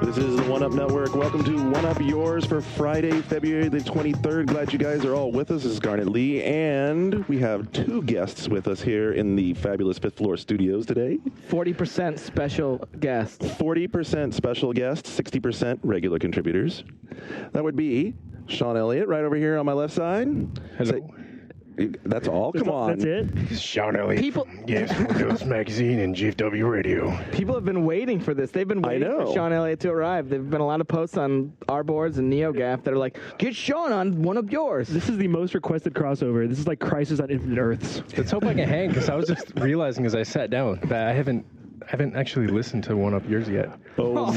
This is the One Up Network. Welcome to One Up Yours for Friday, February the 23rd. Glad you guys are all with us. This is Garnet Lee, and we have two guests with us here in the fabulous fifth floor studios today. 40% special guests. 40% special guests, 60% regular contributors. That would be Sean Elliott right over here on my left side. Hello. That's all? Come on. That's it? This is Sean Elliott. People- Yes, Windows Magazine and GFW Radio. People have been waiting for this. They've been waiting for Sean Elliott to arrive. There have been a lot of posts on our boards and NeoGAF that are like, get Sean on One Up Yours. This is the most requested crossover. This is like Crisis on Infinite Earths. Let's hope I can hang, because I was just realizing as I sat down that I haven't actually listened to One Up Yours yet. Oh,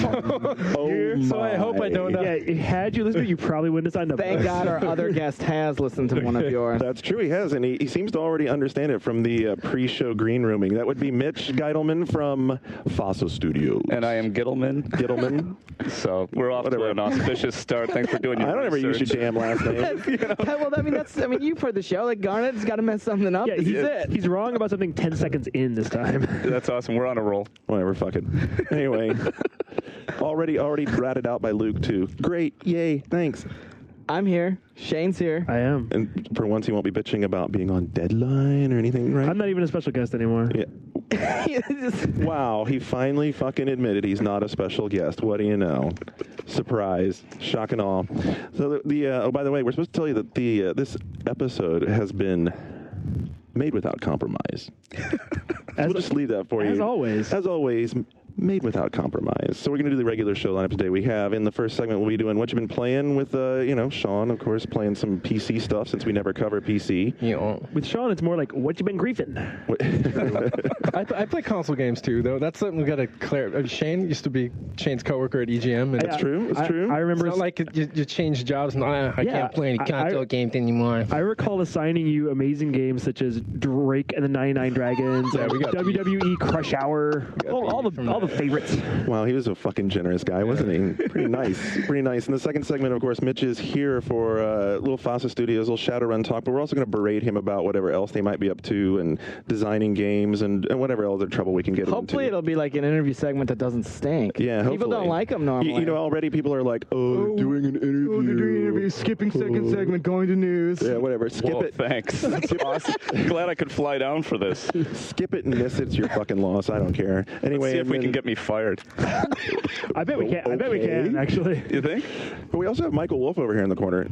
So I hope I don't. Yeah, had you listened, you probably wouldn't have signed up. Thank God our other guest has listened to One Up Yours. That's true, he has, and he seems to already understand it from the pre-show green rooming. That would be Mitch Geidelman from Fossil Studios. And I am Gittleman. Gittleman. So we're off to an auspicious start. Thanks for doing your I don't ever use your research. damn last name. Well, I mean, you've heard the show. Like, Garnet's got to mess something up. Yeah, This is it. he's wrong about something 10 seconds in this time. That's awesome. We're on a roll. Whatever, fuck it. Anyway, already ratted out by Luke, too. Great, yay, thanks. I'm here. Shane's here. I am. And for once, he won't be bitching about being on deadline or anything, right? I'm not even a special guest anymore. Yeah. Wow, he finally fucking admitted he's not a special guest. What do you know? Surprise. Shock and awe. So, oh, by the way, we're supposed to tell you that this episode has been made without compromise. We'll just leave that for you. As always. As always, made without compromise. So we're going to do the regular show lineup today. We have, in the first segment, we'll be doing what you've been playing with, Sean, of course, playing some PC stuff since we never cover PC. Yeah. With Sean, it's more like, what you been griefing? I play console games too, though. That's something we got to clear. Shane used to be Shane's coworker at EGM. And That's true. It's true. I remember. It's not like you change jobs and I can't play any console games anymore. I recall assigning you amazing games such as Drake and the 99 Dragons, Yeah, we got WWE Crush Hour, all the favorites. Wow, he was a fucking generous guy, wasn't he? Pretty nice. Pretty nice. In the second segment, of course, Mitch is here for little Fossil Studios, little Shadowrun talk, but we're also going to berate him about whatever else they might be up to and designing games and whatever other trouble we can get Hopefully into. it'll be like an interview segment that doesn't stink. Yeah, hopefully. People don't like them normally. You know, already people are like, doing an interview. Skipping second segment, going to news. Yeah, whatever. Skip Whoa, it. thanks. That's awesome. Glad I could fly down for this. Skip it and miss it. It's your fucking loss. I don't care. Anyway, Let's see if we can get me fired. I bet we can. I bet we can, actually. You think? But we also have Michael Wolf over here in the corner.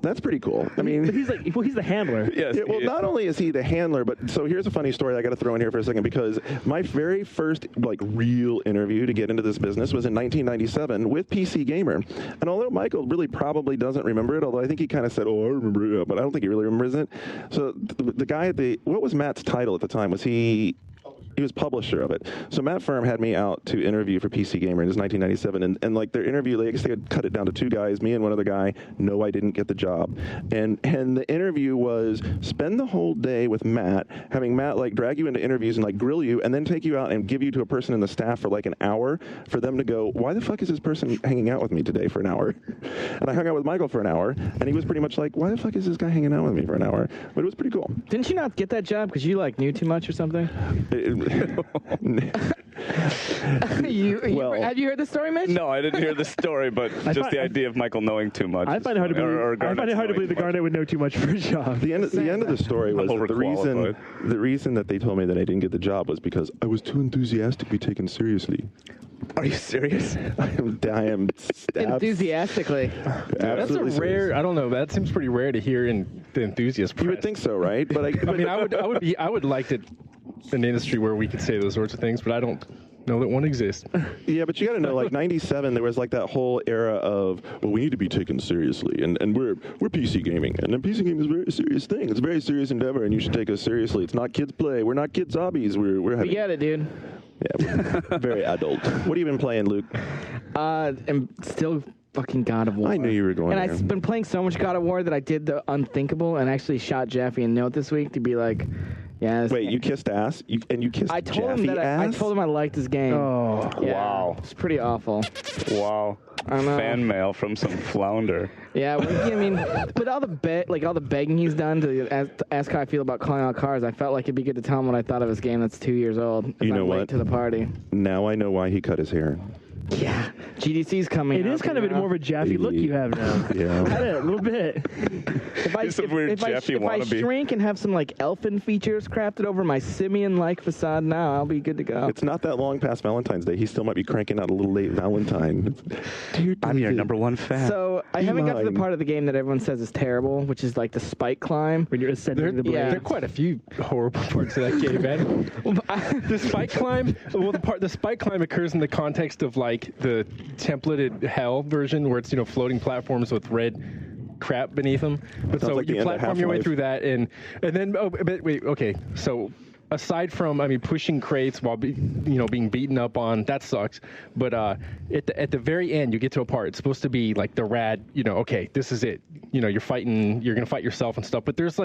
That's pretty cool. I mean, But he's the handler. Yes. yeah, well, not only is he the handler, but so here's a funny story I got to throw in here for a second, because my very first real interview to get into this business was in 1997 with PC Gamer. And although Michael really probably doesn't remember it, although I think he kind of said, "Oh, I remember it," but I don't think he really remembers it. So the guy at what was Matt's title at the time? Was he was publisher of it. So Matt Firm had me out to interview for PC Gamer. It was 1997. And their interview, I guess they had cut it down to two guys, me and one other guy. No, I didn't get the job. And the interview was spend the whole day with Matt, having Matt drag you into interviews and grill you, and then take you out and give you to a person in the staff for an hour for them to go, why the fuck is this person hanging out with me today for an hour? And I hung out with Michael for an hour, and he was pretty much like, why the fuck is this guy hanging out with me for an hour? But it was pretty cool. Didn't you not get that job because you knew too much or something? Well, Have you heard the story, Mitch? No, I didn't hear the story, but just the idea of Michael knowing too much. I find it hard to believe that Garnet would know too much for a job. the end of the story was that the reason that they told me that I didn't get the job was because I was too enthusiastic to be taken seriously. Are you serious? I am Enthusiastically. That's a rare. I don't know. That seems pretty rare to hear in the enthusiast press. You would think so, right? But I would like to an industry where we could say those sorts of things, but I don't know that one exists. Yeah, but you got to know, 97, there was that whole era of, well, we need to be taken seriously, and we're PC gaming, and then PC gaming is a very serious thing. It's a very serious endeavor, and you should take us seriously. It's not kids play. We're not kids hobbies. We're having. We get it, dude. Yeah, very adult. What have you been playing, Luke? I'm still fucking God of War. I knew you were going And there. I've been playing so much God of War that I did the unthinkable and actually shot Jaffe a note this week to be like, yeah. Wait, you kissed ass? You kissed I told Jaffe him that ass? I told him I liked his game. Oh, Yeah, wow. It's pretty awful. Wow. I know. Fan mail from some flounder. Yeah, well, I mean, with all the all the begging he's done to ask how I feel about calling out cars, I felt like it'd be good to tell him what I thought of his game that's 2 years old. You know I'm late what? to the party. Now I know why he cut his hair. Yeah, GDC's coming. It is kind of more of a Jaffe look you have now. Yeah. Had it a little bit. He's a weird Jaffe if I wannabe. shrink and have some like elfin features crafted over my simian-like facade now, I'll be good to go. It's not that long past Valentine's Day. He still might be cranking out a little late Valentine. I'm your number one fan. So I haven't got to the mine. part of the game that everyone says is terrible, which is like the spike climb. When you're ascending the blade. yeah. There are quite a few horrible parts of that game, man. The spike climb, the spike climb occurs in the context of like the templated hell version, where it's floating platforms with red crap beneath them. But Sounds so like the you end of platform your way Half-Life. through that, and then but wait, okay, so. Aside from, pushing crates while being beaten up on, that sucks. But at the very end, you get to a part. It's supposed to be like the rad. Okay, this is it. You're gonna fight yourself and stuff. But there's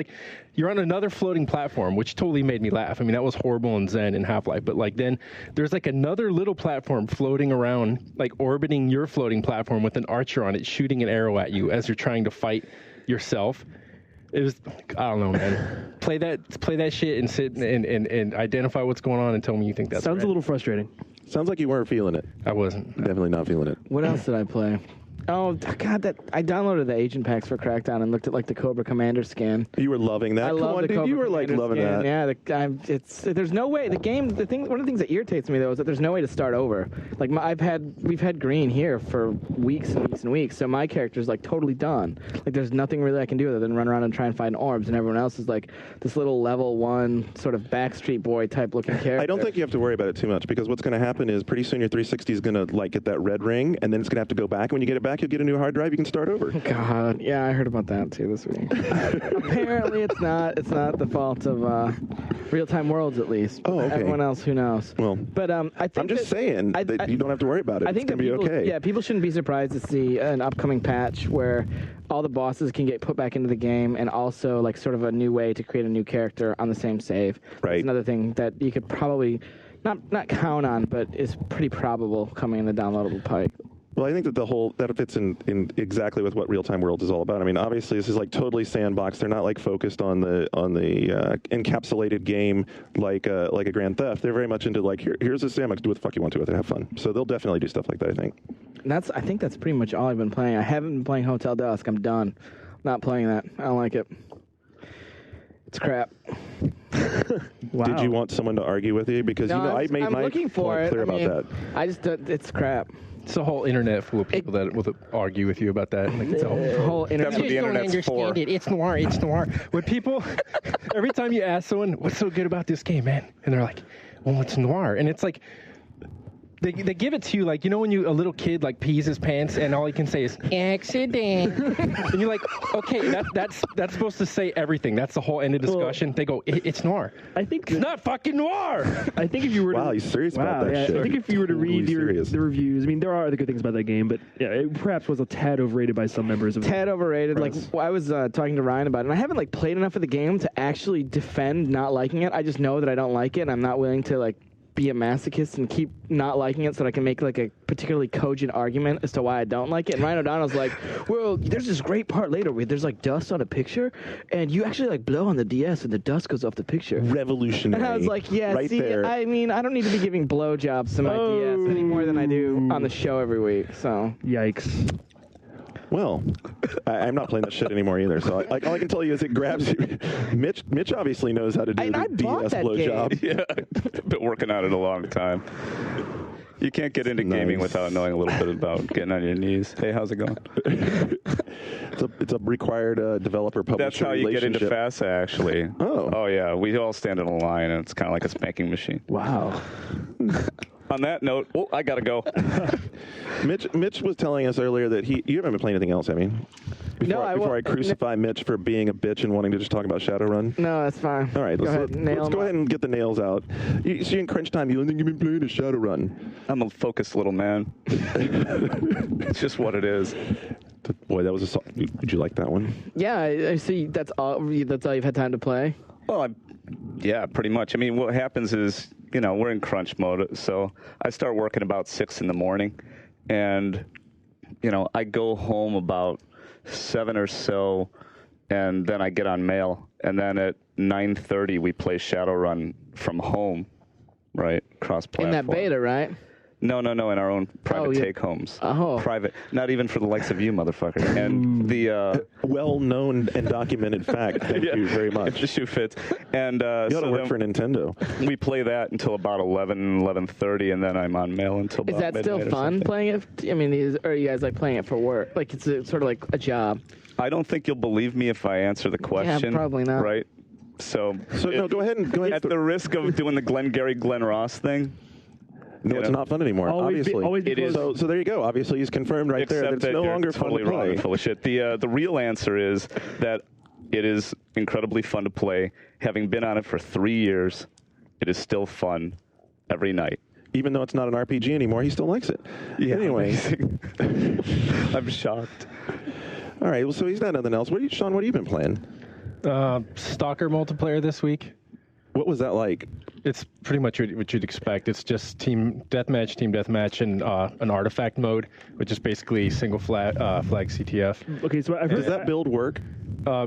you're on another floating platform, which totally made me laugh. That was horrible in Zen and Half-Life. But then there's another little platform floating around, orbiting your floating platform with an archer on it, shooting an arrow at you as you're trying to fight yourself. It was, I don't know, man. Play that shit and sit and identify what's going on and tell me you think that's Sounds right. a little frustrating. Sounds like you weren't feeling it. I wasn't. Definitely not feeling it. What else did I play? Oh God, I downloaded the agent packs for Crackdown and looked at the Cobra Commander skin. You were loving that. I Come love on, the dude. Cobra You were Commander loving skin. that. Yeah, there's no way one of the things that irritates me though is that there's no way to start over. We've had green here for weeks and weeks and weeks, so my character's totally done. There's nothing really I can do other than run around and try and find orbs, and everyone else is this little level 1 sort of Backstreet Boy type looking character. I don't think you have to worry about it too much because what's going to happen is pretty soon your 360 is going to get that red ring, and then it's going to have to go back. And when you get it back, you'll get a new hard drive. You can start over. God, yeah, I heard about that too this week. Apparently, it's not the fault of Real-Time Worlds, at least. Oh, okay. Everyone else, who knows? Well, but I think I'm just saying that you don't have to worry about it. I think it's going to be okay. Yeah, people shouldn't be surprised to see an upcoming patch where all the bosses can get put back into the game, and also sort of a new way to create a new character on the same save. Right. It's another thing that you could probably not count on, but is pretty probable coming in the downloadable pipe. Well, I think that that fits in exactly with what Real-Time World is all about. Obviously, this is totally sandbox. They're not focused on the encapsulated game like a Grand Theft. They're very much into here's a sandbox. Do what the fuck you want to with it. Have fun. So they'll definitely do stuff like that. I think. I think that's pretty much all I've been playing. I haven't been playing Hotel Dusk. I'm done. Not playing that. I don't like it. It's crap. Wow. Did you want someone to argue with you? Because I made my looking for point it. clear about that. I just it's crap. It's a whole internet full of people that will argue with you about that. It's a whole internet. That's what the internet's for. It's noir. It's noir. When people, every time you ask someone, what's so good about this game, man? And they're like, well, it's noir. And it's they give it to you when a little kid pees his pants and all he can say is accident. And you're okay, that's supposed to say everything. That's the whole end of discussion. They go, it's noir. I think It's not fucking noir. I think if you were Wow, to, he's serious about that yeah, shit. I think if you were to read Totally serious. the reviews, there are other good things about that game, but yeah, it perhaps was a tad overrated by some members of Tad overrated. Press. I was talking to Ryan about it, and I haven't played enough of the game to actually defend not liking it. I just know that I don't like it, and I'm not willing to be a masochist and keep not liking it so that I can make a particularly cogent argument as to why I don't like it. And Ryan O'Donnell's well, there's this great part later where there's dust on a picture, and you actually blow on the DS and the dust goes off the picture. Revolutionary. And I was yeah, right see, there. I don't need to be giving blowjobs to my DS any more than I do on the show every week. So Yikes. Well, I'm not playing that shit anymore either. So all I can tell you is it grabs you. Mitch obviously knows how to do I the bought DS that blowjob. Yeah, been working on it a long time. You can't get into gaming Nice. without knowing a little bit about getting on your knees. Hey, how's it going? It's a required developer-publisher That's how you get into FASA, actually. Oh, yeah. We all stand in a line, and it's kind of like a spanking machine. Wow. On that note, I got to go. Mitch was telling us earlier that you haven't been playing anything else, Before I crucify Mitch for being a bitch and wanting to just talk about Shadowrun. no, that's fine. All right, let's go ahead and get the nails out. You see, in crunch time, the only thing you've been playing is Shadowrun. I'm a focused little man. It's just what it is. Boy, that was a song. Did you like that one? Yeah, I see. That's all you've had time to play. Well, yeah, pretty much. What happens is, we're in crunch mode, so I start working about 6 in the morning, and, I go home about 7 or so, and then I get on mail, and then at 9:30 we play Shadowrun from home, right, cross-platform. In that beta, right? No, in our own private yeah. take homes. Oh. Private, not even for the likes of you, motherfucker. And the Well-known and documented fact. Thank you very if much. the shoe fits. And You ought to so work then for Nintendo. we play that until about 11:30, and then I'm on mail until Is about that still midnight or fun something. playing it? I mean, or are you guys like playing it for work? Like it's sort of like a job. I don't think you'll believe me if I answer the question. probably not. Right? So, So no, go ahead. At the risk of doing the Glenn Ross thing, No, it's know. not fun anymore. Obviously, always be It is. close. So there you go. Obviously, he's confirmed right there that except it's no you're longer totally fun to wrong play. and full of shit. The real answer is that it is incredibly fun to play. Having been on it for 3 years, it is still fun every night. Even though it's not an RPG anymore, he still likes it. Anyway, I'm shocked. all right. Well, so he's not nothing else. Sean? What have you been playing? Stalker multiplayer this week. What was that like? It's pretty much what you'd expect. It's just team deathmatch, and an artifact mode, which is basically single flag CTF. Okay, so I've Does heard that build work?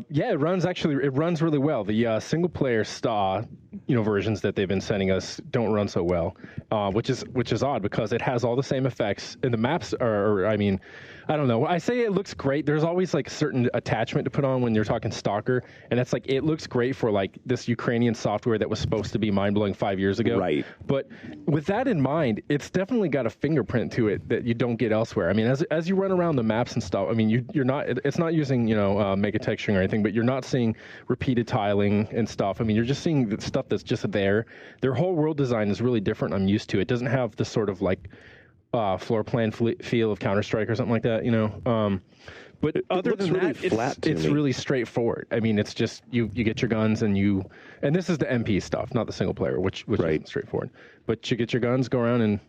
Yeah, it runs really well. The single player versions that they've been sending us don't run so well, which is odd because it has all the same effects, and the maps are. I mean, I don't know. I say it looks great. There's always like a certain attachment to put on when you're talking Stalker, and that's like it looks great for like this Ukrainian software that was supposed to be mind blowing 5 years ago. Right. But with that in mind, it's definitely got a fingerprint to it that you don't get elsewhere. I mean, as you run around the maps and stuff, I mean, you're not. It's not using mega texturing or anything, but you're not seeing repeated tiling and stuff. I mean, you're just seeing the stuff that's just there. Their whole world design is really different. I'm used to. It doesn't have the sort of like floor plan feel of Counter-Strike or something like that, But other looks than really that, flat to it's me. really straightforward. I mean, it's just you get your guns and this is the MP stuff, not the single player, which Right. isn't straightforward. But you get your guns, go around and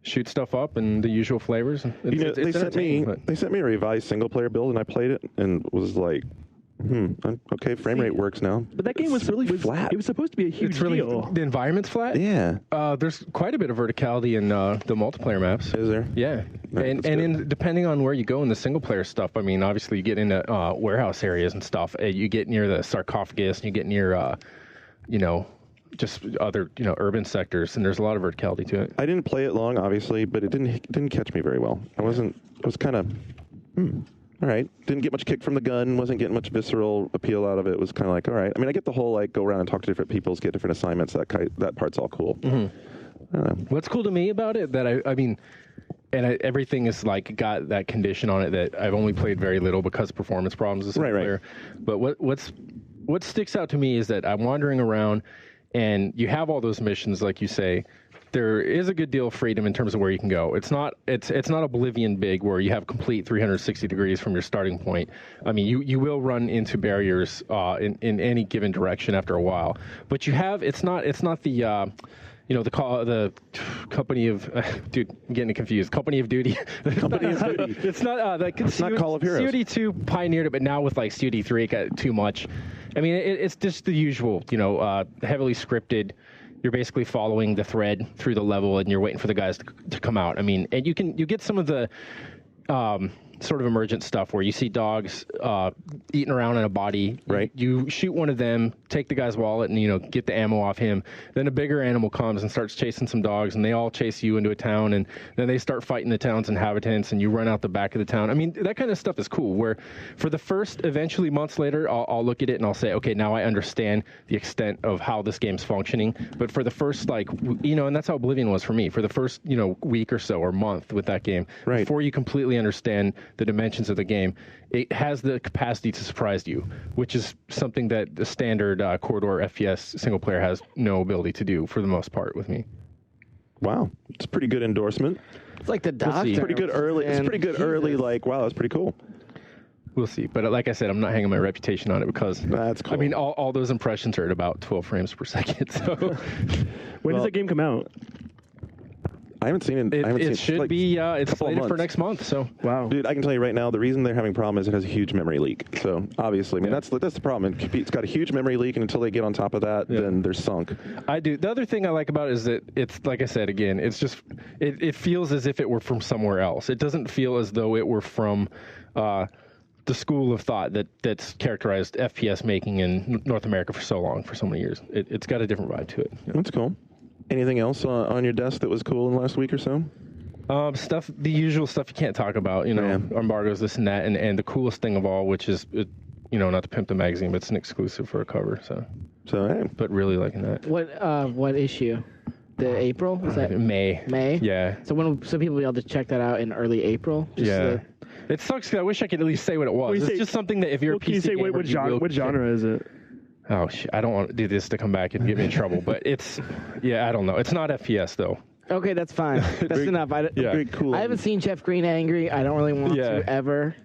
shoot stuff up, and the usual flavors. It's They sent me entertaining, but- a revised single player build, and I played it and was like, okay, frame rate works now. But that game It's was really was- flat. It was supposed to be a huge It's really deal. the environment's flat. Yeah. There's quite a bit of verticality in the multiplayer maps. Is there? Yeah, Right, and that's good. depending on where you go in the single player stuff, I mean, obviously you get into warehouse areas and stuff. You get near the sarcophagus, and you get near, just other urban sectors, and there's a lot of verticality to it. I didn't play it long, obviously, but it didn't catch me very well. I was kind of, all right. Didn't get much kick from the gun. Wasn't getting much visceral appeal out of it. Was kind of like, all right. I mean, I get the whole like go around and talk to different people, get different assignments. That part's all cool. I don't know. What's cool to me about it that I mean, everything is like got that condition on it that I've only played very little because of performance problems as a single Right. player. But what sticks out to me is that I'm wandering around, and you have all those missions, like you say. There is a good deal of freedom in terms of where you can go. It's not Oblivion big where you have complete 360 degrees from your starting point. I mean, you will run into barriers in any given direction after a while, but you have it's not the the company of dude, I'm getting confused. Company of Duty. Company of Duty. It's not It's not Call of Heroes. COD2 pioneered it, but now with like COD3, it got too much. I mean, it's just the usual, heavily scripted. You're basically following the thread through the level, and you're waiting for the guys to come out. I mean, and you get some of the sort of emergent stuff where you see dogs eating around in a body. Right. You shoot one of them, take the guy's wallet, and get the ammo off him. Then a bigger animal comes and starts chasing some dogs, and they all chase you into a town, and then they start fighting the town's inhabitants, and you run out the back of the town. I mean, that kind of stuff is cool. Where for the first, eventually months later, I'll look at it and I'll say, okay, now I understand the extent of how this game's functioning. But for the first, and that's how Oblivion was for me. For the first, week or so or month with that game, Right. before you completely understand the dimensions of the game, it has the capacity to surprise you, which is something that the standard corridor FPS single player has no ability to do for the most part with me. Wow, it's a pretty good endorsement. It's like the see. doctor. It's pretty good early. It's And pretty good early. Like, wow, that's pretty cool. We'll see. But like I said, I'm not hanging my reputation on it because That's cool. I mean, all those impressions are at about 12 frames per second. So When Well, does that game come out? I haven't seen it. I haven't seen it should like, be. It's couple of slated for months. next month. So Wow. Dude, I can tell you right now, the reason they're having a problem is it has a huge memory leak. So obviously, I mean, that's the problem. It's got a huge memory leak, and until they get on top of that, then they're sunk. I do. The other thing I like about it is that it's, like I said, again, it's just, it feels as if it were from somewhere else. It doesn't feel as though it were from the school of thought that's characterized FPS making in North America for so long, for so many years. It's got a different vibe to it. That's cool. Anything else on your desk that was cool in the last week or so? The usual stuff you can't talk about, embargoes, this and that, and the coolest thing of all, which is, not to pimp the magazine, but it's an exclusive for a cover, so hey. But really liking that. What issue? The April? Is that May? Yeah. So people will be able to check that out in early April? It sucks because I wish I could at least say what it was. It's just something that if you're a PC can you say gamer, what genre is it? Oh, shit. I don't want to do this to come back and get me in trouble, but I don't know. It's not FPS, though. Okay, that's fine. That's enough. Very cool. I haven't seen Jeff Green angry. I don't really want to ever.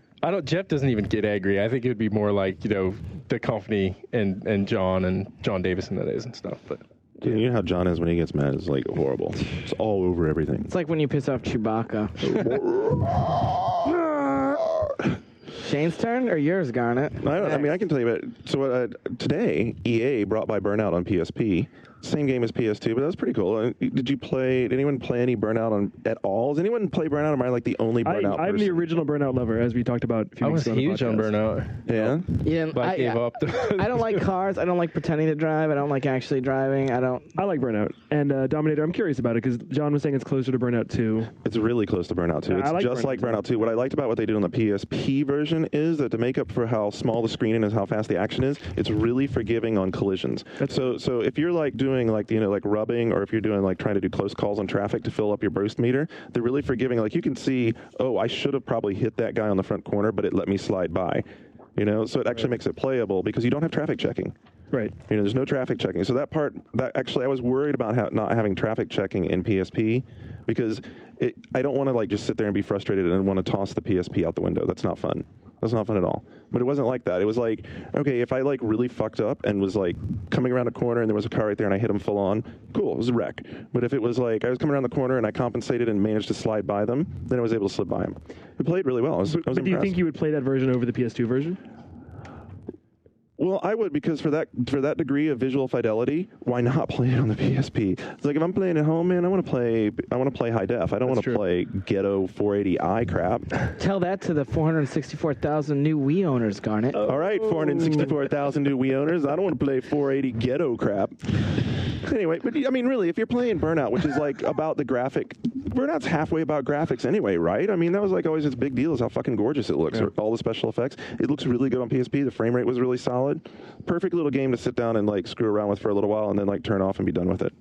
Jeff doesn't even get angry. I think it would be more like, the company and John Davison that is and stuff, but... Dude, you know how John is when he gets mad? It's like horrible. It's all over everything. It's like when you piss off Chewbacca. Shane's turn or yours, Garnet? I can tell you about it. So today, EA brought by Burnout on PSP. Same game as PS2, but that was pretty cool. Did anyone play any Burnout at all? Does anyone play Burnout, or am I like the only Burnout I'm the original Burnout lover, as we talked about a few weeks ago. I was huge on Burnout. Yeah? Yeah, But I gave up. I don't like cars. I don't like pretending to drive. I don't like actually driving. I like Burnout. And Dominator, I'm curious about it, because John was saying it's closer to Burnout 2. It's really close to Burnout 2. It's just like Burnout 2. What I liked about what they did on the PSP version is that to make up for how small the screen is, how fast the action is, it's really forgiving on collisions. So if you're like doing like rubbing, or if you're doing like trying to do close calls on traffic to fill up your boost meter, they're really forgiving. Like you can see, I should have probably hit that guy on the front corner, but it let me slide by. So it actually makes it playable because you don't have traffic checking. Right. There's no traffic checking. So that actually I was worried about not having traffic checking in PSP because I don't want to like just sit there and be frustrated and want to toss the PSP out the window. That's not fun. That's not fun at all. But it wasn't like that. It was like, okay, if I like really fucked up and was like coming around a corner and there was a car right there and I hit him full on, cool, it was a wreck. But if it was like I was coming around the corner and I compensated and managed to slide by them, then I was able to slip by him. It played really well. I was impressed. Do you think you would play that version over the PS2 version? Well, I would, because for that degree of visual fidelity, why not play it on the PSP? It's like if I'm playing at home, man, I want to play high def. I don't want to play ghetto 480i crap. Tell that to the 464,000 new Wii owners, Garnet. All right, 464,000 new Wii owners. I don't want to play 480 ghetto crap. Anyway, but I mean, really, if you're playing Burnout, which is like about the graphic, Burnout's halfway about graphics anyway, right? I mean, that was like always its big deal is how fucking gorgeous it looks. Yeah. All the special effects. It looks really good on PSP. The frame rate was really solid. Perfect little game to sit down and like screw around with for a little while and then like turn off and be done with it.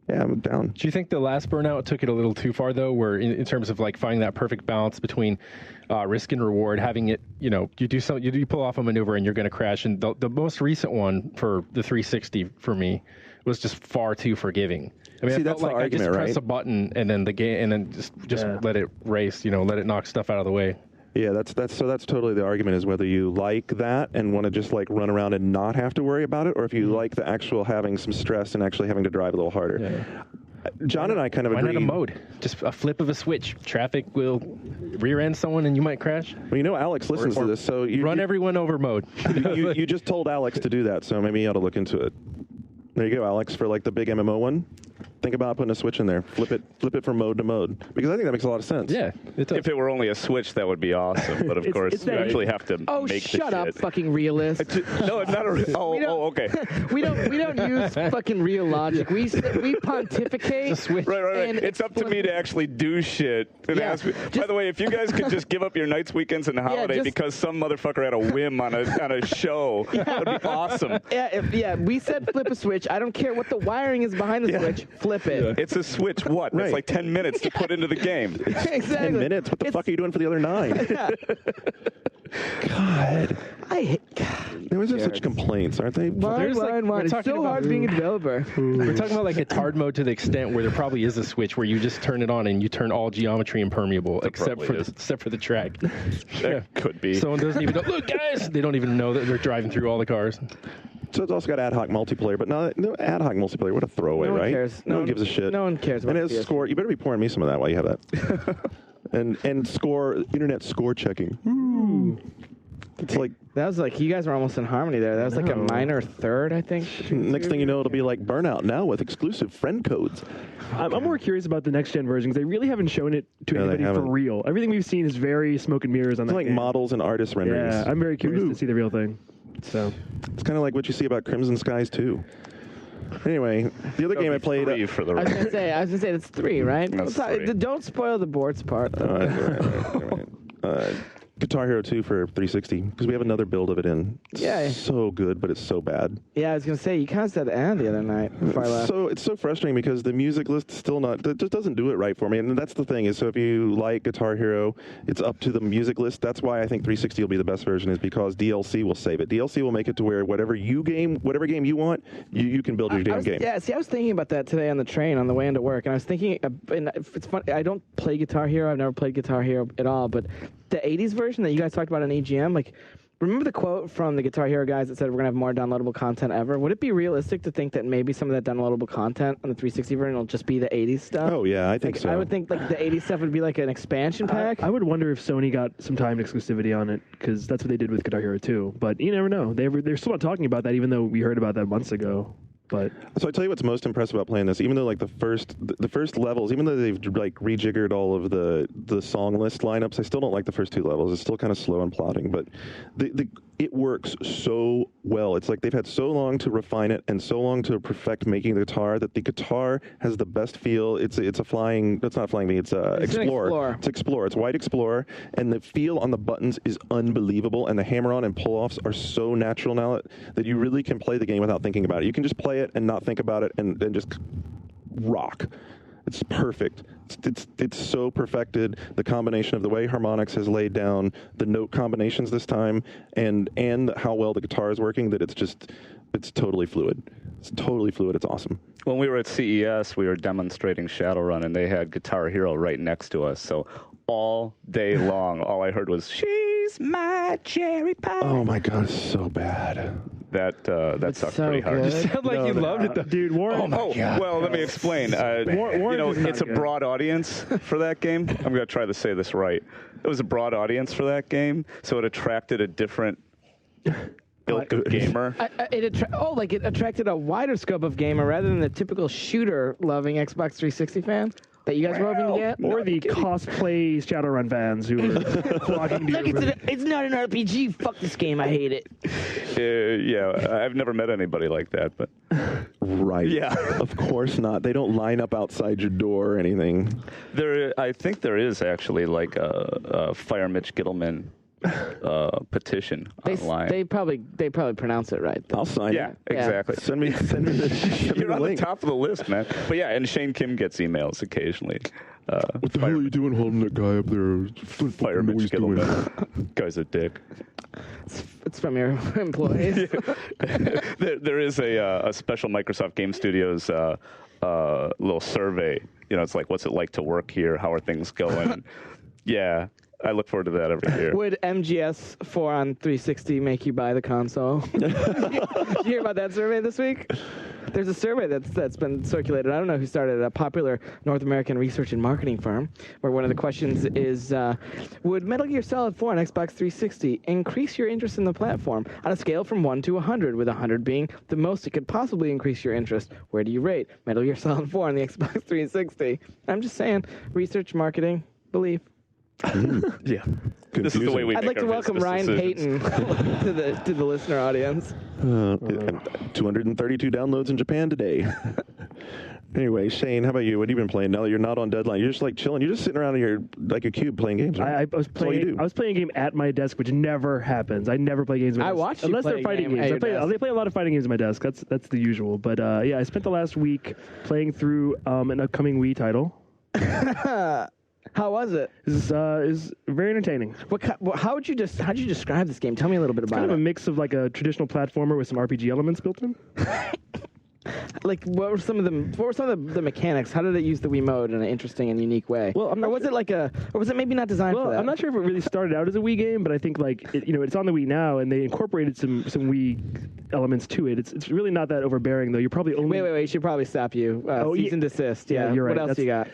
Yeah, I'm down. Do you think the last Burnout took it a little too far, though, where in terms of like finding that perfect balance between risk and reward, having it, you pull off a maneuver and you're going to crash. And the most recent one for the 360 for me was just far too forgiving. I mean, that's like the argument, I just right? press a button and then the game, and then just let it race, let it knock stuff out of the way. Yeah, that's totally the argument, is whether you like that and want to just like run around and not have to worry about it, or if you like the actual having some stress and actually having to drive a little harder. Yeah. John and I kind of agree. Why not a mode? Just a flip of a switch. Traffic will rear-end someone and you might crash. Well, Alex listens to this, so you run everyone over mode. you just told Alex to do that, so maybe you ought to look into it. There you go, Alex, for like the big MMO one. Think about putting a switch in there. Flip it from mode to mode, because I think that makes a lot of sense. Yeah. If it were only a switch, that would be awesome. But of course, you actually have to make the shit. Oh, shut up, fucking realist. No, it's not a. Okay. We don't use fucking real logic. We pontificate. Right. It's up to me to actually do shit. And ask me. By the way, if you guys could just give up your nights, weekends, and the holiday because some motherfucker had a whim on a show, that'd be awesome. We said flip a switch. I don't care what the wiring is behind the switch. Flip it. Yeah. It's a switch. What? Right. It's like 10 minutes to put into the game. Exactly. 10 minutes? What the fuck are you doing for the other 9? God. There was just such complaints, aren't they? Why? It's so hard being a developer. We're talking about like a tard mode to the extent where there probably is a switch where you just turn it on and you turn all geometry impermeable except for the track. Could be. Someone doesn't even know. Look, guys! They don't even know that they're driving through all the cars. So it's also got ad hoc multiplayer, but no ad hoc multiplayer. What a throwaway, right? Cares. No one gives a shit. No one cares about it. And it's score. You better be pouring me some of that while you have that. and score, internet score checking. Ooh. It's like that was like you guys were almost in harmony there. That was like a minor third, I think. Next thing you know, it'll be like Burnout now with exclusive friend codes. I'm more curious about the next gen version because they really haven't shown it to anybody for real. Everything we've seen is very smoke and mirrors on that. It's like models and artist renderings. Yeah, I'm very curious to see the real thing. So it's kind of like what you see about Crimson Skies too. Anyway, the other game I played. 3 for the I was record. gonna say that's 3, right? That's 3. Don't spoil the boards part. Guitar Hero 2 for 360 because we have another build of it in. Yeah. So good, but it's so bad. Yeah, I was gonna say you kind of said the other night before I left. So it's so frustrating because the music list still not. It just doesn't do it right for me, and that's the thing. Is so if you like Guitar Hero, it's up to the music list. That's why I think 360 will be the best version, is because DLC will save it. DLC will make it to where whatever game you want, you can build your damn game. Yeah, see, I was thinking about that today on the train on the way into work, and I was thinking, and it's funny. I don't play Guitar Hero. I've never played Guitar Hero at all, but the 80s version that you guys talked about on EGM, like, remember the quote from the Guitar Hero guys that said we're going to have more downloadable content ever? Would it be realistic to think that maybe some of that downloadable content on the 360 version will just be the 80s stuff? Oh, yeah, I think so. I would think like the 80s stuff would be like an expansion pack. I would wonder if Sony got some timed exclusivity on it, because that's what they did with Guitar Hero 2. But you never know. They're still not talking about that, even though we heard about that months ago. But so I tell you what's most impressive about playing this, even though like the first levels, even though they've like rejiggered all of the song list lineups, I still don't like the first 2 levels. It's still kind of slow and plodding, but it works so well. It's like they've had so long to refine it and so long to perfect making the guitar that the guitar has the best feel. It's a flying. That's not a flying V. It's a Explorer. It's Explorer. It's white Explorer, and the feel on the buttons is unbelievable. And the hammer-on and pull-offs are so natural now that you really can play the game without thinking about it. You can just play it and not think about it and just rock. It's perfect. It's so perfected. The combination of the way Harmonix has laid down the note combinations this time, and how well the guitar is working, that it's totally fluid. It's totally fluid. It's awesome. When we were at CES, we were demonstrating Shadowrun, and they had Guitar Hero right next to us. So all day long, all I heard was "She's my cherry pie." Oh my God, it's so bad. That sucked so pretty hard. good. You sound like you loved it, though. dude, Warren. Well, let me explain. Warren It's a broad audience for that game. I'm going to try to say this right. It was a broad audience for that game, so it attracted a different ilk of gamer. It attracted a wider scope of gamer rather than the typical shooter-loving Xbox 360 fan that you guys were hoping to get. Or the cosplay Shadowrun fans who are flocking to Look, it's not an RPG. Fuck this game. I hate it. Yeah, I've never met anybody like that, but Right. Yeah. Of course not. They don't line up outside your door or anything. I think there is actually like a Fire Mitch Gittleman petition online. They probably pronounce it right, though. I'll sign Yeah, it. exactly. Send me the You're on link. the top of the list, man. But yeah, and Shane Kim gets emails occasionally. What the hell are you doing holding that guy up there? Fire Mitch Gittleman. Guy's a dick. It's from your employees. There is a special Microsoft Game Studios little survey. You know, it's like, what's it like to work here? How are things going? Yeah, I look forward to that every year. Would MGS4 on 360 make you buy the console? Did you hear about that survey this week? There's a survey that's been circulated. I don't know who started it, a popular North American research and marketing firm, where one of the questions is, would Metal Gear Solid 4 on Xbox 360 increase your interest in the platform on a scale from 1 to 100, with 100 being the most it could possibly increase your interest? Where do you rate Metal Gear Solid 4 on the Xbox 360? I'm just saying, research, marketing, belief. Yeah. This is the way we I'd make like to our welcome business Ryan decisions. Payton to the listener audience. 232 downloads in Japan today. Anyway, Shane, how about you? What have you been playing now that you're not on deadline? You're just like chilling. You're just sitting around in your like a cube playing games. Right? I was playing a game at my desk, which never happens. I never play games. At my desk. watched you unless play they're a fighting game at games. your desk. They play a lot of fighting games at my desk. That's the usual. But yeah, I spent the last week playing through an upcoming Wii title. How was it? Is very entertaining. How'd you describe this game? Tell me a little bit about Kind it. of a mix of like a traditional platformer with some RPG elements built in. Like, what were some of the mechanics? How did it use the Wii mode in an interesting and unique way? Well, I'm not or was it maybe not designed for that? I'm not sure if it really started out as a Wii game, but I think like it's on the Wii now, and they incorporated some Wii elements to it. It's really not that overbearing though. You're probably only Wait. You should probably stop you. Cease and desist. Yeah, you're right. What else you got?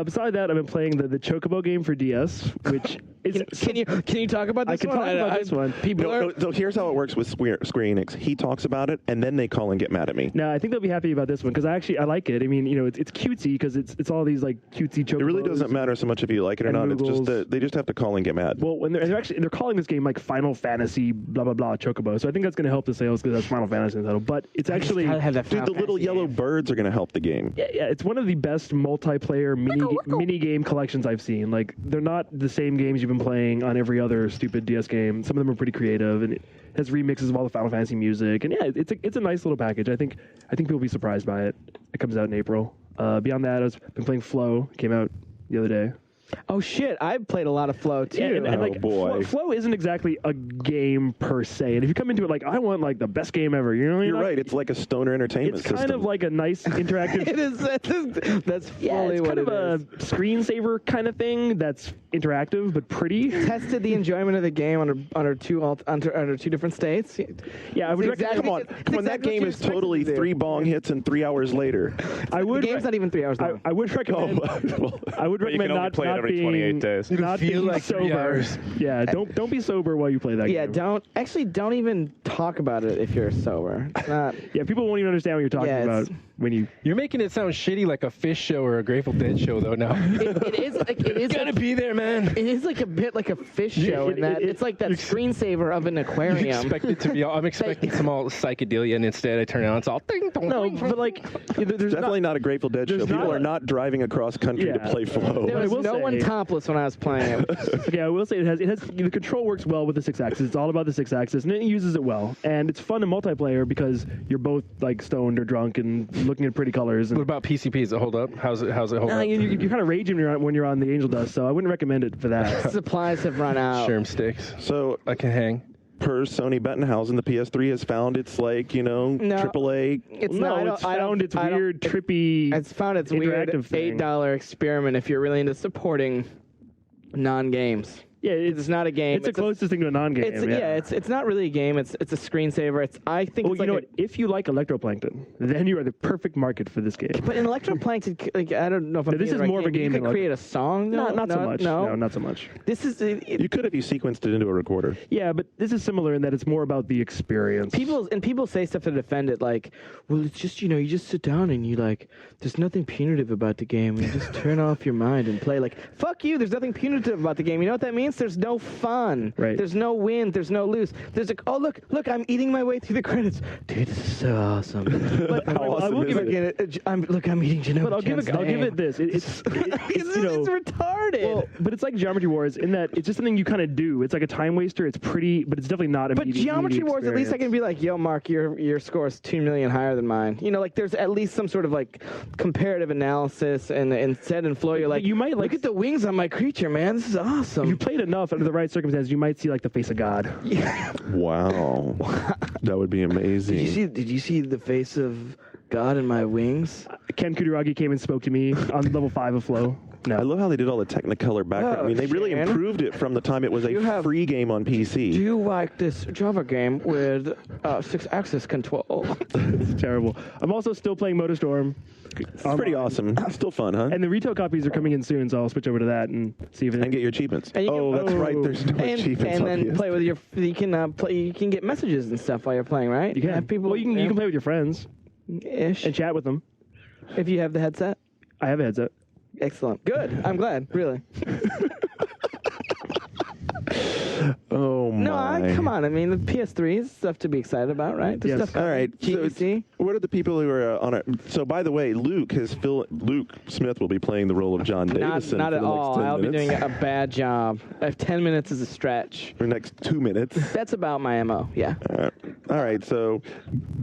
Besides that, I've been playing the Chocobo game for DS, which is. Can you talk about this I can one? talk about this one. People are. So here's how it works with Square Enix. He talks about it, and then they call and get mad at me. No, I think they'll be happy about this one because I like it. I mean, it's cutesy because it's all these like cutesy chocobos. It really doesn't matter so much if you like it or not. It's just that they just have to call and get mad. Well, when they're calling this game like Final Fantasy blah blah blah chocobo, so I think that's going to help the sales because that's Final Fantasy in the title. But it's actually Dude, the little yellow birds are going to help the game. Yeah, it's one of the best multiplayer mini game collections I've seen. Like, they're not the same games you've been playing on every other stupid DS game. Some of them are pretty creative, and it has remixes of all the Final Fantasy music. And yeah, it's a nice little package. I think people will be surprised by it. It comes out in April. Beyond that, I've been playing Flow. It came out the other day. Oh shit! I've played a lot of Flow too. Yeah, and Oh, boy. Flow isn't exactly a game per se. And if you come into it like, I want like the best game ever, you're right. It's like a stoner entertainment It's system. kind of like a nice interactive. It is. That's fully it's what kind of it a is. screensaver kind of thing that's interactive but pretty. Tested the enjoyment of the game under two different states. Yeah, I would It's recommend. exactly- Come on, that game is totally 3 bong hits and 3 hours later. I would. The game's not even 3 hours long. I would recommend. well, I would But you recommend can only not play it not every being 28 days. not feel being like 3 sober. hours. Yeah, don't be sober while you play that Yeah, game. don't even talk about it if you're sober. It's not. Yeah, people won't even understand what you're talking Yeah, about it's- when you. You're making it sound shitty like a Fish show or a Grateful Dead show, though. Now It is. It is. gotta be there, man. It is like a bit like a fish Yeah, show in that it's like that screensaver of an You aquarium. expect it to be. I'm expecting some all psychedelia, and instead I turn it on. It's all ding dong. No, ding, dong. but like, there's definitely not a Grateful Dead show. there's People not- are not driving across country to Yeah. play Flow. There I was will no one say- topless when I was playing it. Okay, I will say it has the control works well with the 6-axis. It's all about the 6-axis, and it uses it well. And it's fun in multiplayer because you're both like stoned or drunk and looking at pretty colors. What And about PCP? Does it hold up? How's it hold up? you're kind of raging when you're on the Angel Dust, so I wouldn't recommend it for that. Supplies have run out. Sherm sticks. So, I can hang. per Sony Bettenhausen, the PS3 has found its AAA. It's no, not. it's found its weird, trippy. It's found its weird interactive thing. $8 experiment. If you're really into supporting non-games, Yeah, it's not a game. It's the closest thing to a non-game. It's not really a game. It's a screensaver. I think. Well, it's you know like what? If you like Electroplankton, then you are the perfect market for this game. But in Electroplankton, like, I don't know if I'm this thinking is the right more of a game You than could create a song. not so much. No, not so much. This is You could if you sequenced it into a recorder. Yeah, but this is similar in that it's more about the experience. people say stuff to defend it, like, well, it's just you just sit down and you like, there's nothing punitive about the game. You just turn off your mind and play. Like, fuck you. There's nothing punitive about the game. You know what that means? There's no fun. Right. There's no win. There's no lose. There's like, oh look, I'm eating my way through the credits. Dude, this is so awesome. But How I awesome will is give it? it. I'm eating Genova. But I'll give it this. It's It's retarded. well, but it's like Geometry Wars in that it's just something you kind of do. It's like a time waster. It's pretty, but it's definitely not. But Geometry Wars, at least I can be like, yo, Mark, your score is 2 million higher than mine. Like there's at least some sort of like comparative analysis, and instead in Flow, you're like, you might look at the wings on my creature, man. This is awesome. If you played enough under the right circumstances, you might see like the face of God. Wow. That would be amazing. Did you see the face of God in my wings? Ken Kutaragi came and spoke to me on level 5 of Flow. I No. love how they did all the Technicolor background. Oh, I mean, they really Shane. improved it from the time it was You a have- free game on PC. Do you like this Java game with 6-axis control? It's terrible. I'm also still playing MotorStorm. It's pretty awesome. Still fun, huh? And the retail copies are coming in soon, so I'll switch over to that and see if And get your achievements. And you Oh, can- that's right. Oh. There's no achievements and on then PS3. play with your. You can play. You can get messages and stuff while you're playing, right? You can. Have people. Well, you can play with your friends ish and chat with them. if you have the headset. I have a headset. Excellent. Good. I'm glad. Really. Oh my! No, come on. I mean, the PS3 is stuff to be excited about, right? The Yes. stuff All right. So GBC. what are the people who are on it? So, by the way, Luke Smith will be playing the role of John Davison. Not for at the next all. 10 I'll be minutes. doing a bad job. If 10 minutes is a stretch, For the next 2 minutes. that's about my MO. Yeah. All right. So,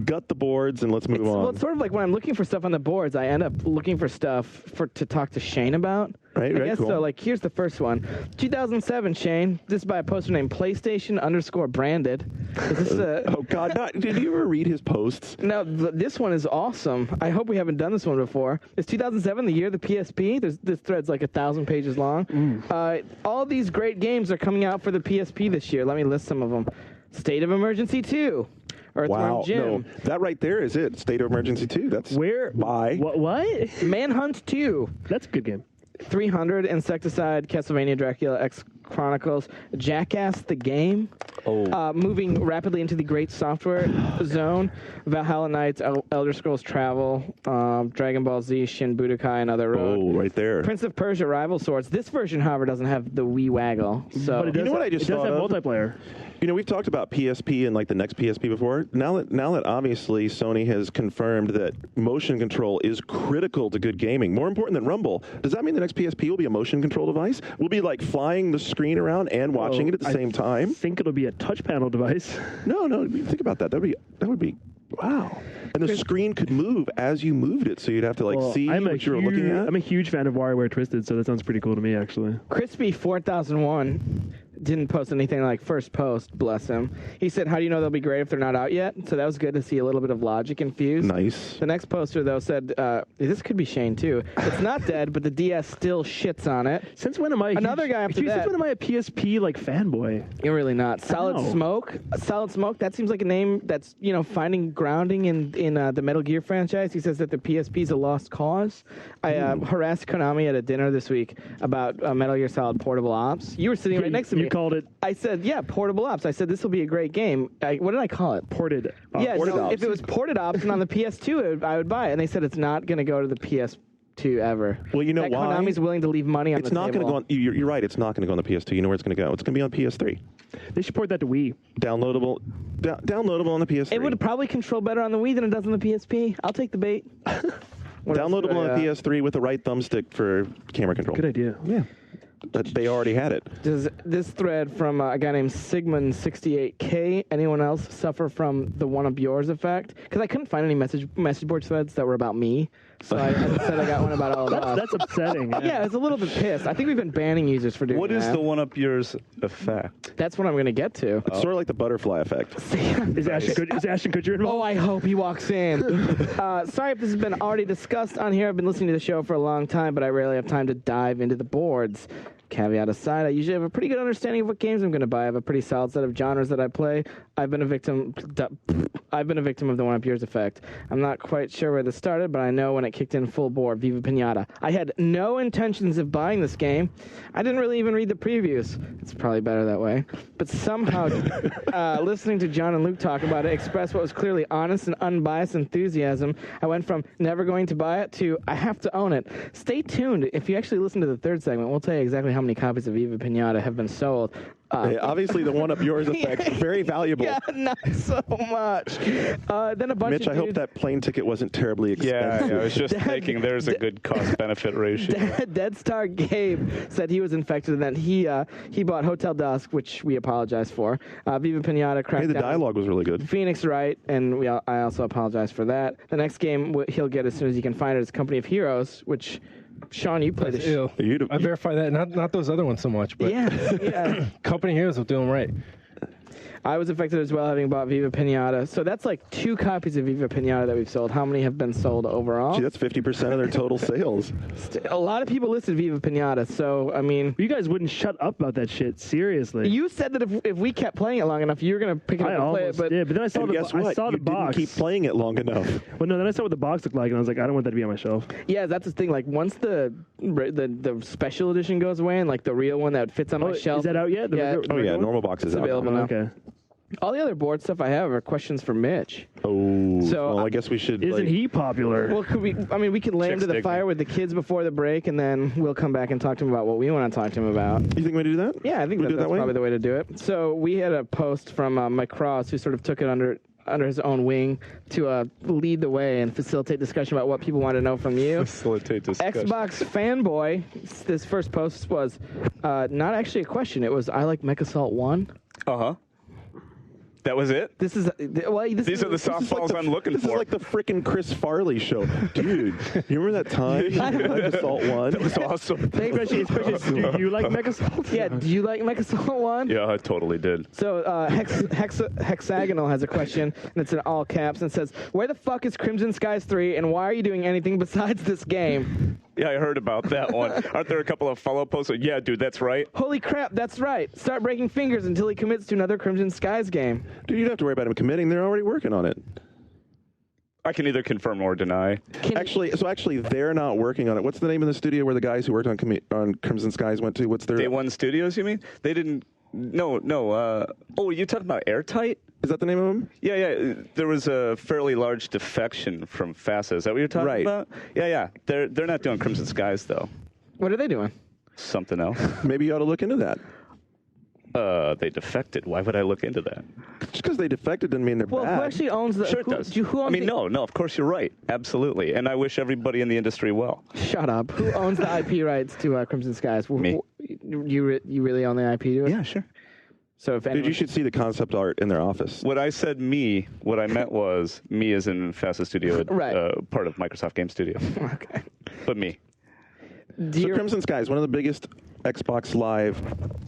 gut the boards and let's move on. Well, it's sort of like when I'm looking for stuff on the boards, I end up looking for stuff to talk to Shane about. Right, I right, guess cool. so. Like, here's the first one. 2007, Shane. This is by a poster named PlayStation_branded. Is this a... Oh God! Did you ever read his posts? No, this one is awesome. I hope we haven't done this one before. It's 2007, the year of the PSP. This thread's like 1,000 pages long. All these great games are coming out for the PSP this year. Let me list some of them. State of Emergency 2. Earthworm Wow! Jim. No, that right there is it. State of Emergency 2. That's Where? Bye. What? Manhunt 2. That's a good game. 300, Insecticide, Castlevania, Dracula, X Chronicles, Jackass the Game, moving rapidly into the great software zone, Valhalla Knights, Elder Scrolls Travel, Dragon Ball Z, Shin Budokai, and other road. Oh, right there. Prince of Persia Rival Swords. This version, however, doesn't have the Wii waggle. So But it does, know what I just it does thought have of? multiplayer. You know, we've talked about PSP and like the next PSP before. Now that obviously Sony has confirmed that motion control is critical to good gaming, more important than Rumble, does that mean the next PSP will be a motion control device? We'll be like flying the screen around and watching it at the same I time? think it'll be a touch panel device. No, think about that. That would be wow. And the screen could move as you moved it, so you'd have to like see what you were looking at. I'm a huge fan of WarioWare Twisted, so that sounds pretty cool to me, actually. Crispy 4001 didn't post anything like first post, bless him. He said, how do you know they'll be great if they're not out yet? So that was good to see a little bit of logic infused. Nice. The next poster, though, said, this could be Shane, too. It's not dead, but the DS still shits on it. Since when am I Another guy after that. Since when am I a PSP like fanboy? You're really not. Solid know. Smoke. Solid Smoke, that seems like a name that's, finding grounding in the Metal Gear franchise. He says that the PSP is a lost cause. I harassed Konami at a dinner this week about Metal Gear Solid Portable Ops. You were sitting right next to me. You called it I said, yeah, Portable Ops. I said, this will be a great game. What did I call it? ported. Yeah, Ported no, Ops. if it was Ported Ops and on the PS2, I would buy it. And they said it's not going to go to the PS2 ever. Well, you know that why? Konami's willing to leave money on It's the not table. going to go on. You're right. It's not going to go on the PS2. You know where it's going to go? It's going to be on PS3. They should port that to Wii. Downloadable on the PS3. It would probably control better on the Wii than it does on the PSP. I'll take the bait. What else Downloadable do I, on the PS3 with the right thumbstick for camera control. Good idea. Yeah. They already had it. Does this thread from a guy named Sigmund68K, anyone else suffer from the one-up yours effect? Because I couldn't find any message board threads that were about me. So I said I got one about all of us. That's upsetting. Yeah, I was a little bit pissed. I think we've been banning users for doing What that. is the one-up yours effect? That's what I'm going to get to. It's sort of like the butterfly effect. Is Ashton Kutcher involved? Oh, I hope he walks in. Sorry if this has been already discussed on here. I've been listening to the show for a long time, but I rarely have time to dive into the boards. Caveat aside, I usually have a pretty good understanding of what games I'm going to buy. I have a pretty solid set of genres that I play. I've been a victim of the one-up yours effect. I'm not quite sure where this started, but I know when it kicked in full bore, Viva Pinata. I had no intentions of buying this game. I didn't really even read the previews. It's probably better that way. But somehow, listening to John and Luke talk about it express what was clearly honest and unbiased enthusiasm. I went from never going to buy it to I have to own it. Stay tuned. If you actually listen to the third segment, we'll tell you exactly how many copies of Viva Pinata have been sold. Obviously, the one-up yours effect very valuable. Yeah, not so much. Then a bunch Mitch, of I hope dudes- that plane ticket wasn't terribly expensive. Yeah, I was just thinking there's a good cost-benefit ratio. Dead Star Gabe said he was infected and that he bought Hotel Dusk, which we apologize for. Viva Pinata cracked Hey, the down dialogue was really good. Phoenix Wright, and I also apologize for that. The next game he'll get as soon as he can find it is Company of Heroes, which, Sean, you played That's the ill. I verify that. Not those other ones so much, but yeah. Company Heroes will do them right. I was affected as well, having bought Viva Pinata. So that's like 2 copies of Viva Pinata that we've sold. How many have been sold overall? Gee, that's 50% of their total sales. A lot of people listed Viva Pinata, so, I mean... You guys wouldn't shut up about that shit. Seriously. You said that if we kept playing it long enough, you were going to pick it up I and play it, almost but... did, but then I saw And guess what? I saw the you box. didn't keep playing it long enough. Well, no, then I saw what the box looked like, and I was like, I don't want that to be on my shelf. Yeah, that's the thing. Like, once the special edition goes away and, like, the real one that fits on my shelf... Is that out yet? Yeah. Oh, yeah, normal boxes It's out. available now. Okay. All the other board stuff I have are questions for Mitch. Oh, So, well, I guess we should. Isn't he popular? Well, we could lay him to the Chicks dig fire me. with the kids before the break, and then we'll come back and talk to him about what we want to talk to him about. You think we do that? Yeah, I think We do it that's that way? probably the way to do it. So we had a post from Mike Cross, who sort of took it under his own wing to lead the way and facilitate discussion about what people want to know from you. Facilitate discussion. Xbox fanboy, this first post was not actually a question. It was, I like MechAssault 1. Uh-huh. That was it? This is, well, this These is, are the softballs I'm looking This for. is like the frickin' Chris Farley show. Dude, you remember that time? Assault 1? That was awesome. especially, do you like MechAssault? Yeah, do you like MechAssault 1? Yeah, I totally did. So Hexagonal has a question, and it's in all caps, and says, where the fuck is Crimson Skies 3, and why are you doing anything besides this game? Yeah, I heard about that one. Aren't there a couple of follow posts? Yeah, dude, that's right. Holy crap, that's right. Start breaking fingers until he commits to another Crimson Skies game. Dude, you don't have to worry about him committing. They're already working on it. I can either confirm or deny. Actually, they're not working on it. What's the name of the studio where the guys who worked on Crimson Skies went to? What's their Day One Studios, you mean? They didn't. No. Oh, you talking about Airtight? Is that the name of them? Yeah. There was a fairly large defection from FASA. Is that what you're talking about? Yeah. They're not doing Crimson Skies though. What are they doing? Something else. Maybe you ought to look into that. They defected. Why would I look into that? Just because they defected doesn't mean they're Well, bad. who actually owns the? Sure it does. Who owns no. Of course you're right. Absolutely. And I wish everybody in the industry well. Shut up. Who owns the IP rights to Crimson Skies? Me. You really own the IP to it? Yeah, sure. So if anyone, Dude, you should see the concept art in their office. When I said me, what I meant was me as in FASA Studio, Right. part of Microsoft Game Studio. Okay. But me. So Crimson Skies, one of the biggest Xbox Live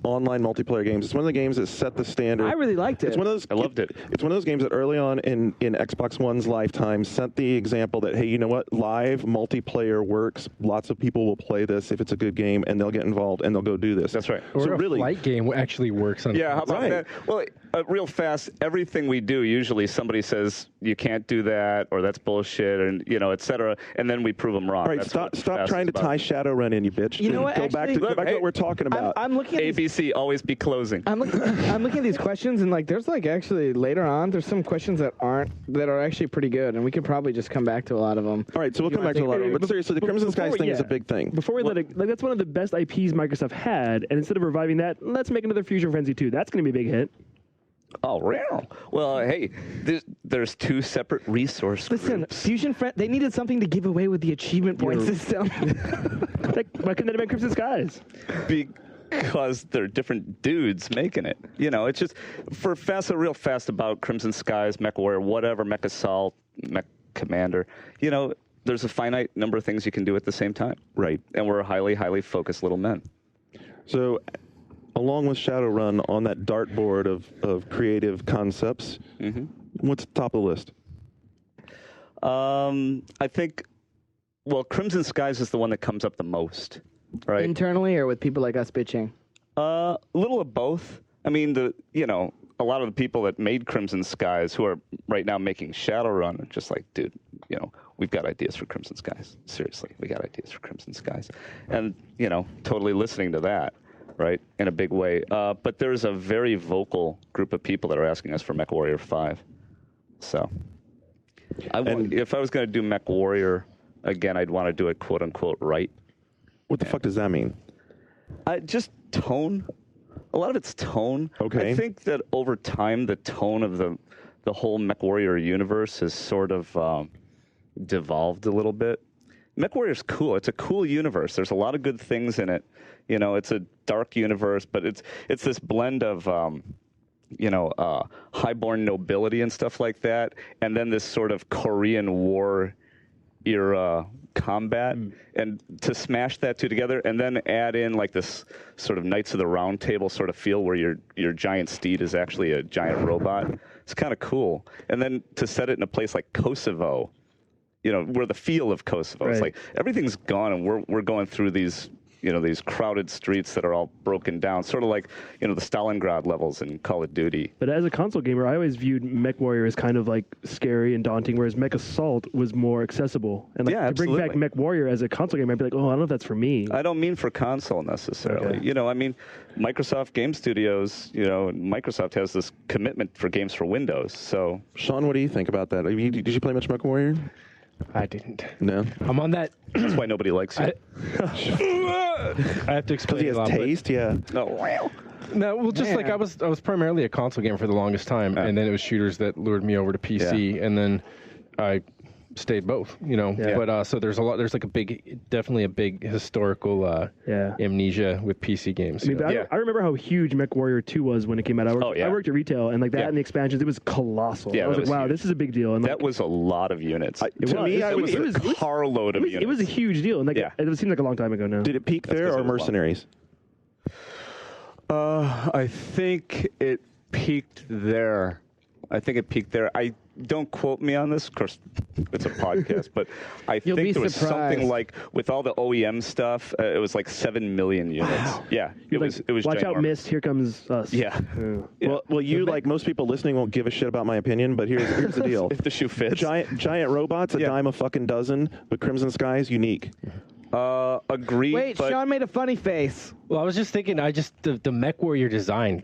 online multiplayer games. It's one of the games that set the standard. I really liked it. It's one of those. I loved it. It's one of those games that early on in Xbox One's lifetime set the example that, hey, you know what? Live multiplayer works. Lots of people will play this if it's a good game, and they'll get involved and they'll go do this. That's right. Or So a really, flight game actually works on. Yeah, how about Right. that? Well, real fast, everything we do, usually somebody says, you can't do that, or that's bullshit, and, et cetera, and then we prove them wrong. all right, That's stop what fast trying to is about. tie Shadowrun in, you bitch. You know what, Go back actually- to Hey, what we're talking about. I'm looking at these, ABC, always be closing. I'm looking at these questions, and there's actually later on there's some questions that are actually pretty good, and we could probably just come back to a lot of them. All right, so we'll come back to a lot of them. But seriously, the Crimson Skies thing is a big thing. Before we let it, that's one of the best IPs Microsoft had, and instead of reviving that, let's make another Fusion Frenzy 2. That's going to be a big hit. Oh, real? Well, hey, there's two separate resource Listen, groups. they needed something to give away with the achievement point system. Why couldn't that have been Crimson Skies? Because they're different dudes making it. It's just, for FASA, real fast about Crimson Skies, MechWarrior, whatever, Mech Assault, Mech Commander, there's a finite number of things you can do at the same time. Right. And we're highly, highly focused little men. So, along with Shadowrun, on that dartboard of creative concepts, what's top of the list? I think, Crimson Skies is the one that comes up the most, right? Internally or with people like us bitching? A little of both. I mean, a lot of the people that made Crimson Skies who are right now making Shadowrun are just like, dude, we've got ideas for Crimson Skies. Seriously, we got ideas for Crimson Skies. And, totally listening to that, right, in a big way. But there's a very vocal group of people that are asking us for MechWarrior 5. So, if I was going to do MechWarrior again, I'd want to do it quote-unquote right. What the fuck does that mean? Just tone. A lot of it's tone. Okay. I think that over time, the tone of the whole MechWarrior universe has sort of devolved a little bit. MechWarrior's cool. It's a cool universe. There's a lot of good things in it. It's a dark universe, but it's this blend of highborn nobility and stuff like that, and then this sort of Korean War era combat, and to smash that two together, and then add in this sort of Knights of the Round Table sort of feel where your giant steed is actually a giant robot. It's kind of cool. And then to set it in a place like Kosovo, where the feel of Kosovo, Right. it's like everything's gone, and we're going through these these crowded streets that are all broken down, sort of like the Stalingrad levels in Call of Duty. But as a console gamer, I always viewed MechWarrior as kind of scary and daunting, whereas Mech Assault was more accessible. And Yeah, to bring back absolutely. MechWarrior as a console game, I'd be like, oh, I don't know if that's for me. I don't mean for console necessarily. Okay. I mean, Microsoft Game Studios, Microsoft has this commitment for games for Windows. So, Sean, what do you think about that? Did you play much MechWarrior? I didn't. No. I'm on that. that's why nobody likes you. I have to Because explain he a has lot, but- taste, yeah. No, wow. No, well, just Man. I was primarily a console gamer for the longest time, and then it was shooters that lured me over to PC, and then I stayed both. Yeah. But so there's definitely a big historical amnesia with PC games. I mean, but I remember how huge MechWarrior 2 was when it came out. I worked at retail, and that Yeah. and the expansions, it was colossal. Yeah, I was that like, was wow, huge. this is a big deal. And That was a lot of units. It To was. me, I it was was a carload of units. it was a huge deal, and Yeah. it seemed like a long time ago now. Did it peak That's there 'cause or it was long. Mercenaries? I think it peaked there. don't quote me on this. Of course, it's a podcast, but I You'll think be there was surprised. something like with all the OEM stuff, it was like 7 million units. Wow. Yeah, it was Watch out, ginormous. Mist! Here comes us. Yeah. Well, you like most people listening won't give a shit about my opinion, but here's the deal. If the shoe fits. Giant robots, a dime a fucking dozen, but Crimson Sky is unique. Agreed. Wait, but Sean made a funny face. Well, I was just thinking, the Mech Warrior design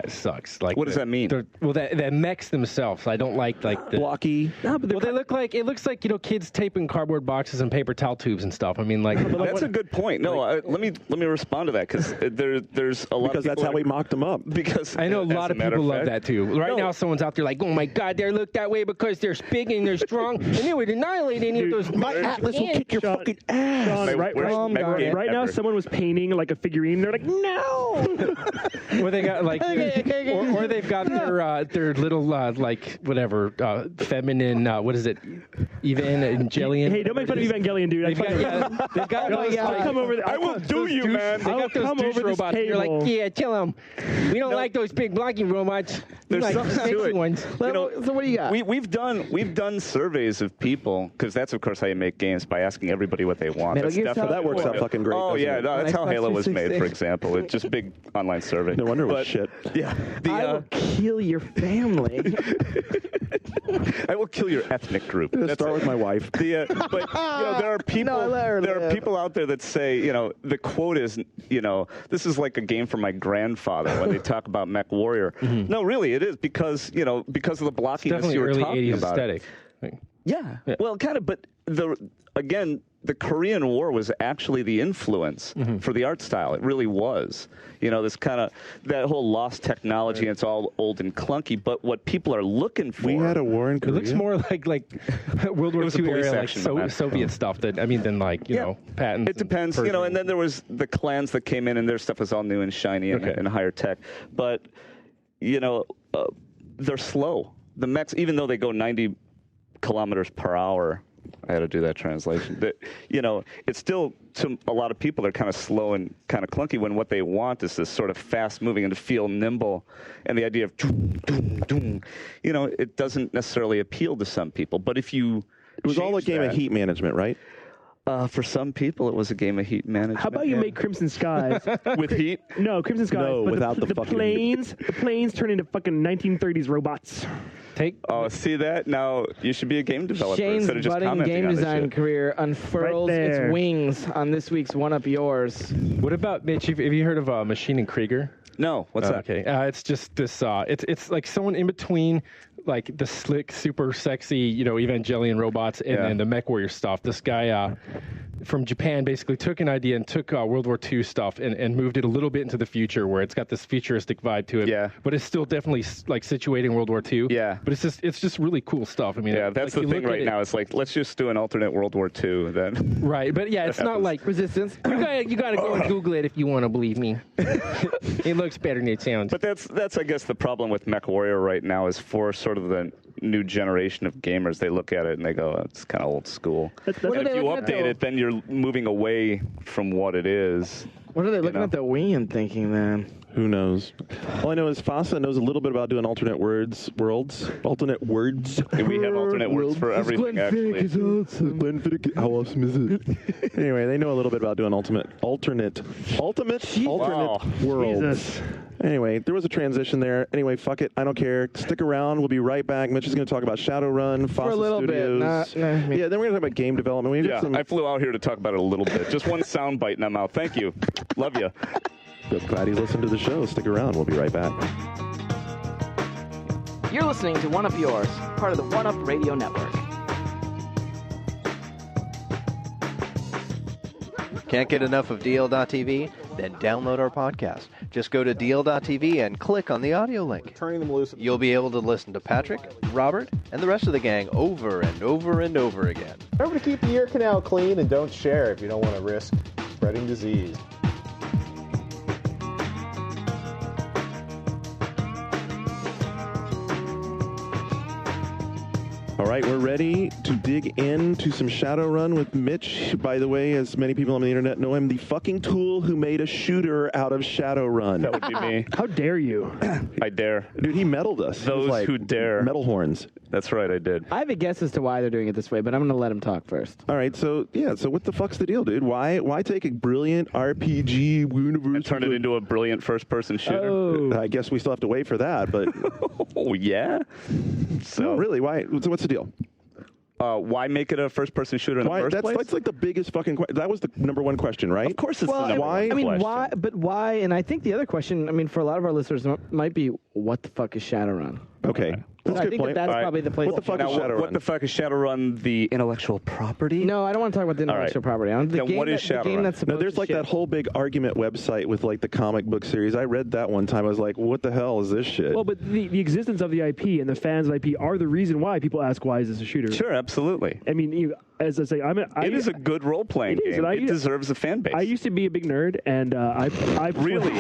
sucks. Like, What does that mean? Well, the mechs themselves, I don't like the Blocky. No, but Well, they look like it looks like kids taping cardboard boxes and paper towel tubes and stuff. I mean, like that's a good point. No, let me respond to that because there's a lot Because of that's people how we mocked them up. Because I know a as lot of matter people love fact- that too. Right No. now, someone's out there like, "Oh my God, they look that way because they're big and they're strong, and they would annihilate any of those." My Atlas will kick your Sean- fucking ass. Sean, My right, worst right, mech right- game right now, ever. someone was painting like a figurine. They're like, no. Or they got like, or they've got their little like whatever feminine what is it, Evangelion? Hey, don't make fun of Evangelion, dude. They've got, they've got I'll those, like, come over there. I will do you, man. They I'll got those come douche over this robots. You're like, table. yeah, tell them we don't like those big blocking robots. We There's like something to sexy it. ones. You know, So what do you got? We've done surveys of people because that's of course how you make games by asking everybody what they want. Metal That's Gear definitely That works out fucking great. Oh doesn't yeah, it? no, that's how Xbox Halo was made, 360. for example. It's just a big online survey. No wonder it was But, shit. Yeah, I will kill your family. I will kill your ethnic group. Let's That's start it. with my wife. But there are people. No, let her there are live. people out there that say, the quote is, this is like a game for my grandfather when they talk about Mech Warrior. No, really, it is because of the blockiness Definitely you were early talking 80s about. aesthetic. Yeah. Well, kind of, but the Korean War was actually the influence for the art style. It really was. This kind of that whole lost technology. And it's all old and clunky. But what people are looking for. We had a war in It Korea. looks more like World War was a II police era, like action, man. Soviet stuff. Than patents. It depends. and And then there was the clans that came in, and their stuff was all new and shiny and higher tech. But they're slow. The mechs, even though they go 90 kilometers per hour. I had to do that translation. It's still, to a lot of people, they're kind of slow and kind of clunky when what they want is this sort of fast moving and to feel nimble. And the idea of, doom, doom, doom, it doesn't necessarily appeal to some people. But if you. It was all a game of heat management, right? For some people, it was a game of heat management. How about you make Crimson Skies? with heat? No, Crimson Skies. No, but without the the fucking planes turn into fucking 1930s robots. Oh, see that? Now you should be a game developer Shane's instead of just budding commenting game on this design shit. career unfurls Right its there. wings on this week's One Up Yours. What about Mitch? Have you heard of Machine and Krieger? No, what's that? Okay, it's just this. It's like someone in between, like the slick, super sexy, Evangelion robots, and then the Mech Warrior stuff. This guy from Japan basically took an idea and took World War II stuff and moved it a little bit into the future, where it's got this futuristic vibe to it. Yeah. But it's still definitely like situating World War II. Yeah. But it's just really cool stuff. I mean, Yeah, that's like, the you thing look at right it- now. It's like, let's just do an alternate World War II then. Right, but yeah, it's not like Resistance. you gotta go and Google it if you want to believe me. It looks better than it sounds. But that's I guess the problem with Mech Warrior right now is for sort of the new generation of gamers. They look at it and they go, it's kind of old school. That's- And What are if they you looking at, update though? it, then you're moving away from what it is. What are they looking know. at the Wii and thinking then? Who knows? All I know is FASA knows a little bit about doing alternate worlds. We have alternate words for everything, actually. How awesome is it? Anyway, they know a little bit about doing alternate Wow. worlds. Jesus. Anyway, there was a transition there. Anyway, fuck it. I don't care. Stick around. We'll be right back. Mitch is going to talk about Shadowrun, FASA a little bit, Studios. Yeah, then we're going to talk about game development. We Yeah, I flew out here to talk about it a little bit. Just one sound bite and I'm out. Thank you. Love you. Glad he's listened to the show. Stick around. We'll be right back. You're listening to One Up Yours, part of the One Up Radio Network. Can't get enough of DL.TV? Then download our podcast. Just go to DL.TV and click on the audio link. Turning them loose. You'll be able to listen to Patrick, Robert, and the rest of the gang over and over and over again. Remember to keep the ear canal clean and don't share if you don't want to risk spreading disease. All right, we're ready to dig into some Shadowrun with Mitch. By the way, as many people on the internet know him, the fucking tool who made a shooter out of Shadowrun. That would be me. How dare you? I dare. Dude, he meddled us. He was Those like, who dare. Metal horns. That's right, I did. I have a guess as to why they're doing it this way, but I'm going to let him talk first. All right, so what the fuck's the deal, dude? Why take a brilliant RPG universe And turn it into a brilliant first-person shooter. Oh. I guess we still have to wait for that, but Oh, yeah? no, really, why? So what's the deal? Why make it a first-person shooter in the Why? first place? That's like the biggest fucking. That was the number one question, right? Of course, it's Well, the number why- one I mean, question. why? But why? And I think the other question, I mean, for a lot of our listeners, might be, what the fuck is Shadowrun? Okay, that's a I good think point. that's All right. probably the place. What the fuck Now, is Shadowrun? what the fuck is Shadowrun? The intellectual property? No, I don't want to talk about the All right. intellectual property. I want the Then game what is the game Shadowrun? that's No, supposed there's to like ship. that whole big argument website with like the comic book series. I read that one time. I was like, what the hell is this shit? Well, but the existence of the IP and the fans of IP are the reason why people ask, why is this a shooter? Sure, absolutely. I mean, as I say, It is a good role-playing It is, game. and It deserves a fan base. I used to be a big nerd, and I Really?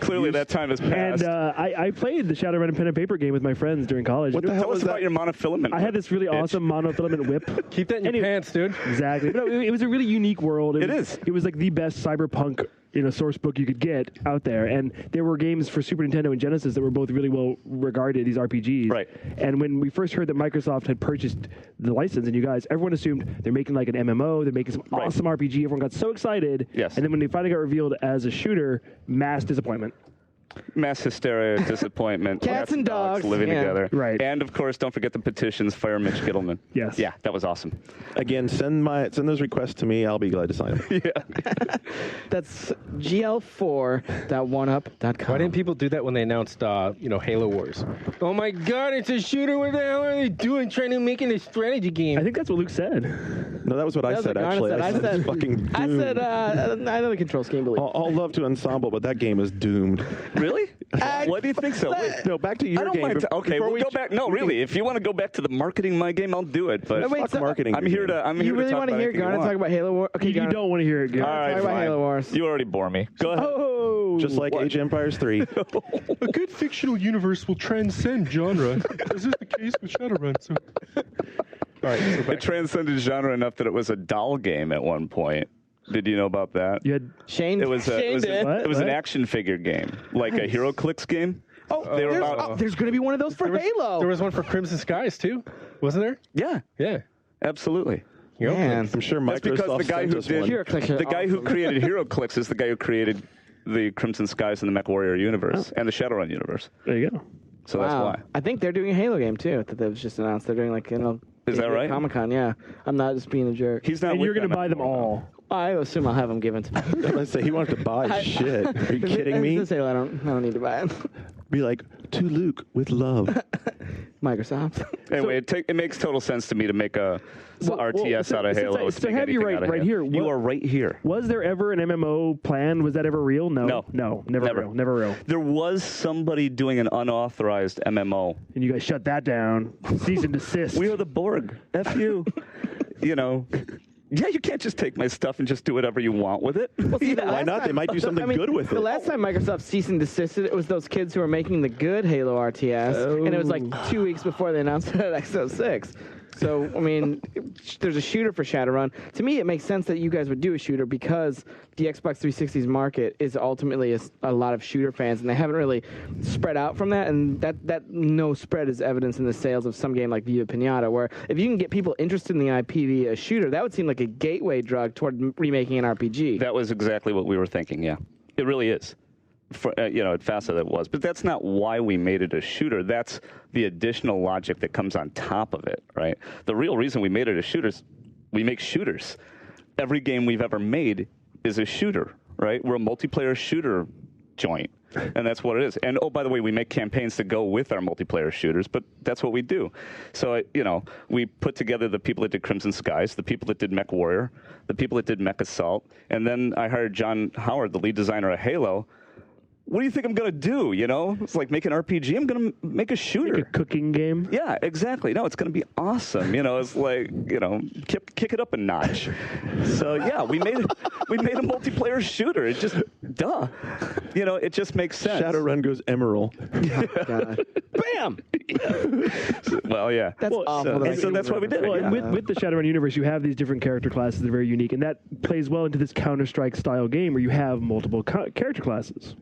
Clearly, that time has passed. And I played the Shadowrun pen and paper game with my friends during college. What the hell Tell us is about that? your monofilament. I had this really bitch. awesome monofilament whip. Keep that in your Anyway, pants, dude. Exactly. But no, it was a really unique world. It was, is. It was like the best cyberpunk source book you could get out there. And there were games for Super Nintendo and Genesis that were both really well regarded, these RPGs. Right. And when we first heard that Microsoft had purchased the license, and you guys, everyone assumed they're making like an MMO, they're making some Right. awesome RPG. Everyone got so excited. Yes. And then when they finally got revealed as a shooter, mass disappointment. Mass hysteria, disappointment, Cats and dogs, living yeah. together. Right. And of course, don't forget the petitions. Fire Mitch Gittleman. Yes. Yeah, that was awesome. Again, send those requests to me. I'll be glad to sign them. That's gl4.oneup.com. Why didn't people do that when they announced, Halo Wars? Oh my God, it's a shooter! What the hell are they doing? Trying to make it a strategy game? I think that's what Luke said. No, that was what I That's said. what Garnet Actually, said. it's fucking I doomed. said, I know the control scheme, believe. All love to Ensemble, but that game is doomed. Really? Why do you think so? Wait, No, back to your I don't game. mind. Okay, Before we'll we go back. No, really. If you want to go back to the marketing my game, I'll do it. But Wait, Fuck so- marketing. I'm your here game. to. I'm You here really to talk want to about hear anything you Garnet want. talk about Halo Wars? Okay, You Garnet, don't want to hear it, Garrett. All right, talk about fine. Halo Wars. You already bore me. Go ahead. Oh, Just like Age of Empires 3. A good fictional universe will transcend genre. This is the case with Shadowrun. So. All right, so It back. transcended genre enough that it was a doll game at one point. Did you know about that? You had Shane, It was Shane did. What? it was an What? action figure game, like a HeroClix game. Oh, They were there's, about- there's going to be one of those for Halo. There was one for Crimson Skies too, wasn't there? Yeah, Yeah. absolutely. Man. I'm sure That's because Microsoft the guy sent who us did one. HeroClix are the guy who awesome. created HeroClix is the guy who created the Crimson Skies and the MechWarrior universe and the Shadowrun universe. There you go. So Wow. that's why. I think they're doing a Halo game too. That was just announced. They're doing like Is that right? Comic-Con, yeah. I'm not just being a jerk. He's not. And with you're going to them buy them anymore, all. I assume I'll have them given to me. I was gonna say he wanted to buy shit. Are you If kidding it's me? this Halo, I don't need to buy it. Be like, to Luke with love. Microsoft. though. Anyway, it makes total sense to me to make a RTS out of Halo. So have you right here. You are right here. Was there ever an MMO planned? Was that ever real? No. No. Never Never. real. Never real. There was somebody doing an unauthorized MMO. And you guys shut that down. Cease and desist. We are the Borg. F you. You know. Yeah, you can't just take my stuff and just do whatever you want with it. Why not? They might do something good with The it. last time Microsoft ceased and desisted, it was those kids who were making the good Halo RTS, and it was like 2 weeks before they announced it at XO6. So, I mean, there's a shooter for Shadowrun. To me, it makes sense that you guys would do a shooter because the Xbox 360's market is ultimately a lot of shooter fans, and they haven't really spread out from that, and that no spread is evidence in the sales of some game like Viva Pinata, where if you can get people interested in the IP via a shooter, that would seem like a gateway drug toward remaking an RPG. That was exactly what we were thinking, yeah. It really is. For, at FASA that was. But that's not why we made it a shooter. That's the additional logic that comes on top of it, right? The real reason we made it a shooter is we make shooters. Every game we've ever made is a shooter, right? We're a multiplayer shooter joint. And that's what it is. And, oh, by the way, we make campaigns to go with our multiplayer shooters, but that's what we do. So, we put together the people that did Crimson Skies, the people that did MechWarrior, the people that did Mech Assault, and then I hired John Howard, the lead designer of Halo. What do you think I'm going to do, It's like make an RPG. I'm going to make a shooter. Like a cooking game. Yeah, exactly. No, it's going to be awesome. It's like, kick it up a notch. So, yeah, we made a multiplayer shooter. It just, duh. It just makes sense. Shadowrun goes Emerald. God. Bam! Well, yeah. That's awful. and so that's why we did it. Well, yeah. and with the Shadowrun universe, you have these different character classes that are very unique, and that plays well into this Counter-Strike style game where you have multiple character classes.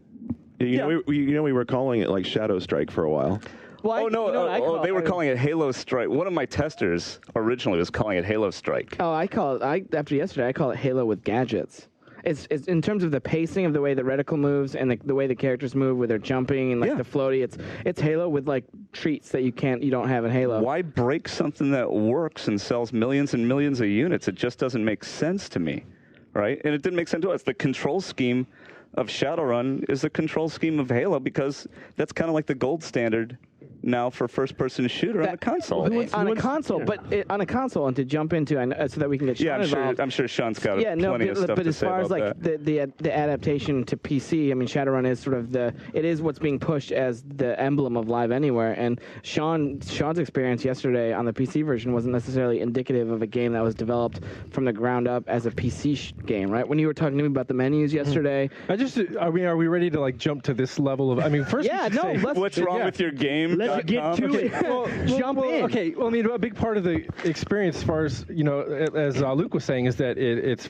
We were calling it like Shadow Strike for a while. Well, Oh no! you know what I call They were it? calling it Halo Strike. One of my testers originally was calling it Halo Strike. Oh, after yesterday, I call it Halo with gadgets. It's in terms of the pacing of the way the reticle moves and the way the characters move with their jumping and like Yeah. the floaty. It's Halo with like treats that you don't have in Halo. Why break something that works and sells millions and millions of units? It just doesn't make sense to me, right? And it didn't make sense to us. The control scheme of Shadowrun is the control scheme of Halo because that's kind of like the gold standard now for first-person shooter on a console. On a console, on a console, and to jump into so that we can get Yeah, Sean involved. I'm sure Sean's got plenty of stuff but to as say far as about like that. the adaptation to PC, I mean, Shadowrun is sort of it is what's being pushed as the emblem of Live Anywhere. And Sean's experience yesterday on the PC version wasn't necessarily indicative of a game that was developed from the ground up as a PC game, right? When you were talking to me about the menus yesterday, are we ready to like jump to this level of? I mean, first, Yeah, we should no, say, let's- What's wrong with your game? Let's get to it. Jump in. Okay, well, I mean, a big part of the experience, as far as as Luke was saying, is that it's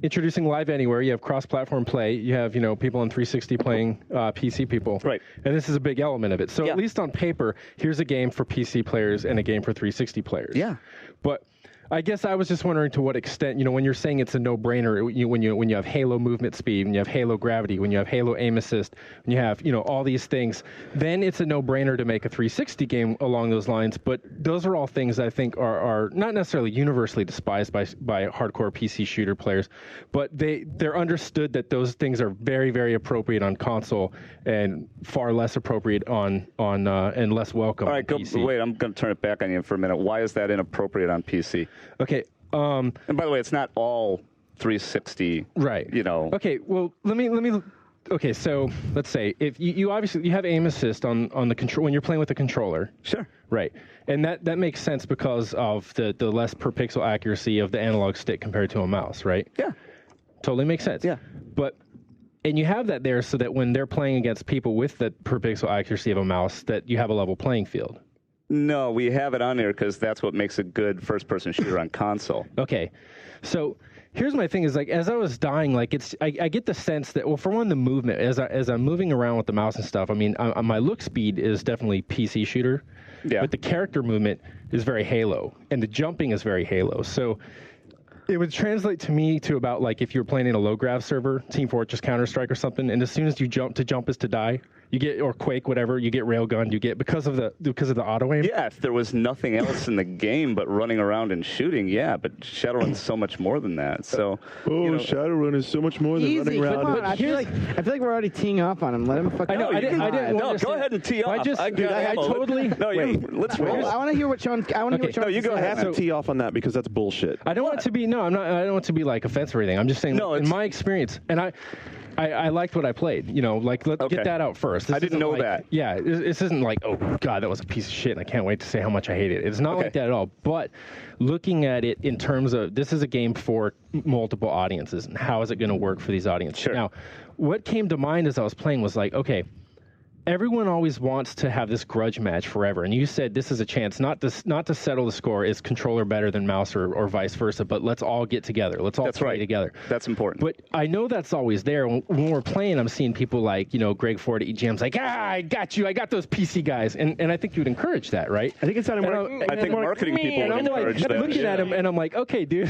introducing Live Anywhere. You have cross-platform play. You have people on 360 playing PC people. Right. And this is a big element of it. So at least on paper, here's a game for PC players and a game for 360 players. Yeah. But I guess I was just wondering to what extent, when you're saying it's a no-brainer, when you have Halo movement speed, when you have Halo gravity, when you have Halo aim assist, when you have all these things, then it's a no-brainer to make a 360 game along those lines. But those are all things I think are not necessarily universally despised by hardcore PC shooter players, but they're understood that those things are very, very appropriate on console and far less appropriate on and less welcome. All right, on PC. wait. I'm going to turn it back on you for a minute. Why is that inappropriate on PC? Okay. And by the way, it's not all 360. Right. Okay. Well, let me. Okay. So let's say if you obviously have aim assist on the control when you're playing with the controller. Sure. Right. And that makes sense because of the less per pixel accuracy of the analog stick compared to a mouse. Right. Yeah. Totally makes sense. Yeah. And you have that there so that when they're playing against people with the per pixel accuracy of a mouse, that you have a level playing field. No, we have it on there because that's what makes a good first-person shooter on console. Okay, so here's my thing: is like as I was dying, like I get the sense that for one, the movement as I'm moving around with the mouse and stuff. I mean, my look speed is definitely PC shooter, but the character movement is very Halo, and the jumping is very Halo. So it would translate to me to about like if you were playing in a low grav server, Team Fortress, Counter-Strike or something, and as soon as you jump is to die. You get, or Quake, whatever, you get railgunned, you get because of the auto aim. Yeah, if there was nothing else in the game but running around and shooting, but Shadowrun's so much more than that. So Shadowrun is so much more than running around. Come on, I feel like we're already teeing off on him. Let him fucking. I know. I didn't want to go ahead and tee off. I totally. Let's roll. I want to hear what Sean. No, you go ahead. I have to tee off on that because that's bullshit. I don't want it to be. No, I'm not. I don't want it to be like offensive or anything. I'm just saying. No, in my experience, and I liked what I played. Let's get that out first. I didn't know that. Yeah, this isn't like, oh God, that was a piece of shit, and I can't wait to say how much I hate it. It's not like that at all. But looking at it in terms of this is a game for multiple audiences, and how is it going to work for these audiences? Sure. Now, what came to mind as I was playing was like, okay, everyone always wants to have this grudge match forever, and you said this is a chance not to settle the score. Is controller better than mouse or vice versa? But let's all get together. Let's all play together. That's important. But I know that's always there. When we're playing, I'm seeing people like Greg Ford at EGM's like, I got you. I got those PC guys, and I think you would encourage that, right? I think it's sounding more. I think marketing people would encourage that. Looking at him, and I'm like, okay, dude,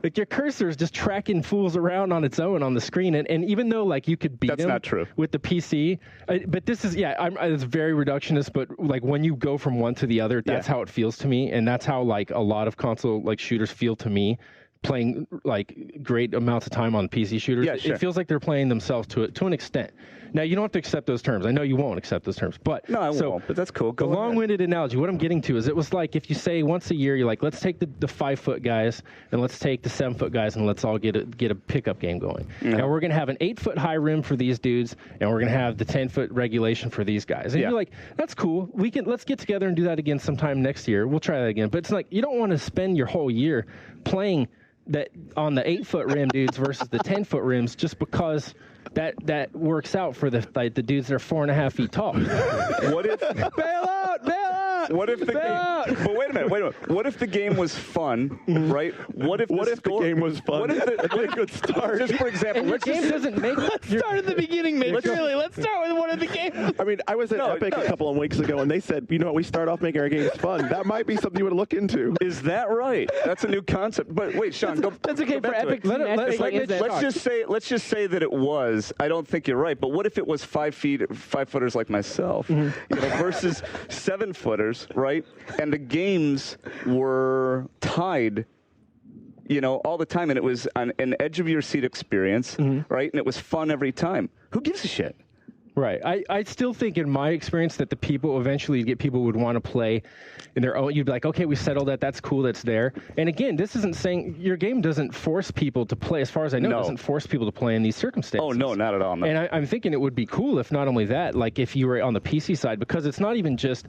like your cursor is just tracking fools around on its own on the screen, and even though like you could beat That's him not true. with the PC, but this is it's very reductionist. But like when you go from one to the other, that's how it feels to me, and that's how like a lot of console like shooters feel to me. Playing like great amounts of time on PC shooters, it feels like they're playing themselves to an extent. Now you don't have to accept those terms. I know you won't accept those terms, but no, I won't. But that's cool. The long-winded analogy. What I'm getting to is it was like if you say once a year, you're like, let's take the 5-foot guys and let's take the 7-foot guys and let's all get a pickup game going. And we're gonna have an 8-foot high rim for these dudes, and we're gonna have the 10-foot regulation for these guys. And you're like, that's cool. Let's get together and do that again sometime next year. We'll try that again. But it's like you don't want to spend your whole year playing that on the 8-foot rim dudes versus the 10-foot rims just because that works out for the dudes that are 4.5 feet tall. What if bail out What if the game? But wait a minute. What if the game was fun, right? What if the game was fun? What if That's a good start. Just for example, And the game doesn't make. Let's start at the beginning, Mitch. Really, let's start with one of the games. I mean, I was at Epic a couple of weeks ago, and they said, you know what, we start off making our games fun. That might be something you would look into. Is that right? That's a new concept. But wait, Sean, That's okay for Epic. Let's just say that it was. I don't think you're right. But what if it was 5 footers like myself, versus 7 footers, right? And the games were tied, all the time, and it was an edge of your seat experience, right? And it was fun every time. Who gives a shit? Right. I still think, in my experience, that the people eventually get people would want to play in their own. You'd be like, okay, we settled that. That's cool. That's there. And again, this isn't saying your game doesn't force people to play. As far as I know, it doesn't force people to play in these circumstances. Oh, no, not at all. No. And I'm thinking it would be cool if not only that, like if you were on the PC side, because it's not even just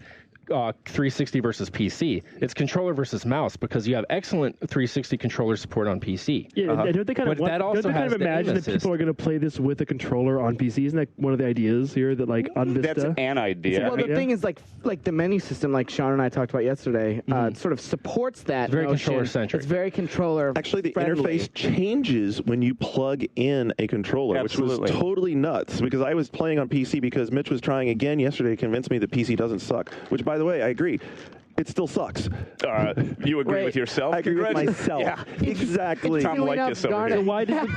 360 versus PC. It's controller versus mouse, because you have excellent 360 controller support on PC. Yeah, don't they kind of imagine that people are going to play this with a controller on PC? Isn't that one of the ideas here? That like on Vista, that's an idea. Well, the thing is, like the menu system, like Sean and I talked about yesterday, sort of supports that. It's very notion. controller-centric. It's very controller. Actually, the friendly. interface changes when you plug in a controller, Absolutely. which was totally nuts, because I was playing on PC because Mitch was trying again yesterday to convince me that PC doesn't suck, which, by the way, I agree. It still sucks. You agree with yourself? I agree with myself. Yeah. Exactly. Tom Likas over So here.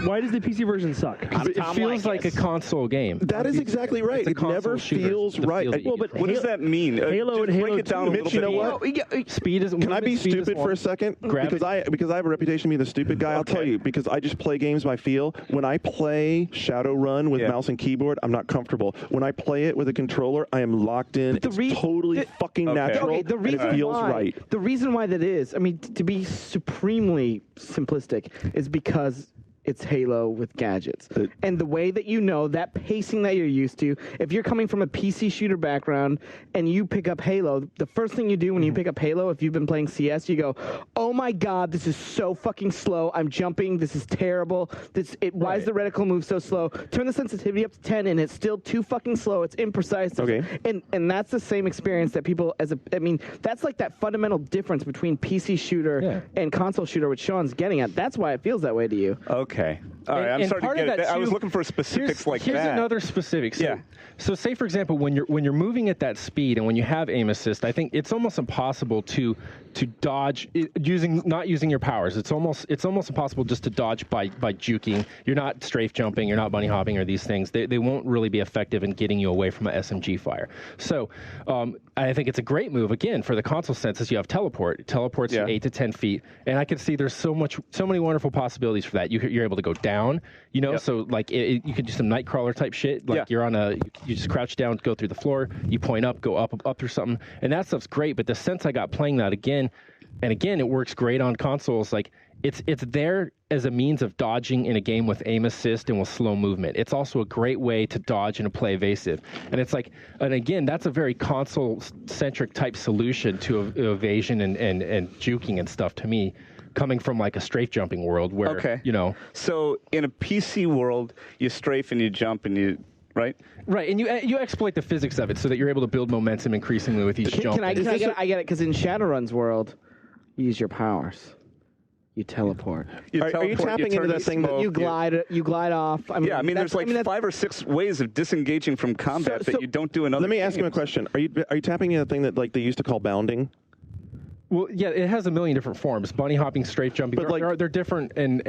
why does the PC version suck? It feels like a console game. That is exactly right. It's a It never console shooter. feels The right. feel that you Well, get but What does that mean? Halo just and Halo break it down 2. a little Mitch, you bit know more. what? Speed is. Can I be stupid for a second? Gravity. Because I have a reputation of being the stupid guy. I'll tell you, because I just play games by feel. When I play Shadowrun with mouse and keyboard, I'm not comfortable. When I play it with a controller, I am locked in. It's totally fucking natural. Okay, the reason and it feels why, right. The reason why that is, I mean, to be supremely simplistic, is because it's Halo with gadgets. And the way that that pacing that you're used to, if you're coming from a PC shooter background and you pick up Halo, the first thing you do when you pick up Halo, if you've been playing CS, you go, oh my God, this is so fucking slow. I'm jumping. This is terrible. Why is the reticle move so slow? Turn the sensitivity up to 10 and it's still too fucking slow. It's imprecise. Okay. And that's the same experience that people, that's like that fundamental difference between PC shooter and console shooter, which Sean's getting at. That's why it feels that way to you. Okay. All right. I'm And starting part to of get it. that I was too- looking for specifics like here's that. another specific. So, Yeah. So say for example, when you're moving at that speed and when you have aim assist, I think it's almost impossible to dodge not using your powers. It's almost impossible just to dodge by juking. You're not strafe jumping. You're not bunny hopping or these things. They won't really be effective in getting you away from an SMG fire. So I think it's a great move again for the console senses. You have teleport. It teleports you 8 to 10 feet, and I can see there's so many wonderful possibilities for that. You're able to go down. So like you could do some Nightcrawler type shit. Like you're on you just crouch down, go through the floor, you point up, go up through something, and that stuff's great. But the sense I got playing that again, it works great on consoles. Like it's there as a means of dodging in a game with aim assist and with slow movement. It's also a great way to dodge and to play evasive. And it's like, and again, that's a very console-centric type solution to evasion and juking and stuff to me, coming from like a strafe jumping world where, So in a PC world, you strafe and you jump and you, right? Right, and you exploit the physics of it so that you're able to build momentum increasingly with each jump. I get it, because in Shadowrun's world, you use your powers. You teleport. Are you tapping into that thing that you glide off? There's like 5 or 6 ways of disengaging from combat that you don't do in other Let me games. ask you a question. Are you tapping into the thing that like they used to call bounding? Well, yeah, it has a million different forms. Bunny hopping, strafe jumping. But they're different, and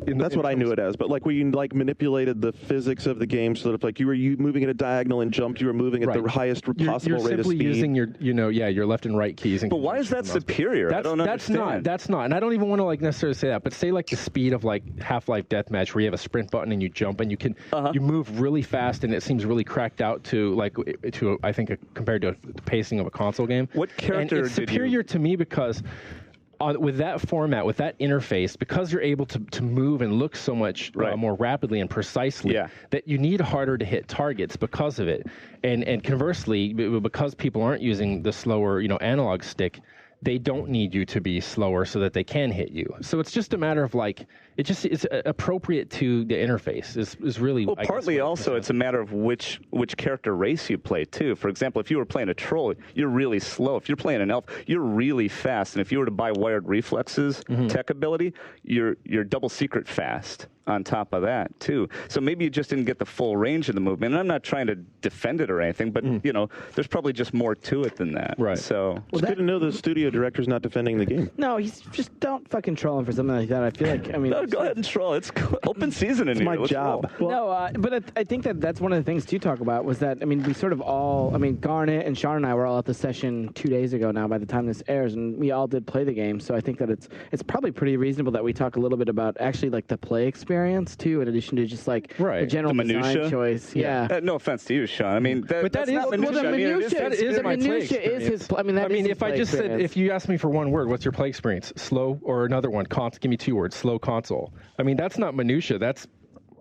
that's what I knew it as. But like, where you like manipulated the physics of the game so that if like you were moving at a diagonal and jumped, you were moving at the highest possible rate of speed. You're simply using your left and right keys. But why is that superior? I don't understand. That's not, and I don't even want to like necessarily say that. But say like the speed of like Half-Life Deathmatch, where you have a sprint button and you jump and you can you move really fast, and it seems really cracked out I think compared to the pacing of a console game. What character and it's superior to me because. With that format, with that interface, because you're able to move and look so much more rapidly and precisely, that you need harder to hit targets because of it. And conversely, because people aren't using the slower analog stick, they don't need you to be slower so that they can hit you. So it's just a matter of like, it's appropriate to the interface is really. Well, partly also it's a matter of which character race you play too. For example, if you were playing a troll, you're really slow. If you're playing an elf, you're really fast. And if you were to buy Wired Reflexes tech ability, you're double secret fast on top of that too. So maybe you just didn't get the full range of the movement. And I'm not trying to defend it or anything, but you know, there's probably just more to it than that. Right. So It's good to know the studio director's not defending the game. No, he's just don't fucking troll him for something like that. I feel like, I mean, no, go ahead and troll. It's open season in It's here. my Let's job. roll. no, but I think that's one of the things to talk about was that, I mean, we sort of all, I mean, Garnet and Sean and I were all at the session 2 days ago now by the time this airs, and we all did play the game. So I think that it's probably pretty reasonable that we talk a little bit about actually like the play experience too, in addition to just like the general The design minutia? choice. Yeah. No offense to you, Sean. I mean, But that's that not is- Well, the minutia. I mean, it minutia, that is the my play minutia is his. experience. I mean, that I mean, is his if I play just said, experience. if you asked me for one word, what's your play experience? Slow, or another one? Give me 2 words. Slow console. I mean, that's not minutia. That's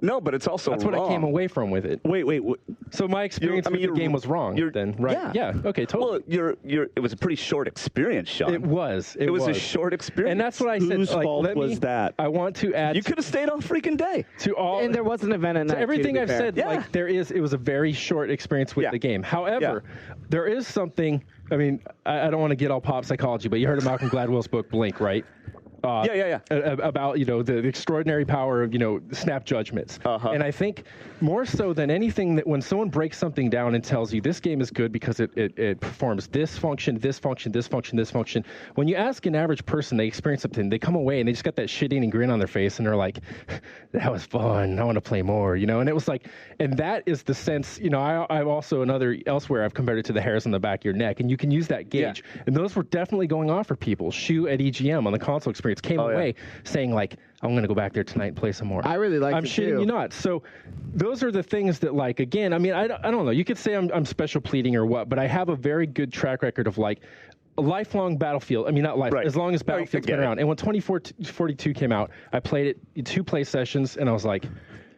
No, but it's also what wrong. I came away from with it. Wait. So my experience I mean, with the game was wrong. you're- Then, right? yeah. Okay. Totally. Well, it was a pretty short experience, Sean. It was. It was a short experience. And that's what I said. Whose Like, fault let was me- that? I want to add You could have stayed all freaking day. to all. and there was an event at night. to everything too, to I've be fair. said, Yeah. like it was a very short experience with Yeah. the game. However, there is something. I mean, I don't want to get all pop psychology, but you heard of Malcolm Gladwell's book Blink, right? Yeah. About the extraordinary power of snap judgments. And I think more so than anything that when someone breaks something down and tells you this game is good because it performs this function, this function, this function, this function. When you ask an average person, they experience something, they come away and they just got that shit-eating grin on their face and they're like, that was fun. I want to play more. And it was like, and that is the sense. I've also elsewhere I've compared it to the hairs on the back of your neck, and you can use that gauge. Yeah. And those were definitely going on for people. Shu at EGM on the console experience came away saying like, I'm going to go back there tonight and play some more. I really liked I'm it shitting too. you not. So those are the things that, like, again, I mean, I don't know. You could say I'm special pleading or what, but I have a very good track record of like a lifelong Battlefield. I mean, not life, as long as Battlefield's been around. And when 2042 came out, I played it in 2 play sessions, and I was like,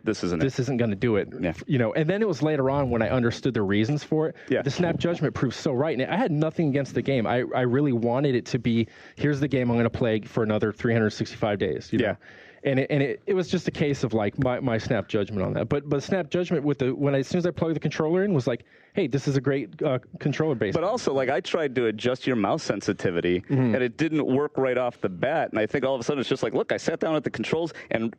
this isn't going to do it. Yeah. And then it was later on when I understood the reasons for it. Yeah. The snap judgment proved so right. And I had nothing against the game. I really wanted it to be, here's the game I'm going to play for another 365 days. You know? And it was just a case of like my snap judgment on that. But snap judgment as soon as I plugged the controller in was like, hey, this is a great controller base. But also, like, I tried to adjust your mouse sensitivity, and it didn't work right off the bat. And I think all of a sudden it's just like, look, I sat down at the controls, and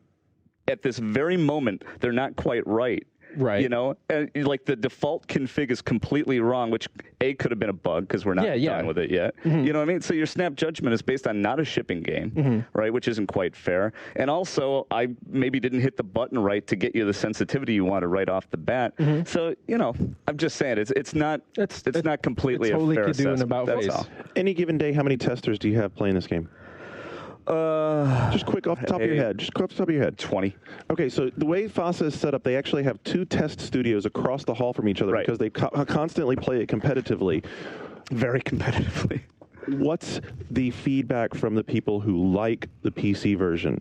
at this very moment, they're not quite right. Right. And like the default config is completely wrong, which could have been a bug because we're not done with it yet. You know what I mean? So your snap judgment is based on not a shipping game, right? Which isn't quite fair. And also, I maybe didn't hit the button right to get you the sensitivity you wanted right off the bat. So I'm just saying it's not completely totally a fair could do an assessment. about That's face. all. Any given day, how many testers do you have playing this game? Just quick off the top of your head. Just quick off the top of your head. 20. Okay, so the way FASA is set up, they actually have 2 test studios across the hall from each other because they constantly play it competitively. Very competitively. What's the feedback from the people who like the PC version?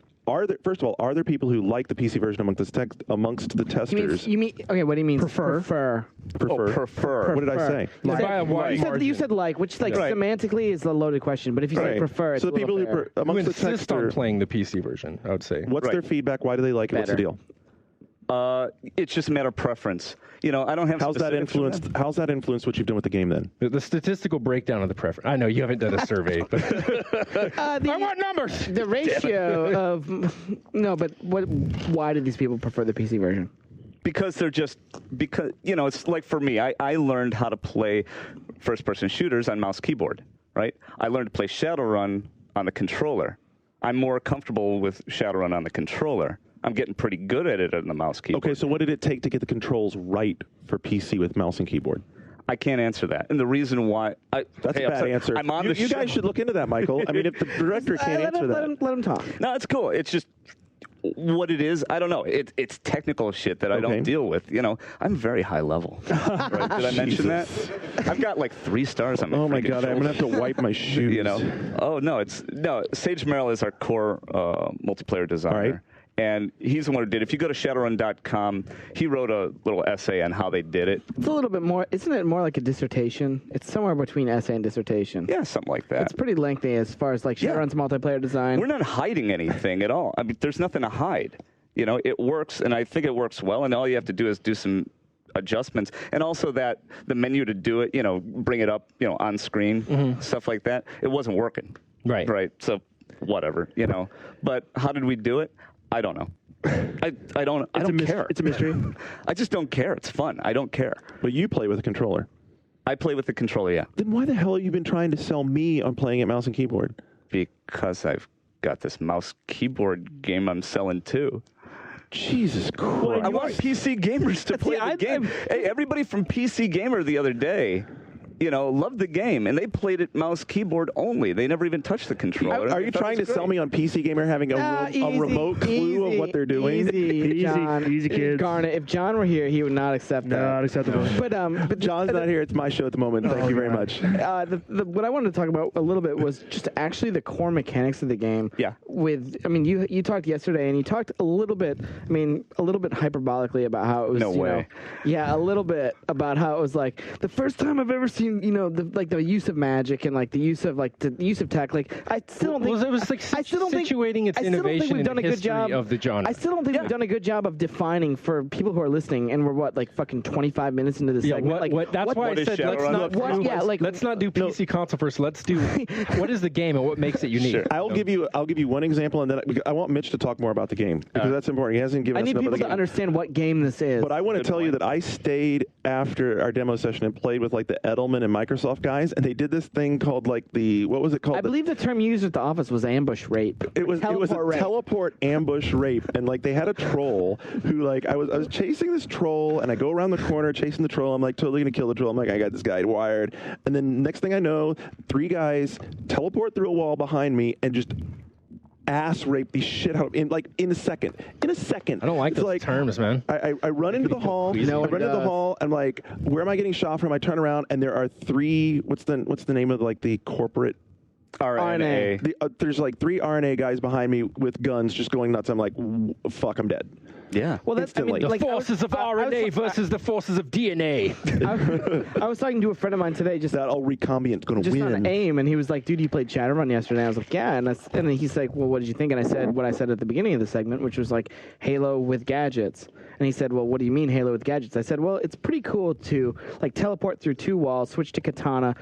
First of all, are there people who like the PC version amongst the testers? You mean okay? What do you mean? Prefer. Prefer. What did I say? By a wide You said like, which like semantically is a loaded question. But if you say prefer, it's so the people who amongst who the insist on testers, playing the PC version, I would say. what's their feedback? Why do they like it? What's the deal? It's just a matter of preference. I don't have. How's that influenced what you've done with the game then? The statistical breakdown of the preference. I know you haven't done a survey, but I want numbers. The ratio of but why do these people prefer the PC version? Because it's like for me, I learned how to play first-person shooters on mouse keyboard, right? I learned to play Shadowrun on the controller. I'm more comfortable with Shadowrun on the controller. I'm getting pretty good at it on the mouse keyboard. Okay, so what did it take to get the controls right for PC with mouse and keyboard? I can't answer that. And the reason why... That's a bad answer. I'm on you guys should look into that, Michael. I mean, if the director can't answer that. Let him talk. No, it's cool. It's just what it is. I don't know. It's technical shit that I don't deal with. I'm very high level. Right? Did I mention that? I've got like 3 stars on my Oh my freaking God, I'm going to have to wipe my shoes. Oh, no. Sage Merrill is our core multiplayer designer. All right. And he's the one who did it. If you go to Shadowrun.com, he wrote a little essay on how they did it. It's a little bit more, isn't it more like a dissertation? It's somewhere between essay and dissertation. Yeah, something like that. It's pretty lengthy as far as like Shadowrun's multiplayer design. We're not hiding anything at all. I mean, there's nothing to hide. You know, it works, and I think it works well, and all you have to do is do some adjustments. And also that the menu to do it, you know, bring it up, you know, on screen, stuff like that. It wasn't working. Right. Right. So whatever, you know. But how did we do it? I don't know. I don't care. It's a mystery. I just don't care. It's fun. I don't care. But you play with a controller. I play with the controller, yeah. Then why the hell have you been trying to sell me on playing at mouse and keyboard? Because I've got this mouse keyboard game I'm selling too. Jesus Christ. I want PC gamers to play the game. Hey, everybody from PC Gamer the other day, you know, loved the game, and they played it mouse keyboard only. They never even touched the controller. Are you trying to sell me on PC Gamer having a remote clue of what they're doing? Easy, kids. Garnet, if John were here, he would not accept that. Not acceptable. But John's not here. It's my show at the moment. Thank you very much. What I wanted to talk about a little bit was just actually the core mechanics of the game. Yeah. You talked yesterday, and you talked a little bit hyperbolically about how it was. No way. Yeah, a little bit about how it was like the first time I've ever seen, you know, the use of magic and like the use of tech. Like I still don't think it was like situating its innovation in the history of the genre. I still don't think we've done a good job of defining for people who are listening, and we're like fucking 25 minutes into the segment. That's why I said let's not do PC console first. Let's do what is the game and what makes it unique. Sure. I'll give you one example, and then I want Mitch to talk more about the game because that's important. He hasn't given us enough of the game. I need people to understand what game this is. But I want to tell you that I stayed after our demo session and played with like the Edelman and Microsoft guys, and they did this thing called like what was it called? I believe the term used at the office was ambush rape. It was a teleport ambush rape, and like they had a troll who like I was chasing this troll, and I go around the corner chasing the troll. I'm like totally gonna kill the troll. I'm like I got this guy wired, and then next thing I know, 3 guys teleport through a wall behind me and just ass rape the shit out of in a second. I don't like those terms, man. I run into the hall. I'm like, where am I getting shot from? I turn around and there are 3. What's the name of like the corporate RNA. There's like 3 RNA guys behind me with guns just going nuts. I'm like, fuck, I'm dead. Yeah. Well, that's instantly. The forces of RNA versus the forces of DNA. I was talking to a friend of mine today. Just that all recombinant's going to win. Just on AIM, and he was like, "Dude, you played Shadowrun yesterday." I was like, "Yeah," and then he's like, "Well, what did you think?" And I said what I said at the beginning of the segment, which was like Halo with gadgets. And he said, "Well, what do you mean Halo with gadgets?" I said, "Well, it's pretty cool to like teleport through 2 walls, switch to katana,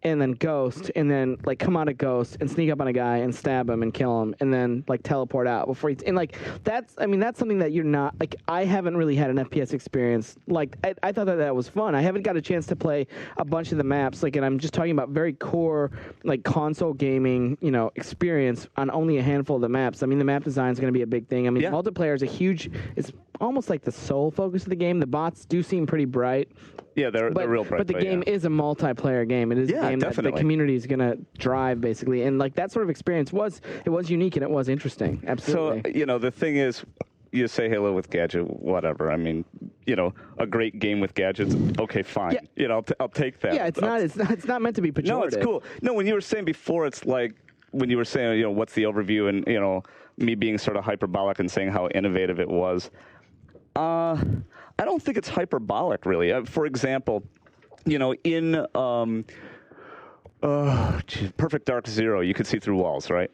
and then ghost, and then like come out of ghost and sneak up on a guy and stab him and kill him, and then like teleport out before he's and like that's something that you're not like I haven't really had an FPS experience like I thought that was fun. I haven't got a chance to play a bunch of the maps like, and I'm just talking about very core like console gaming experience on only a handful of the maps. I mean, the map design is going to be a big thing. I mean, multiplayer is it's almost like the sole focus of the game. The bots do seem pretty bright. Yeah, they're real bright. But the game is a multiplayer game. It is a game that the community is going to drive, basically. And like that sort of experience was unique and it was interesting. Absolutely. So, the thing is, you say Halo with gadget, whatever. I mean, a great game with gadgets. Okay, fine. Yeah. I'll take that. Yeah, it's not meant to be pejorative. No, it's cool. No, when you were saying before, it's like when you were saying, what's the overview, and me being sort of hyperbolic and saying how innovative it was. I don't think it's hyperbolic, really. For example, in Perfect Dark Zero, you could see through walls, right?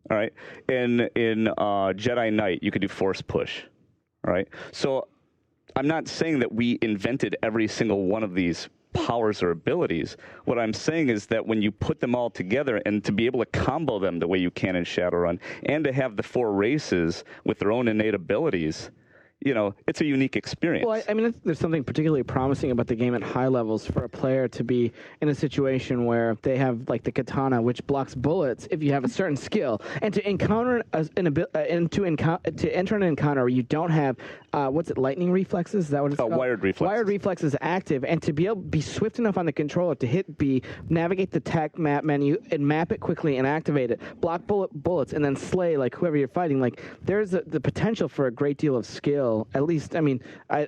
All right. In Jedi Knight, you could do force push, all right? So I'm not saying that we invented every single one of these powers or abilities. What I'm saying is that when you put them all together and to be able to combo them the way you can in Shadowrun and to have the 4 races with their own innate abilities, it's a unique experience. Well, I mean, there's something particularly promising about the game at high levels for a player to be in a situation where they have like the katana, which blocks bullets if you have a certain skill, and to encounter to enter an encounter where you don't have lightning reflexes? Is that what it's called? Wired reflexes. Wired reflexes active, and to be able to be swift enough on the controller to navigate the tech map menu and map it quickly and activate it, block bullets, and then slay like whoever you're fighting. Like there's the potential for a great deal of skill. At least, I mean, I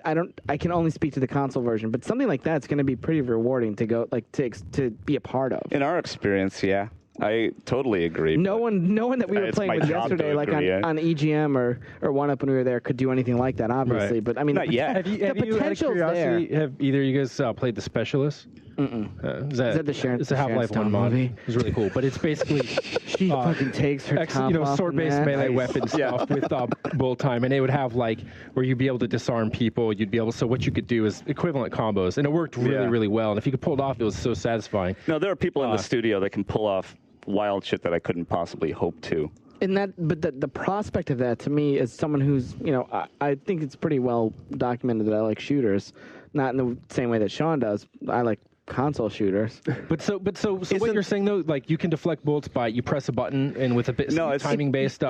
can only speak to the console version, but something like that's going to be pretty rewarding to go to be a part of. In our experience, yeah. I totally agree. No one that we were It's playing my with job to yesterday, like agree, on EGM or 1UP when we were there, could do anything like that, obviously. Right. But I mean, Not yet. Have you, the out of potential's curiosity, there. have either of you guys played The Specialist? Is that the Sharon? It's a Half-Life Sharon 1 Stone mod. movie? It's really cool, but it's basically She fucking takes her top off sword-based in that. melee weapon stuff with bullet time, and it would have like where you'd be able to disarm people. You'd be able. So what you could do is equivalent combos, and it worked really, really well. And if you could pull it off, it was so satisfying. No, there are people in the studio that can pull off wild shit that I couldn't possibly hope to. And but the prospect of that to me is someone who's, I think it's pretty well documented that I like shooters, not in the same way that Sean does. I like console shooters. But so what you're saying though, like you can deflect bullets by you press a button and with a bit timing based.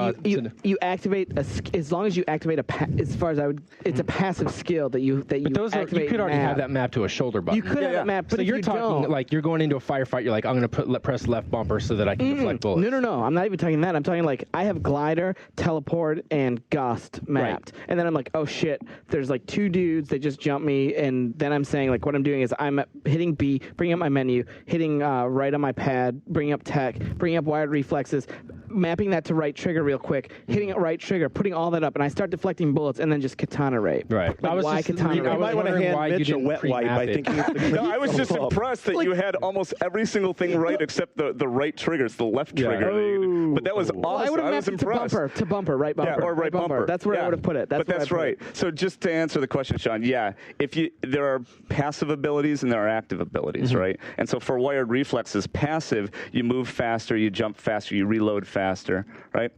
You activate as long as you activate as far as I would, it's a passive skill that you But those are, activate. you could already have that map to a shoulder button. You could have that map, but so if you're you talking don't, like you're going into a firefight. You're like, I'm going to press left bumper so that I can deflect bullets. No. I'm not even talking that. I'm talking like I have glider, teleport, and gust mapped, and then I'm like, oh shit, there's like two dudes. They just jumped me, and then I'm saying like what I'm doing is I'm hitting B, bringing up my menu, hitting right on my pad, bringing up tech, bringing up wired reflexes, mapping that to right trigger real quick, hitting it right trigger, putting all that up, and I start deflecting bullets, and then just katana rape. Right. Like, why katana You rape? might want to hand why you Mitch a didn't wet wipe pre-map by it. thinking it's the No, I was just impressed that you had almost every single thing right except the right trigger. It's the left trigger. But that was awesome. Well, I would have I mapped was it impressed. to bumper, right bumper. Yeah, or right bumper. That's where I Yeah. would have put it. But that's right. So just to answer the question, Sean, there are passive abilities and there are active abilities, right? And so for wired reflexes, passive, you move faster, you jump faster, you reload faster, right?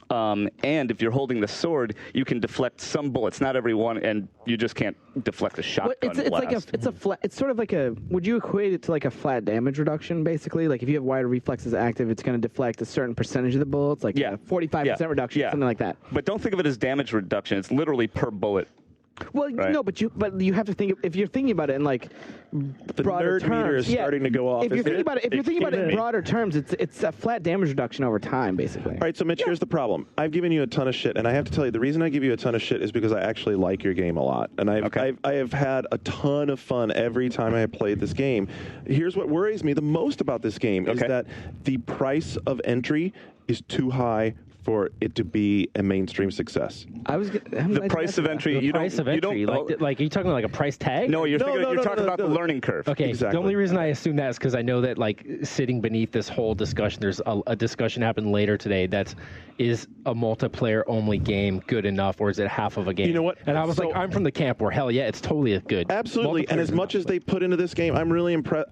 And if you're holding the sword, you can deflect some bullets, not every one, and you just can't deflect a shotgun blast. It's sort of like a. Would you equate it to like a flat damage reduction, basically? Like if you have wired reflexes active, it's going to deflect a certain percentage of the bullets, like 45% reduction, something like that. But don't think of it as damage reduction. It's literally per bullet. Well, Right. no, but you have to think if you're thinking about it in like The broader nerd meter terms. is starting to go off. If you're isn't thinking it? about it, in broader terms, it's a flat damage reduction over time, basically. All right, so Mitch, here's the problem. I've given you a ton of shit, and I have to tell you, the reason I give you a ton of shit is because I actually like your game a lot, and I have had a ton of fun every time I have played this game. Here's what worries me the most about this game is that the price of entry is too high for it to be a mainstream success. The price of entry. The price of entry, like are you talking like a price tag? No, you're talking about the learning curve. Okay, Exactly. the only reason I assume that is because I know that like sitting beneath this whole discussion, there's a discussion happened later today is a multiplayer only game good enough, or is it half of a game? You know what? And I was like, I'm from the camp where hell yeah, it's totally good. Absolutely, and as much as they put into this game, I'm really impressed.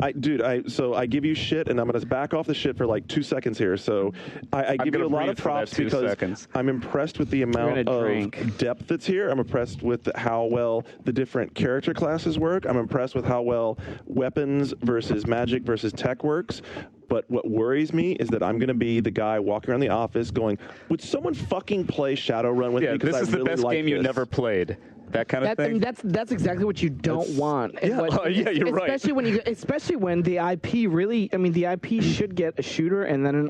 So I give you shit, and I'm going to back off the shit for like 2 seconds here. So I give you a lot of props because I'm impressed with the amount of depth that's here. I'm impressed with how well the different character classes work. I'm impressed with how well weapons versus magic versus tech works. But what worries me is that I'm going to be the guy walking around the office going, would someone fucking play Shadowrun with me? This is the best game you never played. That kind of thing. I mean, that's exaczly what you don't want. You're right. Especially when the IP really. I mean, the IP should get a shooter, and then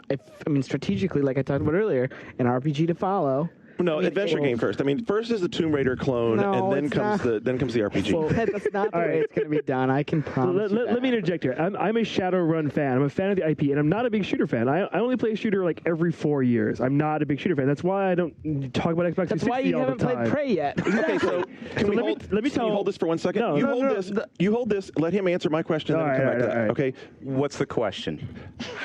strategically, like I talked about earlier, an RPG to follow. No, adventure game first. I mean, first is the Tomb Raider clone, and then comes the RPG. Well, that's not the way it's going to be done. I can promise. Let me interject here. I'm a Shadowrun fan. I'm a fan of the IP, and I'm not a big shooter fan. I only play a shooter like every 4 years. I'm not a big shooter fan. That's why I don't talk about Xbox 360 all the time. That's why you haven't played Prey yet. Okay, so can you hold this for 1 second? No, you hold this. Let him answer my question, then come back to that. Okay. What's the question?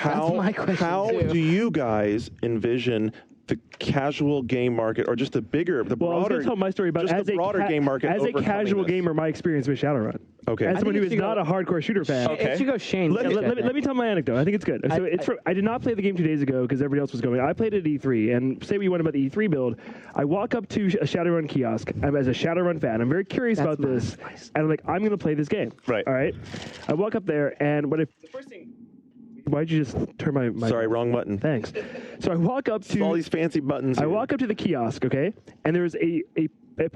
That's my question, How too. do you guys envision the casual game market, or just the broader, I was going to tell my story about just as the broader game market as a overcoming casual this? gamer, my experience with Shadowrun. Okay. As someone think who it is should not go- a hardcore shooter fan. It should go Shane. Let me tell my anecdote. I think it's good. So I did not play the game 2 days ago because everybody else was going. I played it at E3, and say what you want about the E3 build. I walk up to a Shadowrun kiosk. I'm as a Shadowrun fan. I'm very curious about this, and I'm like, I'm going to play this game. Right. All right. I walk up there, and the first thing. Why'd you just turn my? Sorry, wrong button. Thanks. So I walk up to all these fancy buttons. I here. walk up to the kiosk, okay, and there's a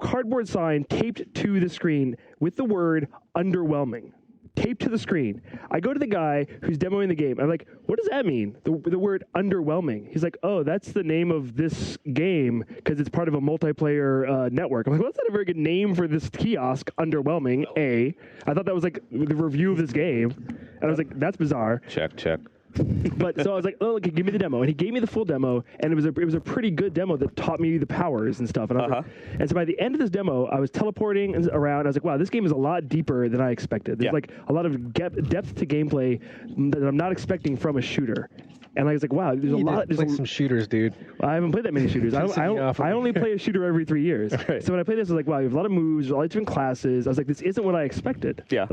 cardboard sign taped to the screen with the word "underwhelming" taped to the screen. I go to the guy who's demoing the game. I'm like, "What does that mean? The word underwhelming?" He's like, "Oh, that's the name of this game because it's part of a multiplayer network." I'm like, "Well, that's not a very good name for this kiosk." Underwhelming. I thought that was like the review of this game, and I was like, "That's bizarre." Check. But so I was like, oh, okay, give me the demo, and he gave me the full demo, and it was a pretty good demo that taught me the powers and stuff. And I was like, and so by the end of this demo, I was teleporting around. I was like, wow, this game is a lot deeper than I expected. There's like a lot of depth to gameplay that I'm not expecting from a shooter. And I was like, wow, there's a lot. There's play some shooters, dude. Well, I haven't played that many shooters. I only play a shooter every 3 years. Right. So when I played this, I was like, wow, you have a lot of moves, a lot of different classes. I was like, this isn't what I expected. Yeah.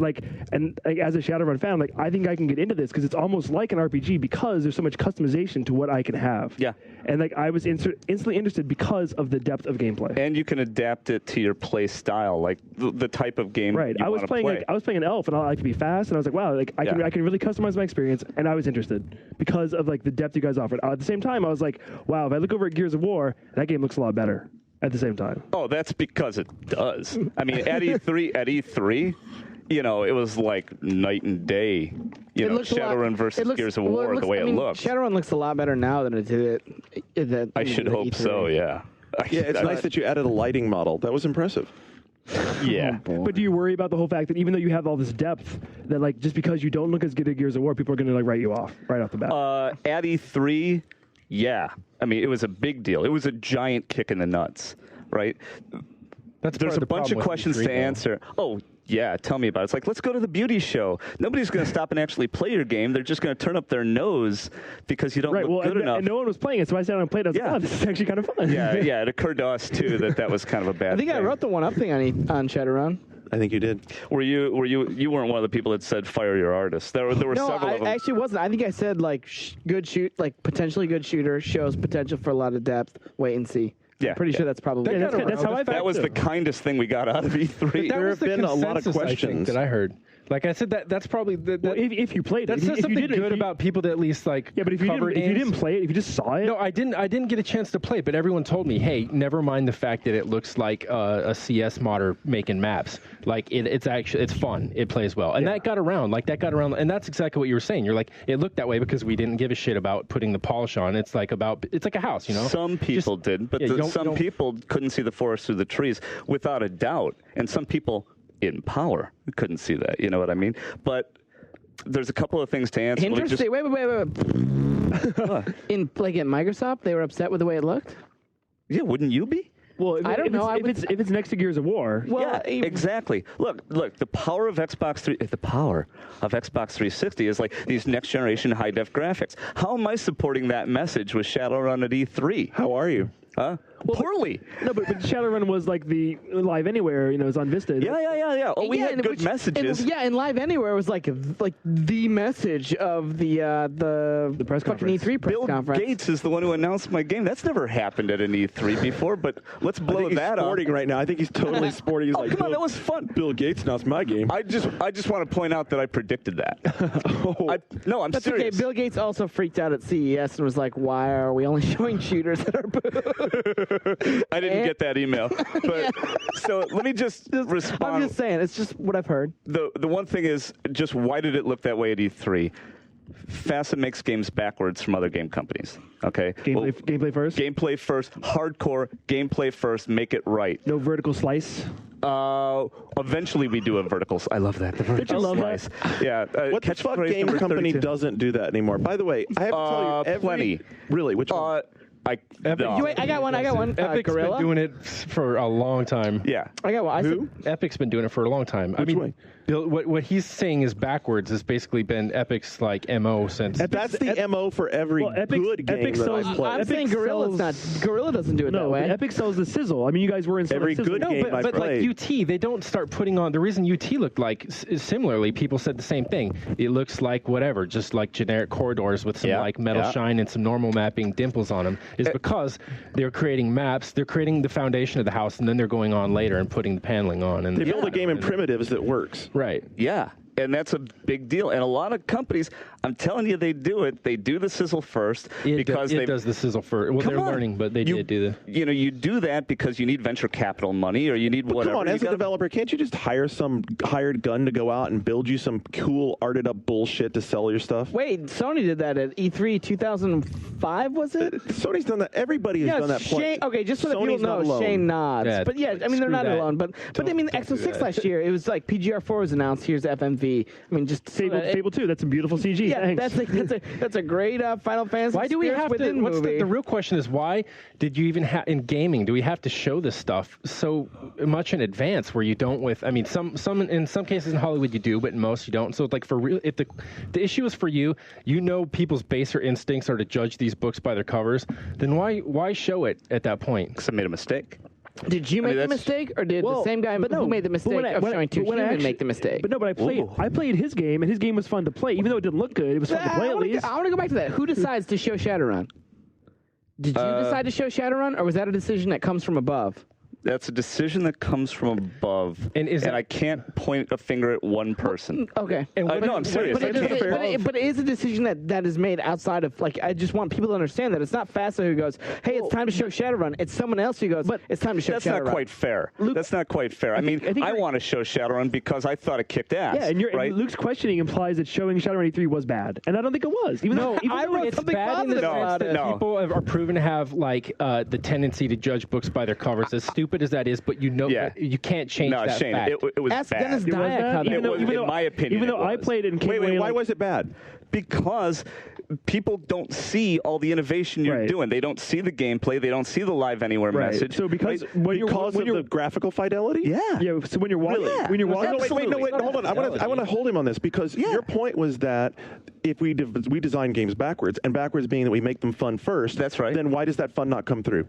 And as a Shadowrun fan, I'm like, I think I can get into this because it's almost like an RPG because there's so much customization to what I can have. Yeah. And like I was instantly interested because of the depth of gameplay. And you can adapt it to your play style, like the type of game. Right. You I was wanna playing play. I was playing an elf, and I like to be fast, and I was like, wow, like I can really customize my experience, and I was interested because of like the depth you guys offered. At the same time, I was like, wow, if I look over at Gears of War, that game looks a lot better. At the same time. Oh, that's because it does. I mean, at E3, you know, it was like night and day. You know, Shadowrun versus Gears of War, the way it looks. Shadowrun looks a lot better now than it did. I should hope so. Yeah. Yeah, it's nice that you added a lighting model. That was impressive. Yeah. But do you worry about the whole fact that even though you have all this depth, that like just because you don't look as good at Gears of War, people are going to like write you off right off the bat? At E3, yeah. I mean, it was a big deal. It was a giant kick in the nuts, right? There's a bunch of questions to answer. Oh, yeah, tell me about it. It's like, let's go to the beauty show. Nobody's going to stop and actually play your game. They're just going to turn up their nose because you don't look good enough. And no one was playing it, so I sat down and played it. I was like, oh, this is actually kind of fun. Yeah, it occurred to us, too, that was kind of a bad thing. I wrote the one-up thing on Shadowrun. I think you did. You weren't one of the people that said fire your artist. There were several of them. I actually wasn't. I think I said like potentially good shooter, shows potential for a lot of depth. Wait and see. Yeah, I'm pretty sure that's probably that's how I felt. That was the kindest thing we got out of E3. There have been a lot of questions that I heard. Like I said, that's probably well, if you played it, that's something good about people that at least like. Yeah, but if you didn't play it, if you just saw it. No, I didn't get a chance to play it, but everyone told me, hey, never mind the fact that it looks like a CS modder making maps. Like it's fun. It plays well, and that got around. And that's exactly what you were saying. You're like, it looked that way because we didn't give a shit about putting the polish on. It's like a house, you know. Some people didn't, but some people couldn't see the forest through the trees, without a doubt, and some people in power couldn't see that. You know what I mean? But there's a couple of things to answer. Interesting. Wait. In Microsoft, they were upset with the way it looked. Yeah, wouldn't you be? Well, I don't know. If it's next to Gears of War. Well, yeah, exactly. Look. The power of Xbox 360 is like these next generation high def graphics. How am I supporting that message with Shadowrun at E3? How are you? Huh? Poorly. No, but Shadowrun was like the Live Anywhere, you know, it was on Vista. Yeah. Oh, we had good messages. And Live Anywhere was like the message of the press conference. E3 press conference. Bill Gates is the one who announced my game. That's never happened at an E3 before, but let's blow that up. He's sporting right now. I think he's totally sporting. He's like, come on, that was fun. Bill Gates announced my game. I just want to point out that I predicted that. I'm That's serious. okay. Bill Gates also freaked out at CES and was like, "Why are we only showing shooters at our booth?" I didn't get that email. But so let me just respond. I'm just saying, it's just what I've heard. The one thing is, just why did it look that way at E3? FASA makes games backwards from other game companies. Okay? Gameplay first? Gameplay first. Hardcore. Gameplay first. Make it right. No vertical slice? Eventually we do a vertical. I love that. The vertical slice. Yeah. What the fuck game company doesn't do that anymore? By the way, I have to tell you, plenty. Really? Which one? I got one. Epic's Gorilla? been doing it for a long time. Yeah. I got one. Who? Epic's been doing it for a long time. Which way? What he's saying is backwards has basically been Epic's like MO since. That's the MO for every good game that I play. I'm saying Gorilla doesn't do it that way. Epic sells the sizzle. I mean, you guys were in every good game I but played. Like UT, they don't start putting on. The reason UT looked like similarly, people said the same thing. It looks like whatever, just like generic corridors with some like metal shine and some normal mapping dimples on them. Is because they're creating maps, they're creating the foundation of the house, and then they're going on later and putting the paneling on. And they build a game in primitives that works. Right. Yeah. And that's a big deal. And a lot of companies, I'm telling you, they do it. They do the sizzle first because it does the sizzle first. Well, they're learning, but they did do the. You know, you do that because you need venture capital money or you need whatever. Come on, as a developer, can't you just hire some hired gun to go out and build you some cool arted up bullshit to sell your stuff? Wait, Sony did that at E3 2005, was it? Sony's done that. Everybody has done that. Okay, just so that people know, Shane nods. Yeah, but yeah, I mean, they're not alone. But I mean, Exo 6 last year, it was like PGR4 was announced. Here's FMV. movie. I mean, just Fable 2. That's some beautiful CG. Yeah, Thanks. that's a great Final Fantasy. Why do we have to? What's The real question is, why did you even in gaming do we have to show this stuff so much in advance? Where you don't with, I mean, some in some cases in Hollywood you do, but in most you don't. So like for real, if the issue is for you, people's baser instincts are to judge these books by their covers. Then why show it at that point? Because I made a mistake. Did you make the mistake, or did the same guy who made the mistake of showing two humans make the mistake? But no, but I played his game, and his game was fun to play. Even though it didn't look good, it was fun to play at least. I want to go back to that. Who decides to show Shadowrun? Did you decide to show Shadowrun, or was that a decision that comes from above? That's a decision that comes from above, and I can't point a finger at one person. Okay. No, I'm serious. But it is a decision that is made outside of, like, I just want people to understand that it's not FASA who goes, hey, it's time to show Shadowrun. It's someone else who goes, it's time to show Shadowrun. That's not quite fair. That's not quite fair. I mean, I want to show Shadowrun because I thought it kicked ass. Yeah, and right? Luke's questioning implies that showing Shadowrun E3 was bad, and I don't think it was. Even though I wrote something positive about it. People are proven to have like the tendency to judge books by their covers. As stupid as that is, but you can't change that Shane, fact. it was Ask bad. Dennis Dyack how that was. In my opinion, even though I played it and came away why was it bad? Because people don't see all the innovation you're doing. They don't see the gameplay. They don't see the live anywhere message. So because right? when you're the graphical fidelity? Yeah. So when you're watching, hold on. I want to hold him on this because your point was that if we design games backwards, and backwards being that we make them fun first. That's right. Then why does that fun not come through?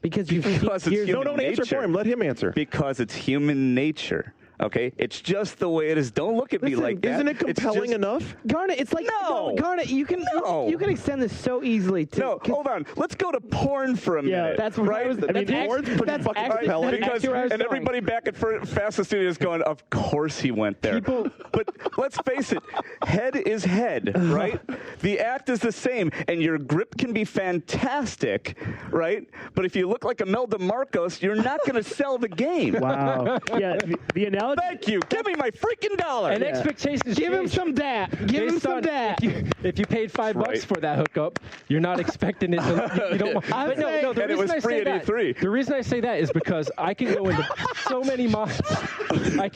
Because it's human don't nature. Answer for him. Let him answer. Because it's human nature. Okay, it's just the way it is. Don't look at me like that. Isn't it compelling enough? Garnet, it's like Garnet. You can extend this so easily. Hold on. Let's go to porn for a minute. That's what right. Porn's pretty fucking compelling. And everybody back at FASA Studio is going, of course he went there. But let's face it, head is head, right? The act is the same, and your grip can be fantastic, right? But if you look like Imelda Marcos, you're not going to sell the game. Wow. Yeah. The analogy. Thank you. Give me my freaking dollar. And expectations. Give him some dat. Give him some dat. If you paid $5 for that hookup, you're not expecting it to. You don't. But no. The reason I say that. The reason I say that is because I can go into so many mods.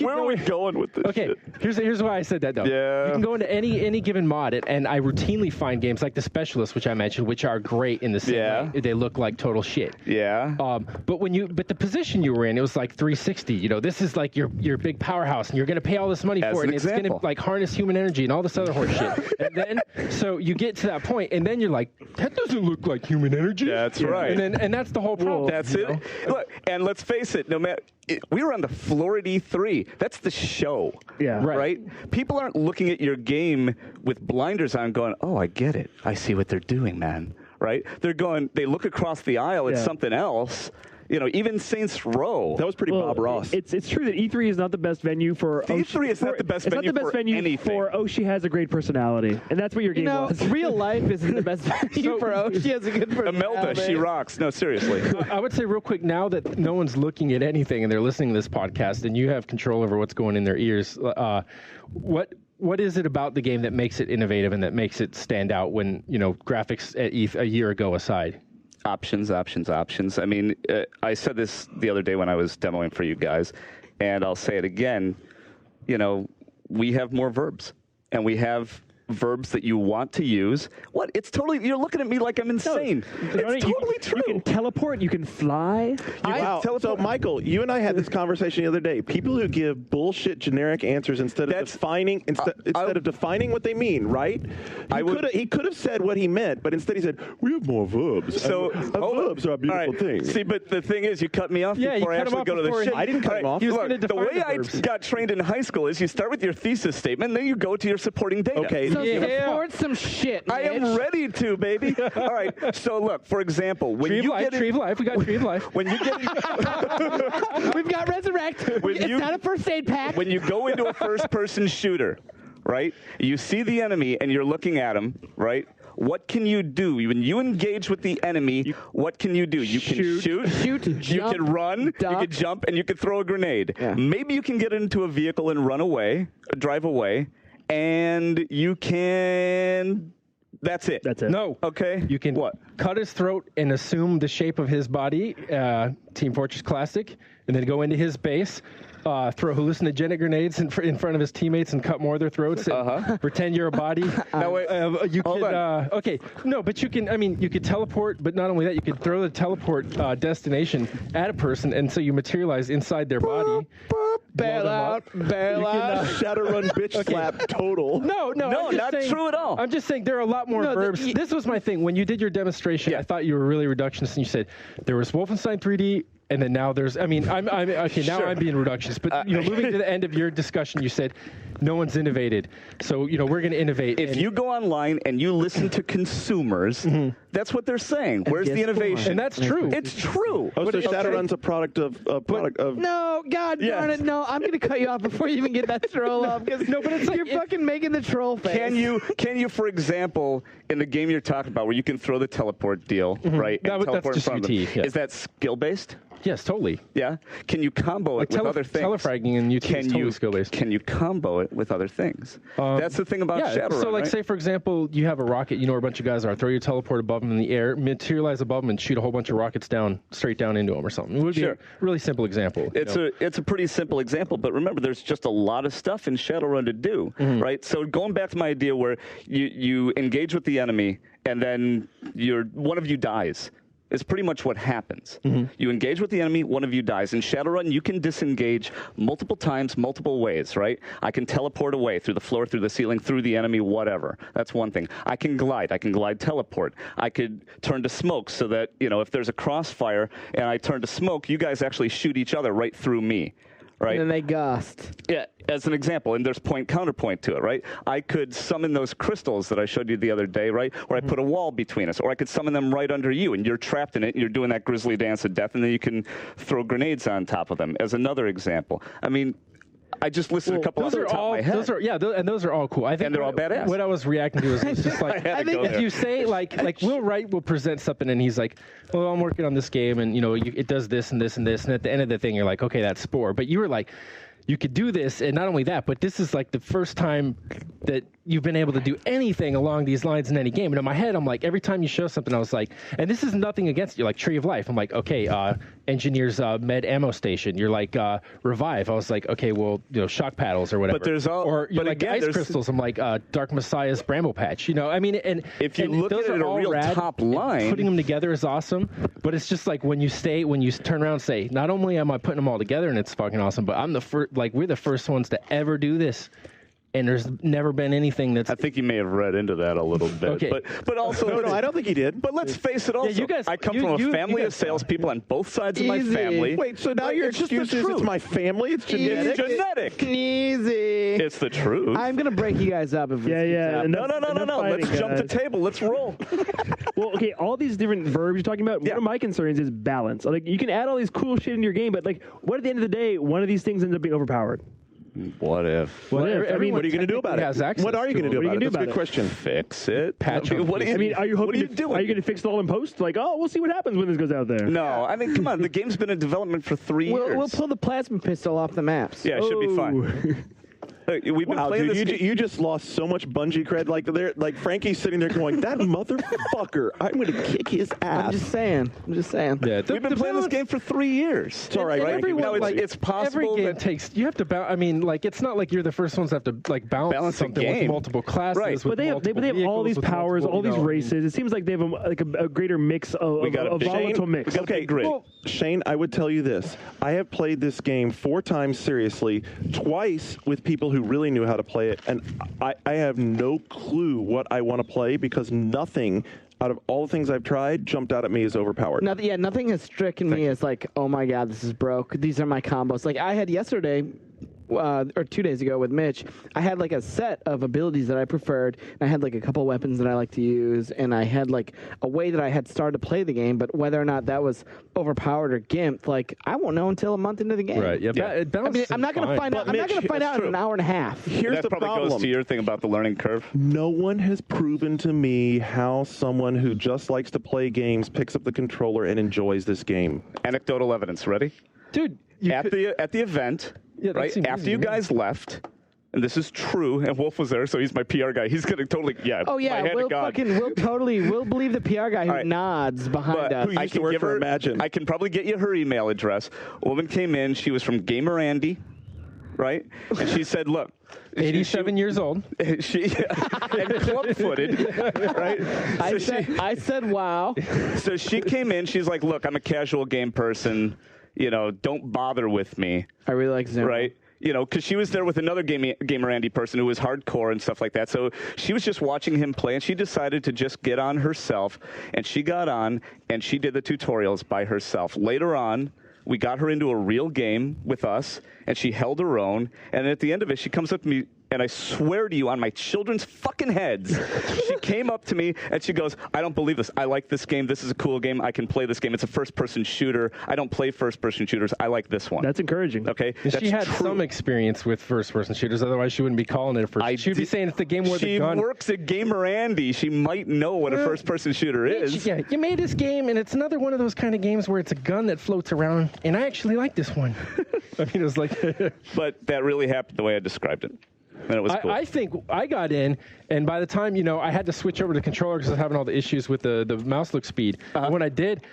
Where are we going with this? Okay. Shit? Here's why I said that though. Yeah. You can go into any given mod, and I routinely find games like The Specialist, which I mentioned, which are great in the same way. They look like total shit. Yeah. But the position you were in, it was like 360. You know, this is like your big powerhouse, and you're going to pay all this money for it, and it's going to like harness human energy and all this other horse shit. And then, so you get to that point, and then you're like, that doesn't look like human energy. That's right. And that's the whole problem. That's it. Look, and let's face it, no matter. We were on the floor at E3. That's the show. Yeah. Right? People aren't looking at your game with blinders on going, oh, I get it. I see what they're doing, man. Right? They look across the aisle at something else. You know, even Saints Row. That was pretty Bob Ross. It's true that E3 is not the best venue for. E3 is not the best venue for anything. For she has a great personality, and that's what your game was. Real life isn't the best venue for she has a good personality. Imelda, she rocks. No, seriously. I would say real quick, now that no one's looking at anything and they're listening to this podcast, and you have control over what's going in their ears, what is it about the game that makes it innovative and that makes it stand out when, graphics at ETH a year ago aside? Options. I mean, I said this the other day when I was demoing for you guys, and I'll say it again. We have more verbs, and we have verbs that you want to use. What? It's totally. You're looking at me like I'm insane. It's totally true. You can teleport. You can fly. So, Michael, you and I had this conversation the other day. People who give bullshit generic answers instead of defining what they mean, right? He could have said what he meant, but instead he said, "We have more verbs." So verbs are a beautiful thing. See, but the thing is, you cut me off before I actually go to the shit. I didn't cut him off. Look, the way I got trained in high school is you start with your thesis statement, then you go to your supporting data. Okay. So support some shit, Mitch. I am ready to, baby. All right. So look, for example, when Tree you of get Life, Tree of Life, we got Tree of Life. When you get, we've got Resurrect. It's not a first aid pack. When you go into a first-person shooter, right? You see the enemy and you're looking at him, right? What can you do when you engage with the enemy? What can you do? You can shoot, you can run, duck. you can jump, and you can throw a grenade. Yeah. Maybe you can get into a vehicle and run away, drive away. And you can That's it. That's it. No. Okay. You can cut his throat and assume the shape of his body, Team Fortress Classic, and then go into his base, throw hallucinogenic grenades in front of his teammates and cut more of their throats and pretend you're a body. No, wait. You Hold could, on. okay. No, but you can, I mean, you could teleport, but not only that, you could throw the teleport destination at a person, and so you materialize inside their body. Bail out, bail out. Shadowrun bitch slap total. No, No, I'm just not saying- true at all. I'm just saying there are a lot more verbs. This was my thing. When you did your demonstration, I thought you were really reductionist, and you said there was Wolfenstein 3D, and then now there's. I mean, I'm okay. Now Sure. I'm being reductionist, but moving to the end of your discussion, you said no one's innovated, so we're going to innovate. If you go online and you listen to consumers, that's what they're saying. Where's the guess innovation? and that's true. It's true. Oh, so Shadowrun's a product of No, God darn it, no. I'm going to cut you off before you even get that troll off. No, but it's like you're fucking making the troll face. Can you, for example, in the game you're talking about, where you can throw the teleport deal, right? And That's teleport just in front of them, UT, yeah. is that skill based? Yes, totally. Yeah. Can you combo it with other things? Telefragging in UT is totally skill-based. Can you combo it with other things? That's the thing about Shadowrun. So, like, right? say for example, you have a rocket. You know where a bunch of guys are. Throw your teleport above them in the air, materialize above them, and shoot a whole bunch of rockets straight down into them or something. It would be a really simple example. It's a pretty simple example, but remember, there's just a lot of stuff in Shadowrun to do, right? So going back to my idea where you engage with the enemy and then one of you dies. Is pretty much what happens. You engage with the enemy, one of you dies. In Shadowrun, you can disengage multiple times, multiple ways, right? I can teleport away through the floor, through the ceiling, through the enemy, whatever. That's one thing. I can glide teleport. I could turn to smoke so that, if there's a crossfire and I turn to smoke, you guys actually shoot each other right through me. Right? And then they gust. Yeah, as an example, and there's counterpoint to it, right? I could summon those crystals that I showed you the other day, right? Or I put a wall between us, or I could summon them right under you, and you're trapped in it, and you're doing that grisly dance of death, and then you can throw grenades on top of them, as another example. I mean, I just listed a couple off the top of my head. Those are all cool. I think And they're all badass. What I was reacting to is just like I had to go if there. you say like Will Wright will present something and he's like, well, I'm working on this game and it does this and this and this, and at the end of the thing you're like, okay, that's Spore. But you were like, you could do this, and not only that, but this is like the first time that you've been able to do anything along these lines in any game. And in my head, I'm like, every time you show something, I was like, and this is nothing against you, like Tree of Life. I'm like, okay, Engineer's Med Ammo Station. You're like Revive. I was like, okay, well, shock paddles or whatever. But there's all. Or you're but like again, Ice Crystals. I'm like Dark Messiah's Bramble Patch. I mean, and if you and look those at it are at a all real rad, top and line, putting them together is awesome. But it's just like when you turn around and say, not only am I putting them all together and it's fucking awesome, but I'm the first. Like we're the first ones to ever do this. And there's never been anything that's. I think you may have read into that a little bit. Okay. But also. No, I don't think he did. But let's face it also. you guys- I come you- from a you- family you of guys- salespeople on both sides of my Easy. family. Wait, so now your It's just the excuse is truth. it's my family? It's genetic? It's genetic. Easy. It's the truth. I'm going to break you guys up if Yeah, this yeah. keeps happening. No. Let's jump the table. Let's roll. Well, okay, all these different verbs you're talking about, one of my concerns is balance. Like, you can add all these cool shit into your game, but, like, what at the end of the day, one of these things ends up being overpowered? What if? What if? I mean, What are you going to do about it? has access What are you going to do What are about you it? gonna That's do a good about question. Fix it. Patch I mean, them. what I mean, are you hoping what are you doing? Are you going to fix it all in post? Like, oh, we'll see what happens when this goes out there. No, I mean, come on. The game's been in development for 3 years. We'll pull the plasma pistol off the maps. Yeah, it should be fine. We've been Wow, playing dude, this. you just lost so much Bungie cred. Like Frankie's sitting there going, "That motherfucker! I'm going to kick his ass." I'm just saying. Yeah, We've been playing this game for 3 years. It's all right, right? Everyone, No, it's possible every game that- takes. You have to balance. I mean, like it's not like you're the first ones to have to like balance Balance a something with game. multiple classes. Right. With But they have all multiple these vehicles, with powers, multiple, all these you know, races. It seems like they have a greater mix of We got a a big- volatile Shane, mix. we got a Okay, big grid. well, Shane, I would tell you this. I have played this game 4 times seriously, twice with people who really knew how to play it, and I have no clue what I want to play because nothing out of all the things I've tried jumped out at me as overpowered. Nothing has stricken me as like, oh my god, this is broke. These are my combos. Like I had yesterday, or 2 days ago with Mitch, I had like a set of abilities that I preferred. And I had like a couple weapons that I like to use, and I had like a way that I had started to play the game. But whether or not that was overpowered or gimped, like I won't know until a month into the game. Right. Yeah. Yeah. I mean, I'm not going to find out. I'm not going to find out in an hour and a half. Here's that the probably problem. goes to your thing about the learning curve. No one has proven to me how someone who just likes to play games picks up the controller and enjoys this game. Anecdotal evidence. Ready? Dude, At the event, Yeah, that right seems after easy you to me. guys left, and this is true, and Wolf was there, so he's my PR guy. He's going to totally, Oh yeah, my hand to God. we'll believe the PR guy who nods behind us. Who used to work for Imagine. I can probably get you her email address. A woman came in. She was from Gamer Andy, right? And she said, look. 87 years old. And club-footed, right? I said, wow. So she came in. She's like, look, I'm a casual game person. You know, don't bother with me. I really like Zoom. Right? You know, because she was there with another Gamer Andy person who was hardcore and stuff like that. So she was just watching him play, and she decided to just get on herself. And she got on, and she did the tutorials by herself. Later on, we got her into a real game with us, and she held her own. And at the end of it, she comes up to me, and I swear to you, on my children's fucking heads, she came up to me, and she goes, I don't believe this. I like this game. This is a cool game. I can play this game. It's a first-person shooter. I don't play first-person shooters. I like this one. That's encouraging. Okay? And That's she had true. some experience with first-person shooters. Otherwise, she wouldn't be calling it a first. She would be saying it's the game where the gun. She works at Gamer Andy. She might know what a first-person shooter is. Yeah, you made this game, and it's another one of those kind of games where it's a gun that floats around, and I actually like this one. I mean, it was like... But that really happened the way I described it. And it was cool. I think I got in, and by the time, I had to switch over to the controller because I was having all the issues with the mouse look speed. When I did,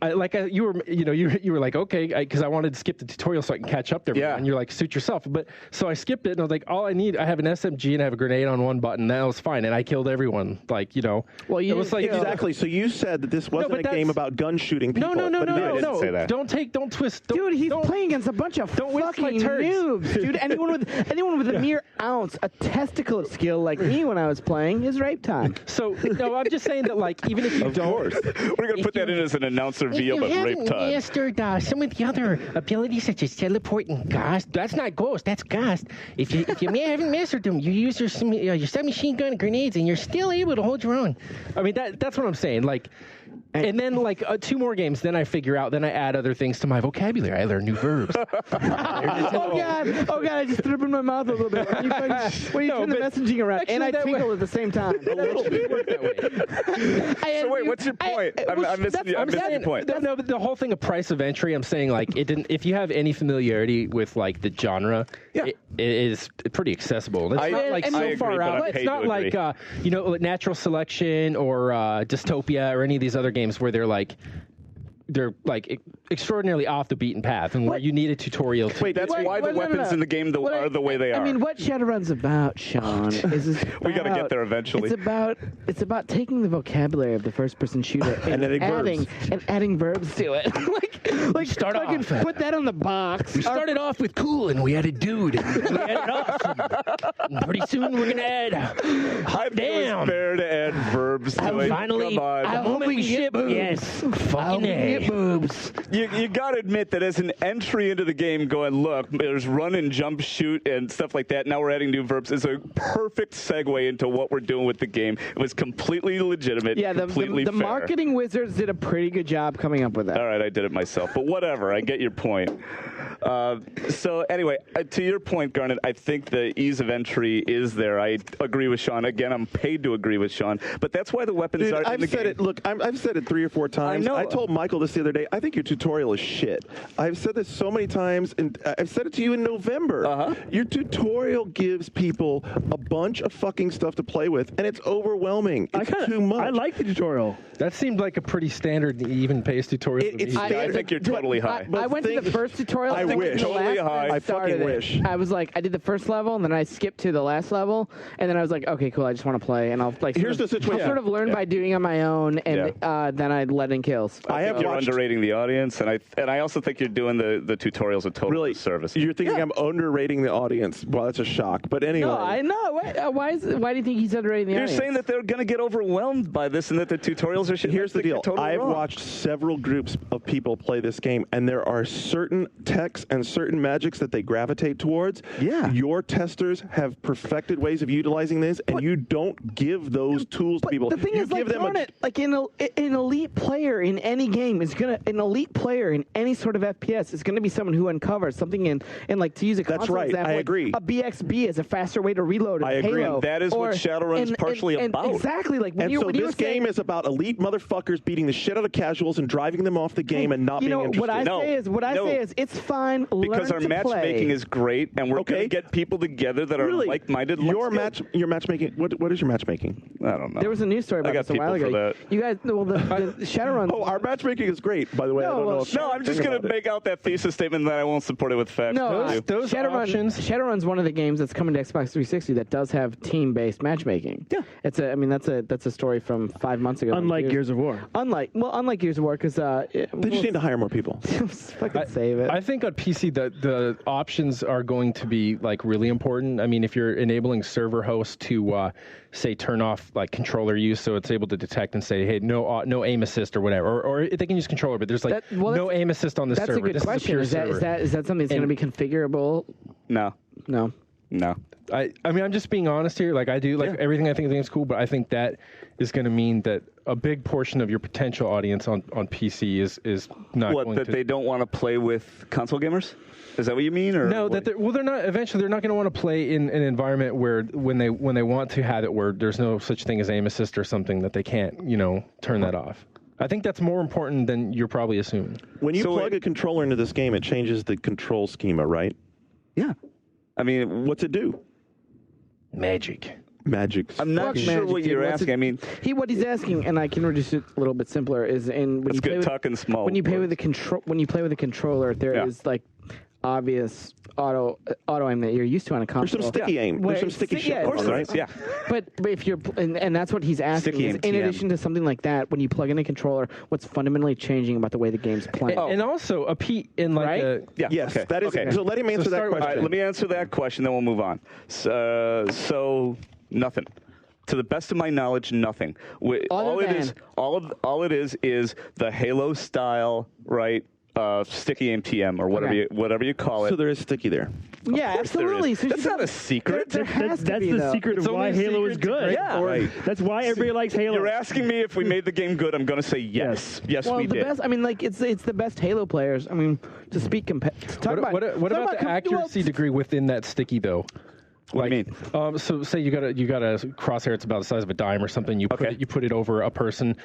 you were like, okay, because I wanted to skip the tutorial so I can catch up there. Yeah. And you're like, suit yourself. But so I skipped it, and I was like, all I need, I have an SMG and I have a grenade on one button. That was fine, and I killed everyone. Well, it was like Exactly. So you said that this wasn't a game about gun shooting people. No. I didn't say that. Don't twist. Dude, he's playing against a bunch of fucking noobs. Dude, anyone with a mere ounce, a testicle of skill like me when I was playing is rape time. So no, I'm just saying that even if you don't, we're gonna put that in as an announcer via, but rape time. Mastered some of the other abilities such as teleport and ghost. That's not ghost, that's ghost. If you haven't mastered them, you use your submachine gun and grenades, and you're still able to hold your own. I mean, that's what I'm saying. And then 2 more games, then I figure out, then I add other things to my vocabulary. I learn new verbs. Oh God! I just threw up in my mouth a little bit. When you turn the messaging around, and I tingle at the same time. So wait, what's your point? I'm missing your point. No, but the whole thing of price of entry, I'm saying it didn't. If you have any familiarity with the genre, it is pretty accessible. It's not so far out. It's not like Natural Selection or Dystopia or any of these other games where they're extraordinarily off the beaten path and where you need a tutorial to... Wait, that's why the weapons in the game are the way they are. I mean, what Shadowrun's about, Sean, is we got to get there eventually. It's about taking the vocabulary of the first-person shooter and adding verbs to it. like start off. Put that on the box. We started off with cool, and we added dude. And we added awesome. And pretty soon we're gonna add hot damn. It's fair to add verbs to it. Finally, come on. the moment we ship boobs. Yes, fucking A. Boobs. You got to admit that as an entry into the game, going, look, there's run and jump, shoot, and stuff like that. Now we're adding new verbs. Is a perfect segue into what we're doing with the game. It was completely legitimate. Yeah, completely the fair. marketing wizards did a pretty good job coming up with that. All right, I did it myself, but whatever. I get your point. So anyway, to your point, Garnet, I think the ease of entry is there. I agree with Sean. Again, I'm paid to agree with Sean, but that's why the weapons are in the game. I've said it 3 or 4 times. I know. I told Michael this the other day. I think your tutorial is shit. I've said this so many times, and I've said it to you in November. Your tutorial gives people a bunch of fucking stuff to play with, and it's overwhelming. It's too much. I like the tutorial. That seemed like a pretty standard, even paced tutorial. I think you're totally high. I went to the first tutorial. I wish. Totally high. I fucking wish. I was like, I did the first level, and then I skipped to the last level, and then I was like, okay, cool. I just want to play, and I'll Here's the situation. I'll sort of learn by doing on my own, and then I let in kills. I think you're underrating the audience, and I also think you're doing the tutorials a total disservice. You're thinking I'm underrating the audience. Well, that's a shock. But anyway. No, I know. Why do you think he's underrating the audience? You're saying that they're going to get overwhelmed by this and that the tutorials are shit. Here's the deal. Totally I've wrong. watched several groups of people play this game, and there are certain techs and certain magics that they gravitate towards. Yeah. Your testers have perfected ways of utilizing this, and you don't give those tools to people. The thing you is, give them an elite player in any game is an elite player in any sort of FPS is going to be someone who uncovers something in to use a console That's right. example, I agree. A BXB is a faster way to reload. I agree. Halo, And that is what Shadowrun's partially about. Exactly. This game is about elite motherfuckers beating the shit out of casuals and driving them off the game and not being interested. What I say is it's fine fine. Because Learn our to matchmaking play. is great, and we're going to get people together that are Really? like-minded. Your matchmaking. What is your matchmaking? I don't know. There was a news story about I got this a while people ago. for that. You guys, well, the Shadowrun. Oh, our matchmaking is great. By the way, I don't know. No, I'm just going to make out that thesis statement that I won't support it with facts. No, Those options. Shadowrun's one of the games that's coming to Xbox 360 that does have team-based matchmaking. Yeah, that's a story from 5 months ago. Unlike Gears of War. Unlike Gears of War, because They just need to hire more people. fucking save it. I think on PC the options are going to be like really important. I mean, if you're enabling server hosts to say turn off like controller use, so it's able to detect and say, hey, no aim assist or whatever, or they can use controller, but there's like no aim assist on this server. That's a good question. Is that something that's going to be configurable? No. I mean, I'm just being honest here. Like I do, like everything I think is cool, but I think that is going to mean that a big portion of your potential audience on PC is not What, going that to. they don't want to play with console gamers? Is that what you mean? Or No, what? they're not. Eventually, they're not going to want to play in an environment where when they want to have it, where there's no such thing as aim assist or something that they can't, turn that off. I think that's more important than you're probably assuming. When you plug a controller into this game, it changes the control schema, right? Yeah. I mean, what's it do? Magic. I'm not sure what you're asking. I mean, what he's asking, and I can reduce it a little bit simpler, is when you play talking small. When you play with the controller, there is like obvious auto aim that you're used to on a console. There's some sticky aim. There's some sticky shit. Of course there is. Yeah. But if you're and that's what he's asking. Sticky Is, aim, in TM. addition to something like that, when you plug in a controller, what's fundamentally changing about the way the game's playing? And also a Yes, okay. that is. Okay. So let him answer that question. All right, let me answer that question, then we'll move on. So nothing. To the best of my knowledge, nothing. All it is the Halo style, right? Sticky aim TM or whatever you call it. So there is sticky there. Yeah, absolutely. So that's not a secret. That's the secret of why Halo is good. Yeah, right. That's why everybody likes Halo. You're asking me if we made the game good. I'm going to say yes. Yes, well, we the did. best. I mean, like it's the best Halo players. I mean, to speak What about the accuracy degree within that sticky though? What do you mean? So say you got a crosshair. It's about the size of a dime or something. You put it over a person.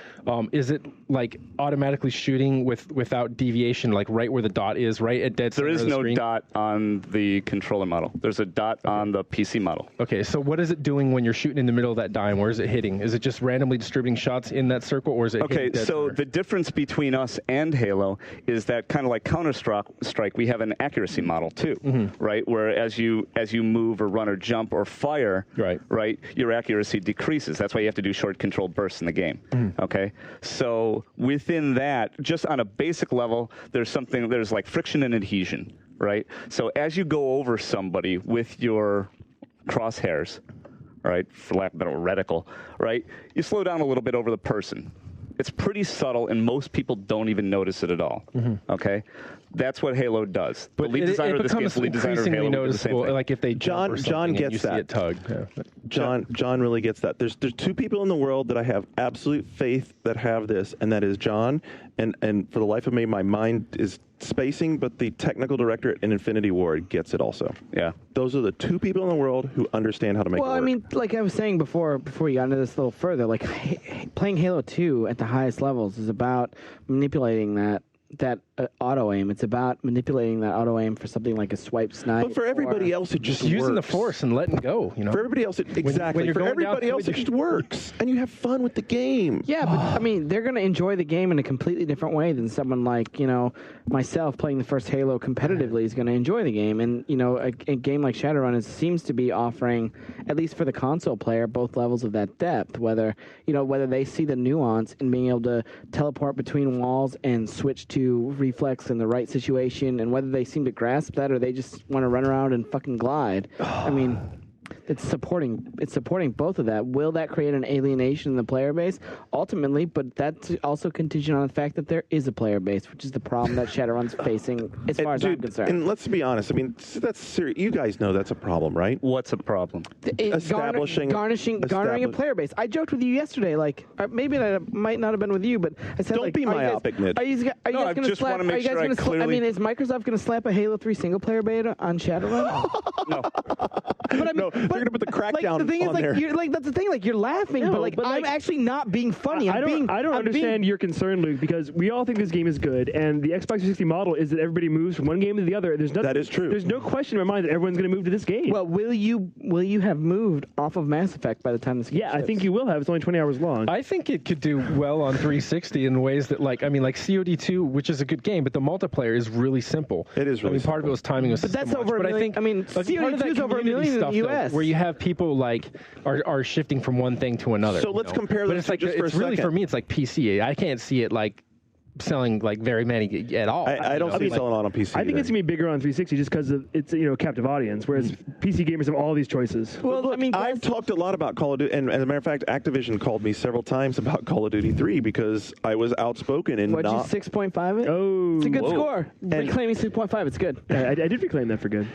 Is it like automatically shooting without deviation, like right where the dot is, right at dead center? There is of the no screen? dot on the controller model. There's a dot on the PC model. Okay, so what is it doing when you're shooting in the middle of that dime? Where is it hitting? Is it just randomly distributing shots in that circle, or is it? Okay, so the difference between us and Halo is that kind of like Counter-Strike, we have an accuracy model too, right? Where as you move or run or jump or fire, right, your accuracy decreases. That's why you have to do short control bursts in the game. Okay, so within that, just on a basic level, there's like friction and adhesion, right? So as you go over somebody with your crosshairs, right, for lack of a better reticle, right, you slow down a little bit over the person. It's pretty subtle, and most people don't even notice it at all. Okay, that's what Halo does. But the lead designer of this game is the lead designer of Halo. Noticeable, like if they John gets that. John really gets that. There's two people in the world that I have absolute faith that have this, and that is John. And for the life of me, my mind is spacing, but the technical director in Infinity Ward gets it also. Yeah, those are the two people in the world who understand how to make it work. Well, I mean, like I was saying before we got into this a little further, like playing Halo 2 at the highest levels is about manipulating that auto aim. It's about manipulating that auto aim for something like a swipe snipe. But for everybody else, it just using the works. force and letting go. For everybody else, exactly. For everybody else, it just works, and you have fun with the game. Yeah, but I mean, they're going to enjoy the game in a completely different way than someone like myself playing the first Halo competitively is going to enjoy the game. And a game like Shadowrun seems to be offering, at least for the console player, both levels of that depth. Whether they see the nuance in being able to teleport between walls and switch to reflex in the right situation, and whether they seem to grasp that or they just want to run around and fucking glide. I mean, it's supporting both of that. Will that create an alienation in the player base? Ultimately, but that's also contingent on the fact that there is a player base, which is the problem that Shadowrun's facing as far as I'm concerned. And let's be honest, I mean, that's serious. You guys know that's a problem, right? What's a problem? Garnering a player base. I joked with you yesterday, like maybe that might not have been with you, but I said, don't be myopic, Mitch. Are you guys going to slap? Are you guys going to? I mean, is Microsoft going to slap a Halo 3 single player beta on Shadowrun? No. But I mean, They're gonna put the Like crackdown the thing is, on like there. you're like that's the thing. Like you're laughing, No, but like but, I'm like, actually not being funny. I don't I'm understand your concern, Luke, because we all think this game is good, and the Xbox 360 model is that everybody moves from one game to the other. That is true. There's no question in my mind that everyone's going to move to this game. Well, will you have moved off of Mass Effect by the time this game yeah, I ships? think you will have. It's only 20 hours long. I think it could do well on 360 in ways that, like COD2, which is a good game, but the multiplayer is really simple. It is really part of it was timing was But that's system over watch, a but million. I mean, part of that COD2 is over a community million in the stuff, though, US. where you have people like are shifting from one thing to another. So let's compare But those it's two like just for a it's really second. for me, it's like PC. I can't see it like selling like very many at all. I don't see it selling on PC. I think either. it's going to be bigger on 360 just because it's a captive audience, whereas PC gamers have all these choices. Well, Look, I mean, I've talked a lot about Call of Duty, and as a matter of fact, Activision called me several times about Call of Duty 3 because I was outspoken and what'd you not. 6.5 it? Oh, It's a good Whoa. score. Reclaiming 6.5. It's good. I did reclaim that for good.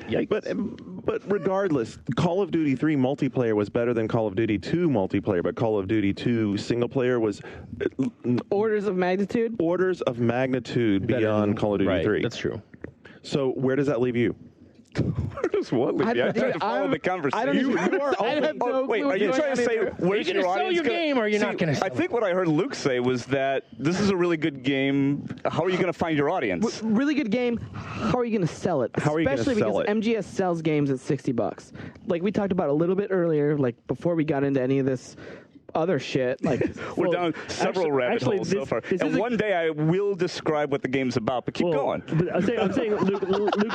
But regardless, Call of Duty 3 multiplayer was better than Call of Duty 2 multiplayer, but Call of Duty 2 single player was Orders of magnitude. orders of magnitude beyond Call of Duty right, 3. That's true. So where does that leave you? Where does what leave you? I tried to follow the conversation. I have no Wait, clue are you what's trying to going say on where's Are you your gonna sell audience your gonna- game or you're not gonna I sell think what I heard Luke say was that this is a really good game. How are you going to find your audience? Really good game. How are you going to sell it? How are you gonna Especially sell because it? MGS sells games at $60. Like we talked about a little bit earlier, like before we got into any of this other shit. Like We're Well, down several rabbit holes so this- far. this And is a- one day I will describe what the game's about, but keep going. But I'm saying Luke,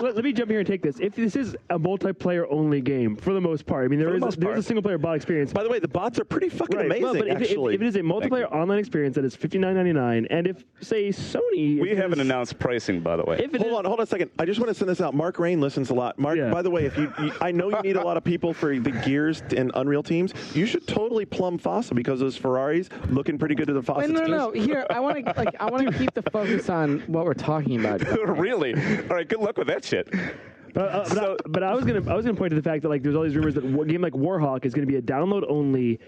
let me jump here and take this. If this is a multiplayer only game, for the most part, I mean, there's a single player bot experience. By the way, the bots are pretty fucking amazing, Well, but if actually. it is a multiplayer online experience that is $59.99, and if, say, Sony... We is- haven't announced pricing, by the way. If it is, Hold on a second. I just want to send this out. Mark Rain listens a lot. Mark, Yeah. by the way, if you I know you need a lot of people for the Gears and Unreal teams. You should totally plumb FOSSA because those Ferraris looking pretty good to the FOSSA Wait, no, teams. no. Here, I want to keep the focus on what we're talking about. Really? All right, good luck with that shit. But I was gonna point to the fact that like there's all these rumors that a game like Warhawk is going to be a download only,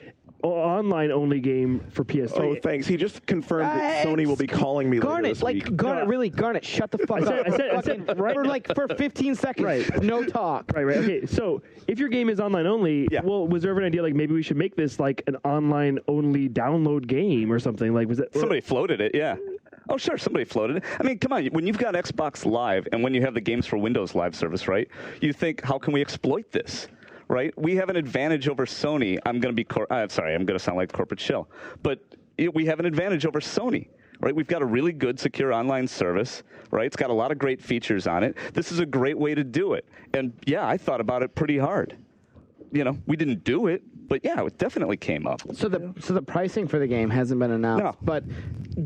online only game for PS3. Oh, thanks. He just confirmed that Sony will be calling me later Garnet, this week. Garnet, shut the fuck up. I said right for 15 seconds. Right. No talk. Right. Okay. So if your game is online only, Yeah. well, was there ever an idea like maybe we should make this like an online only download game or something? Like was it Somebody floated it, yeah. Oh, sure, somebody floated it. I mean, come on. When you've got Xbox Live and when you have the Games for Windows Live service, right, you think, how can we exploit this? Right? We have an advantage over Sony. I'm going to sound like corporate shell. But we have an advantage over Sony. Right? We've got a really good, secure online service. Right? It's got a lot of great features on it. This is a great way to do it. And, yeah, I thought about it pretty hard. You know, we didn't do it, but, yeah, it definitely came up. So the pricing for the game hasn't been announced. No. But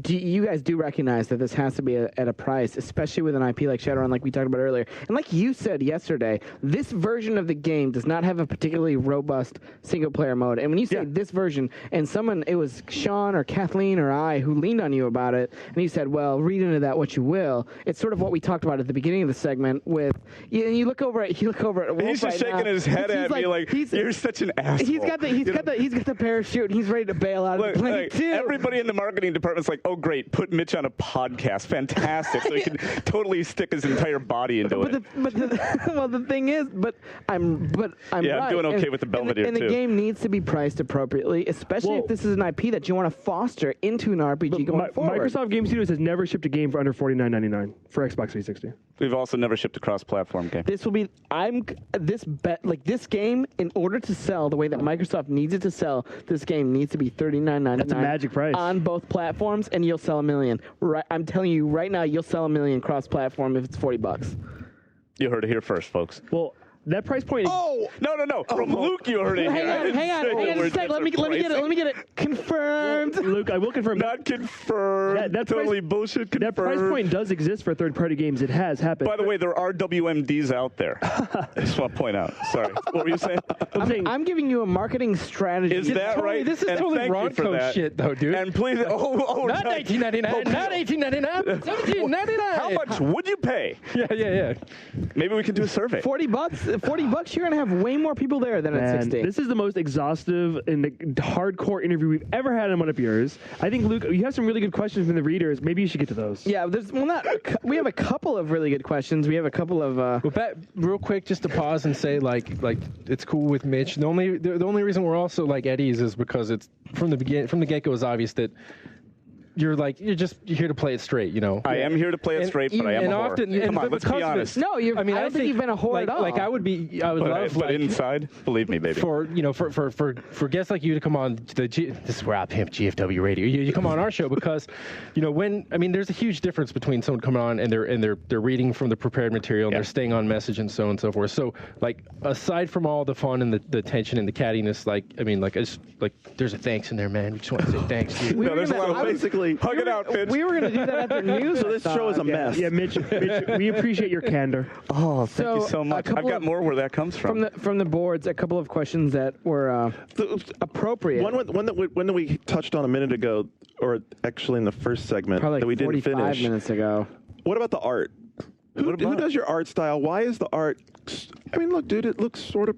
you guys do recognize that this has to be at a price, especially with an IP like Shadowrun, like we talked about earlier. And like you said yesterday, this version of the game does not have a particularly robust single-player mode. And when you say this version, and it was Sean or Kathleen or I who leaned on you about it, and you said, well, read into that what you will. It's sort of what we talked about at the beginning of the segment with, you look over at Wolf He's just right shaking now. his head He's at me like, you're such an asshole. He's got the parachute, and he's ready to bail out of the plane, too. Everybody in the marketing department's like, oh, great, put Mitch on a podcast. Fantastic. So he can totally stick his entire body into it. The thing is, I'm Yeah, right. I'm doing okay with the Belvedere, and the too. game needs to be priced appropriately, especially if this is an IP that you want to foster into an RPG going forward. Microsoft Game Studios has never shipped a game for under $49.99 for Xbox 360. We've also never shipped a cross-platform game. This will be this game, in order to sell the way that Microsoft needs it to sell, this game needs to be $39.99. That's a magic price on both platforms, and you'll sell 1 million. Right, I'm telling you right now, you'll sell 1 million cross-platform if it's $40. You heard it here first, folks. Well, that price point. Oh no! From Luke, you heard it. Hang on a sec. Let me get it confirmed. Luke, I will confirm. Not confirmed. That totally price, bullshit. Confirmed. That price point does exist for third-party games. It has happened. By the way, there are WMDs out there. I just want to point out. Sorry, what were you saying? I'm giving you a marketing strategy. Is that right? This is And totally thank you for Ronco that. shit, though, dude. And please, not 1999, not 1899, 1799. How much would you pay? Yeah. Maybe we could do a survey. $40? $40, you're going to have way more people there than at Man, 60. this is the most exhaustive and the hardcore interview we've ever had in One Up Yours. I think, Luke, you have some really good questions from the readers. Maybe you should get to those. Yeah, we have a couple of really good questions. We have a couple of. Well, real quick, just to pause and say, like it's cool with Mitch. The only reason we're also like Eddie's is because it's from the get-go is obvious that you're here to play it straight, you know. I am here to play it straight, but I am a whore. Come on, let's be honest. No, I don't think you've been a whore at all. Like I would love, but inside, believe me, baby. For guests like you to come on this is where I pimp GFW Radio. You come on our show because, there's a huge difference between someone coming on and they're reading from the prepared material and they're staying on message and so on and so forth. So like aside from all the fun and the tension and the cattiness, there's a thanks in there, man. We just want to say thanks to you. There's a lot of basically. Hug it out, Mitch. We were going to do that at the news. So this show is a mess. Yeah, Mitch, we appreciate your candor. Oh, thank you so much. I've got more where that comes from. From the boards, a couple of questions that were appropriate. One that we touched on a minute ago, or actually in the first segment, Probably that we didn't 45 finish. minutes ago. What about the art? Who does your art style? Why is the art? I mean, look, dude, it looks sort of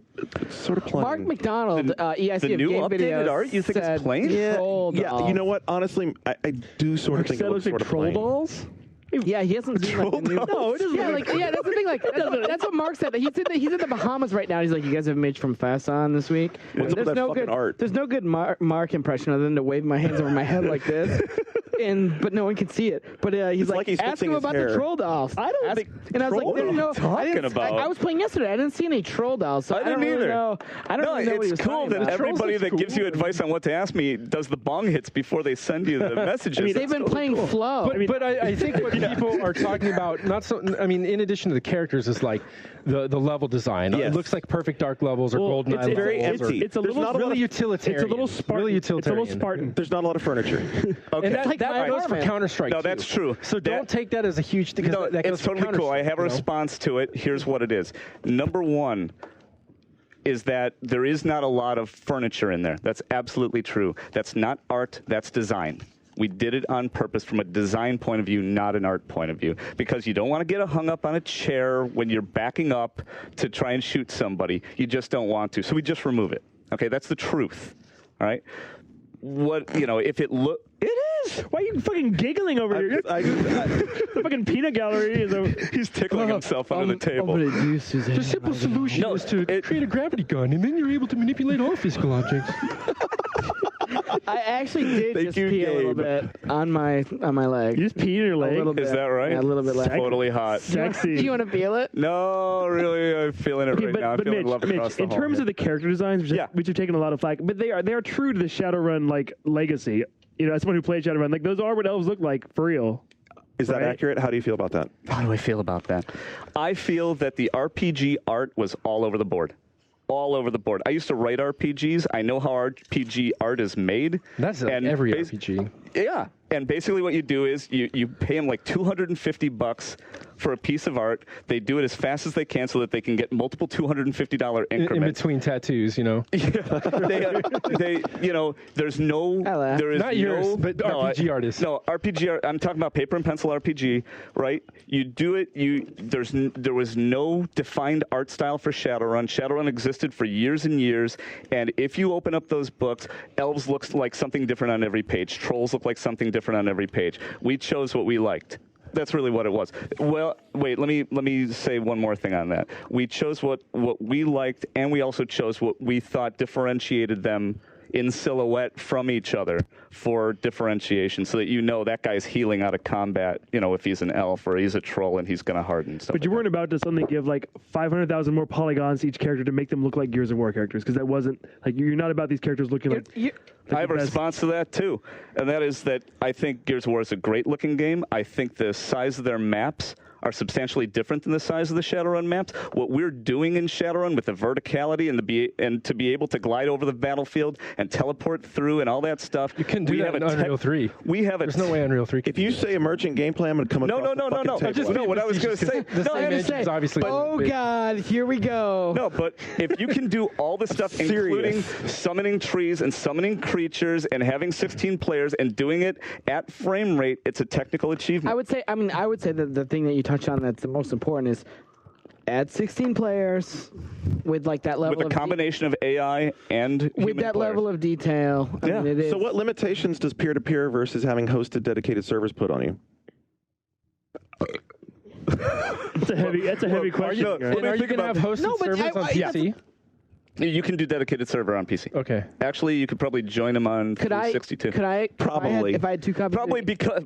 plain. Mark McDonald, EIC the of new Game updated Videos art? You think it's plain? Yeah, Dolls. you know what? Honestly, I do sort of think it looks like sort of troll plain. dolls. Yeah, he hasn't seen like the new. No, it doesn't. That's the thing. Like that's what Mark said. He's in the Bahamas right now. He's like, you guys have Mitch from Fast On this week. What's up with that fucking art? There's no good Mark impression other than to wave my hands over my head like this. But no one can see it. But he's like he's ask fixing him his about hair. the troll dolls. I don't think. And I was like, there's no. about? I was playing yesterday. I didn't see any troll dolls. So I didn't don't really either. know. I don't really know what he was it's cool talking that about. everybody that gives you advice on what to ask me does the bong hits before they send you the messages. They've been playing Flow. But I think what people are talking about, in addition to the characters, is like the level design. Yes. It looks like perfect dark levels or golden eye it's very levels. empty. It's a There's little not a lot really of- utilitarian. It's a little Spartan. Really It's a utilitarian. little Spartan. There's not a lot of furniture. Okay. And that my goes for apartment. Counter-Strike, No, too. that's true. So don't take that as a huge thing. No, it's totally cool. I have a response to it. Here's what it is. Number one is that there is not a lot of furniture in there. That's absolutely true. That's not art. That's design. We did it on purpose from a design point of view, not an art point of view, because you don't want to get hung up on a chair when you're backing up to try and shoot somebody. You just don't want to. So we just remove it. Okay, that's the truth. All right? If it look... It is! Why are you fucking giggling over here? The fucking peanut gallery is over. He's tickling himself under the table. The simple solution is to create a gravity gun, and then you're able to manipulate all physical objects. I actually did Thank just you, pee a little Gabe. bit on my leg. You just peed in your A little leg. bit. Is that right? Yeah, a little bit. Totally hot. Sexy. Do you want to feel it? No, really, I'm feeling it right now. I'm but feeling Mitch, love across the in hall terms here. of the character designs, which have taken a lot of flack, but they are true to the Shadowrun legacy. As someone who played Shadowrun, those are what elves look like for real. Is that Right. accurate? How do you feel about that? How do I feel about that? I feel that the RPG art was all over the board. All over the board. I used to write RPGs. I know how RPG art is made. That's every RPG. Yeah. And basically what you do is you pay them like $250 for a piece of art. They do it as fast as they can so that they can get multiple $250 In increments. between tattoos, there's no, Hello. there is Not yours, no, but no, RPG artists. No, RPG art. I'm talking about paper and pencil RPG, right? You do it. There was no defined art style for Shadowrun. Shadowrun existed for years and years, and if you open up those books, elves looks like something different on every page. Trolls look like something different on every page. We chose what we liked. That's really what it was. Well, wait, let me say one more thing on that. We chose what we liked, and we also chose what we thought differentiated them in silhouette from each other for differentiation, so that that guy's healing out of combat, if he's an elf or he's a troll and he's going to harden. But you weren't about to suddenly give like 500,000 more polygons to each character to make them look like Gears of War characters, because that wasn't like you're not about these characters looking like. I have a response to that too, and that is that I think Gears of War is a great looking game. I think the size of their maps are substantially different than the size of the Shadowrun maps. What we're doing in Shadowrun with the verticality and to be able to glide over the battlefield and teleport through and all that stuff. You can do that in Unreal 3. There's no way Unreal 3 can If you say emergent gameplay, I'm going to come across No. What I was going to say. The same engine's obviously. Oh God, here we go. No, but if you can do all the stuff, including summoning trees and summoning creatures and having 16 players and doing it at frame rate, it's a technical achievement. I would say that the thing that you touched on that's the most important is add 16 players with like that level With a combination of AI and with human that players. level of detail. I mean, it is. So what limitations does peer-to-peer versus having hosted dedicated servers put on you? That's a heavy question. Let me And are you think going to about- have hosted No, but servers on PC? You can do dedicated server on PC. Okay. Actually, you could probably join them on Could I? 362. Could I? Probably. If I had 2 copies. Probably because.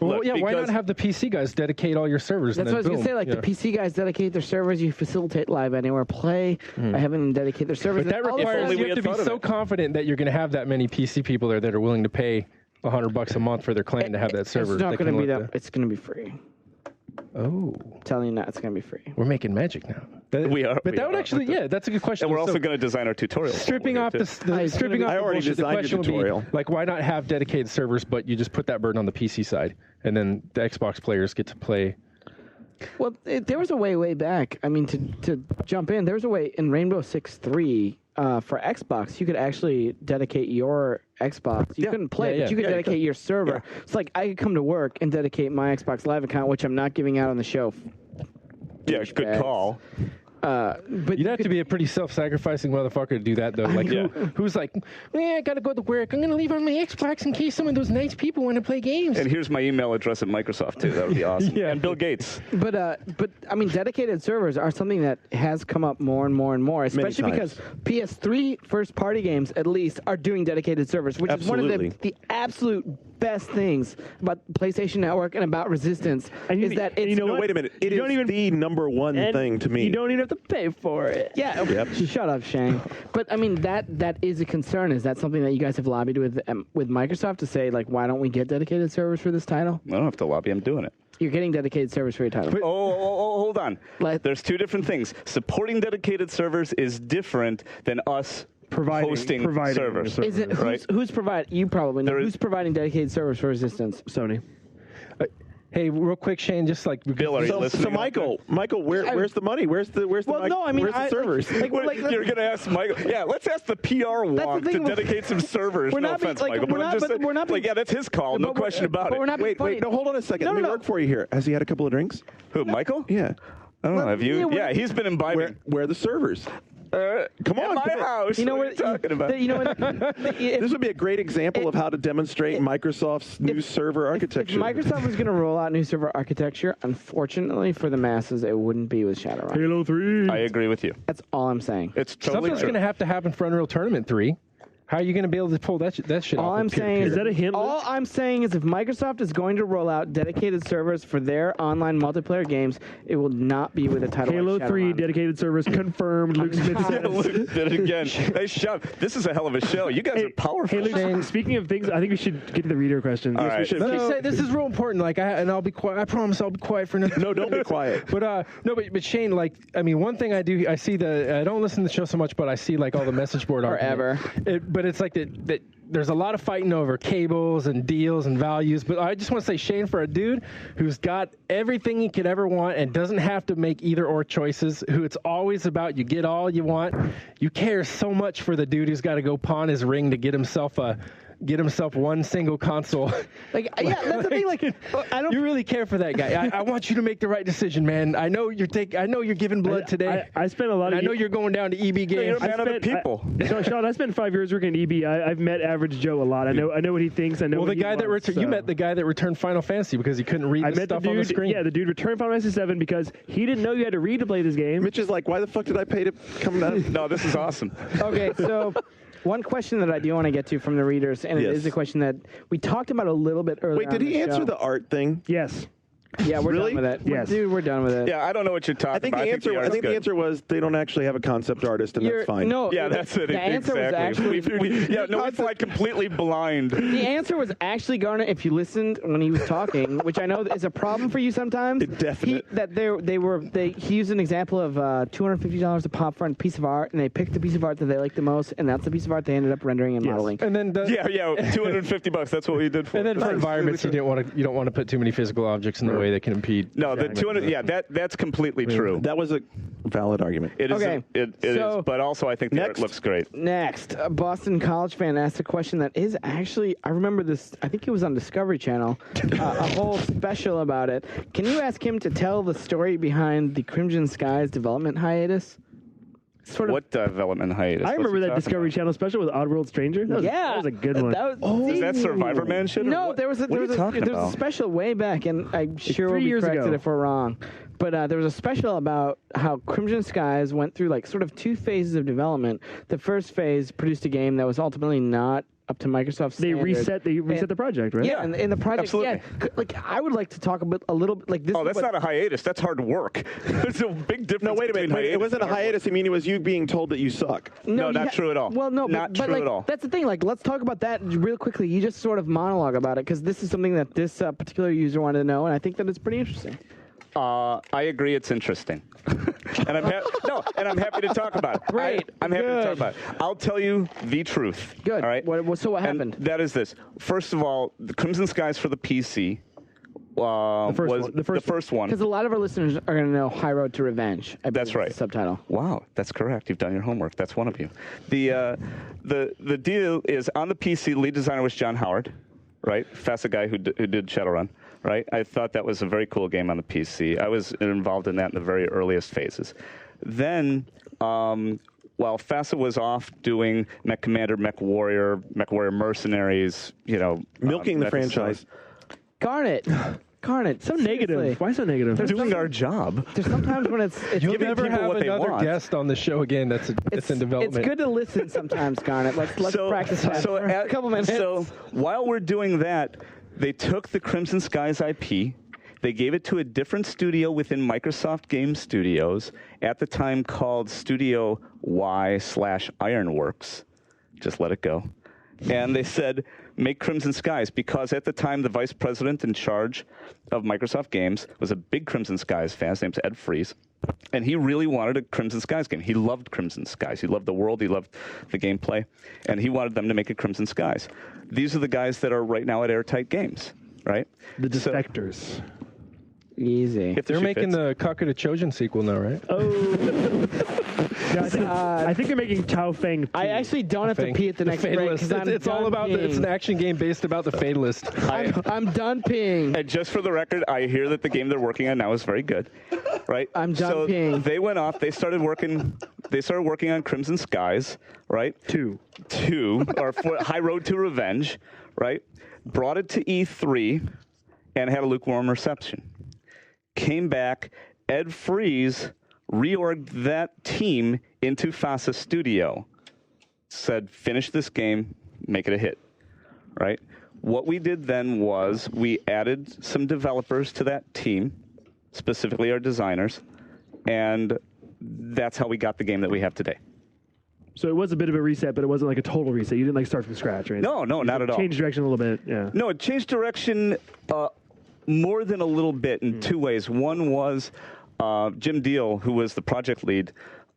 Well, yeah, why not because have the PC guys dedicate all your servers? That's and what I then was gonna say. boom, Like yeah. the PC guys dedicate their servers. You facilitate live anywhere play. I haven't dedicate their servers. But that And all of a requires sudden- we you have had to be thought of so it. confident that you're going to have that many PC people there that are willing to pay $100 a month for their clan to have that server. It's not that going to can be let that. It's going to be free. Oh, I'm telling you now, it's going to be free. we're making magic now. We are. But we that are. would actually, yeah, that's a good question. And we're So also going to design our tutorial. stripping off the it's gonna stripping be- off I the already bullshit, the designed question a would be, tutorial. like, why not have dedicated servers, but you just put that burden on the PC side, and then the Xbox players get to play. Well, there was a way back. I mean, to jump in, there was a way in Rainbow Six 3 for Xbox. You could actually dedicate your Xbox. You couldn't play, Yeah, but you could yeah, you dedicate your server. It's like I could come to work and dedicate my Xbox Live account, which I'm not giving out on the show. Yeah, good douchebags. call. But You'd have to be a pretty self-sacrificing motherfucker to do that, though. Like, who's like, I gotta go to work. I'm gonna leave on my Xbox in case some of those nice people want to play games. And here's my email address at Microsoft, too. That would be awesome. Yeah. And Bill Gates. But I mean, dedicated servers are something that has come up more and more and more, especially because PS3 first-party games, at least, are doing dedicated servers, which is one of the absolute best things about PlayStation Network and about Resistance is that it's No, wait a minute. It is the number one thing to me. You don't even have to pay for it. Yeah. Shut up, Shane. But I mean, that is a concern. Is that something that you guys have lobbied with Microsoft to say, like, why don't we get dedicated servers for this title? I don't have to lobby. I'm doing it. You're getting dedicated servers for your title. Hold on. There's two different things. Supporting dedicated servers is different than us hosting servers. Is it who's providing? You probably know who's providing dedicated servers for Resistance. Sony. Hey, real quick, Shane, just like Bill, are you listening? So Michael, where's the money? Where's the Well, no, I mean, where's the servers? You're going to ask Michael. Yeah, let's ask the PR wonk to dedicate some servers. We're No not being- offense, like, Michael. we're But not- I'm just but we're not like, being- yeah, that's his call. No but question about but it. we're not being Wait, funny. no, hold on a second. No, Let me no. work for you here. Has he had a couple of drinks? Who, Michael? Yeah. I don't know. Have you? yeah, Yeah, he's been imbibing. Where are the servers? Come on, my house. You know what are you talking about? You know This would be a great example of how to demonstrate Microsoft's new server If architecture. Microsoft was going to roll out new server architecture, unfortunately for the masses, it wouldn't be with Shadowrun. Halo 3. I agree with you. That's all I'm saying. It's totally something's true. going to have to happen for Unreal Tournament 3. How are you going to be able to pull that shit All off? I'm with saying peer-to-peer? Is that a hint? All I'm saying is if Microsoft is going to roll out dedicated servers for their online multiplayer games, it will not be with a title Halo like 3 Shadowrun. dedicated servers confirmed. Luke Smith says. Luke did it again. Nice job. This is a hell of a show. You guys are powerful. Hey, Luke, speaking of things, I think we should get to the reader questions. All Yes, we right. should. Let me So- say this is real important. Like, I'll be quiet. I promise I'll be quiet for another. No, don't be quiet. But but Shane, like, I mean, one thing I do, I see I don't listen to the show so much, but I see like all the message board Forever. But it's like that there's a lot of fighting over cables and deals and values. But I just want to say, Shane, for a dude who's got everything he could ever want and doesn't have to make either or choices, who it's always about you get all you want, you care so much for the dude who's got to go pawn his ring to get himself one single console. Like, yeah, that's the thing. Like, I don't. You really care for that guy. I want you to make the right decision, man. I know you're giving blood today. I spent a lot of I know you're going down to EB games. You're a man of the people. Sean, I spent 5 years working at EB. I've met Average Joe a lot. I know what he thinks. I know. Well, what the guy he that wants, you so. met the guy that returned Final Fantasy because he couldn't read I the met stuff the dude. on the screen. Yeah, the dude returned Final Fantasy 7 because he didn't know you had to read to play this game. Mitch is like, why the fuck did I pay to come down? No, this is awesome. Okay, so one question that I do want to get to from the readers, and it Yes. is a question that we talked about a little bit earlier. Wait, did he answer the art thing? Yes. Yeah, we're Really? done with it. Yes. Dude, we're done with it. Yeah, I don't know what you're talking I think about. the answer. I art's think the good. answer was they don't actually have a concept artist, and You're- that's fine. No, Yeah, that's it. The answer exactly. was actually. We fly completely blind. The answer was actually Garner. If you listened when he was talking, which I know is a problem for you sometimes. Definite. He used an example of $250 a pop for a piece of art, and they picked the piece of art that they liked the most, and that's the piece of art they ended up rendering and modeling. And then Yeah, $250. That's what we did for. And then for environments, you don't want to put too many physical objects in the way they can impede. No, the 200. Yeah, that's completely true. That was a valid argument. It is. Okay, It so is. But also, I think the art next. looks great. Next, a Boston College fan asked a question that is actually, I remember this, I think it was on Discovery Channel, a whole special about it. Can you ask him to tell the story behind the Crimson Skies development hiatus? Sort of. What development hiatus? I What's remember he that talking Discovery about? Channel special with Oddworld Stranger. That was a good one. That was, Is that Survivor Man shit? or No, what? there was What are you talking there was a about? special way back, and I'm sure we'll 3 be years corrected ago. if we're wrong. But there was a special about how Crimson Skies went through like sort of 2 phases of development. The first phase produced a game that was ultimately not up to Microsoft's They standard. reset the project, right? Yeah, and the project. absolutely. Yeah, like I would like to talk a little bit like this. Oh, is that's what- not a hiatus. That's hard work. There's a big difference. No, wait a minute. between It wasn't a and hard work. hiatus. I mean, it was you being told that you suck. No, you not true at all. Well, no, Not but true like, at all. That's the thing. Like, let's talk about that real quickly. You just sort of monologue about it because this is something that this particular user wanted to know, and I think that it's pretty interesting. I agree. It's interesting, and I'm happy to talk about it. Great. I'm happy to Good. talk about it. I'll tell you the truth. Good. All right. So what And happened? that is this. First of all, the Crimson Skies for the PC first was one. The first one. Because a lot of our listeners are going to know High Road to Revenge. I believe That's is right. The subtitle. Wow, that's correct. You've done your homework. That's one of you. The deal is on the PC. Lead designer was John Howard, right? That's the guy who did Shadowrun, right? I thought that was a very cool game on the PC. I was involved in that in the very earliest phases. Then, while FASA was off doing Mech Commander, Mech Warrior Mercenaries, Milking the Mech franchise. Garnet. So negative. Why so negative? doing our job. There's sometimes when it's You'll giving never people have what they another want. guest on the show again. That's in development. It's good to listen sometimes, Garnet. Let's practice that for a couple minutes. So while we're doing that, they took the Crimson Skies IP, they gave it to a different studio within Microsoft Game Studios, at the time called Studio Y/Ironworks. Just let it go. And they said, make Crimson Skies, because at the time the vice president in charge of Microsoft Games was a big Crimson Skies fan. His name's Ed Fries. And he really wanted a Crimson Skies game. He loved Crimson Skies. He loved the world. He loved the gameplay. And he wanted them to make a Crimson Skies. These are the guys that are right now at Airtight Games, right? The Defectors. Easy. If the They're shoe making fits. the Kakura Chojin sequel now, right? Yeah, I think they're making Chao Feng 2. I actually don't have to Thing. pee at the next break Fatalist. because It's all about. It's an action game based about the Fatalist. I'm done peeing. And just for the record, I hear that the game they're working on now is very good, right? I'm done so peeing. They went off. They started working on Crimson Skies, right? 2. Or for High Road to Revenge, right? Brought it to E3 and had a lukewarm reception. Came back. Ed Fries reorged that team into FASA Studio. Said, finish this game, make it a hit, right? What we did then was we added some developers to that team, specifically our designers, and that's how we got the game that we have today. So it was a bit of a reset, but it wasn't like a total reset. You didn't like start from scratch, right? No, not at all. Changed direction a little bit. Yeah. No, it changed direction more than a little bit in 2 ways. One was Jim Deal, who was the project lead,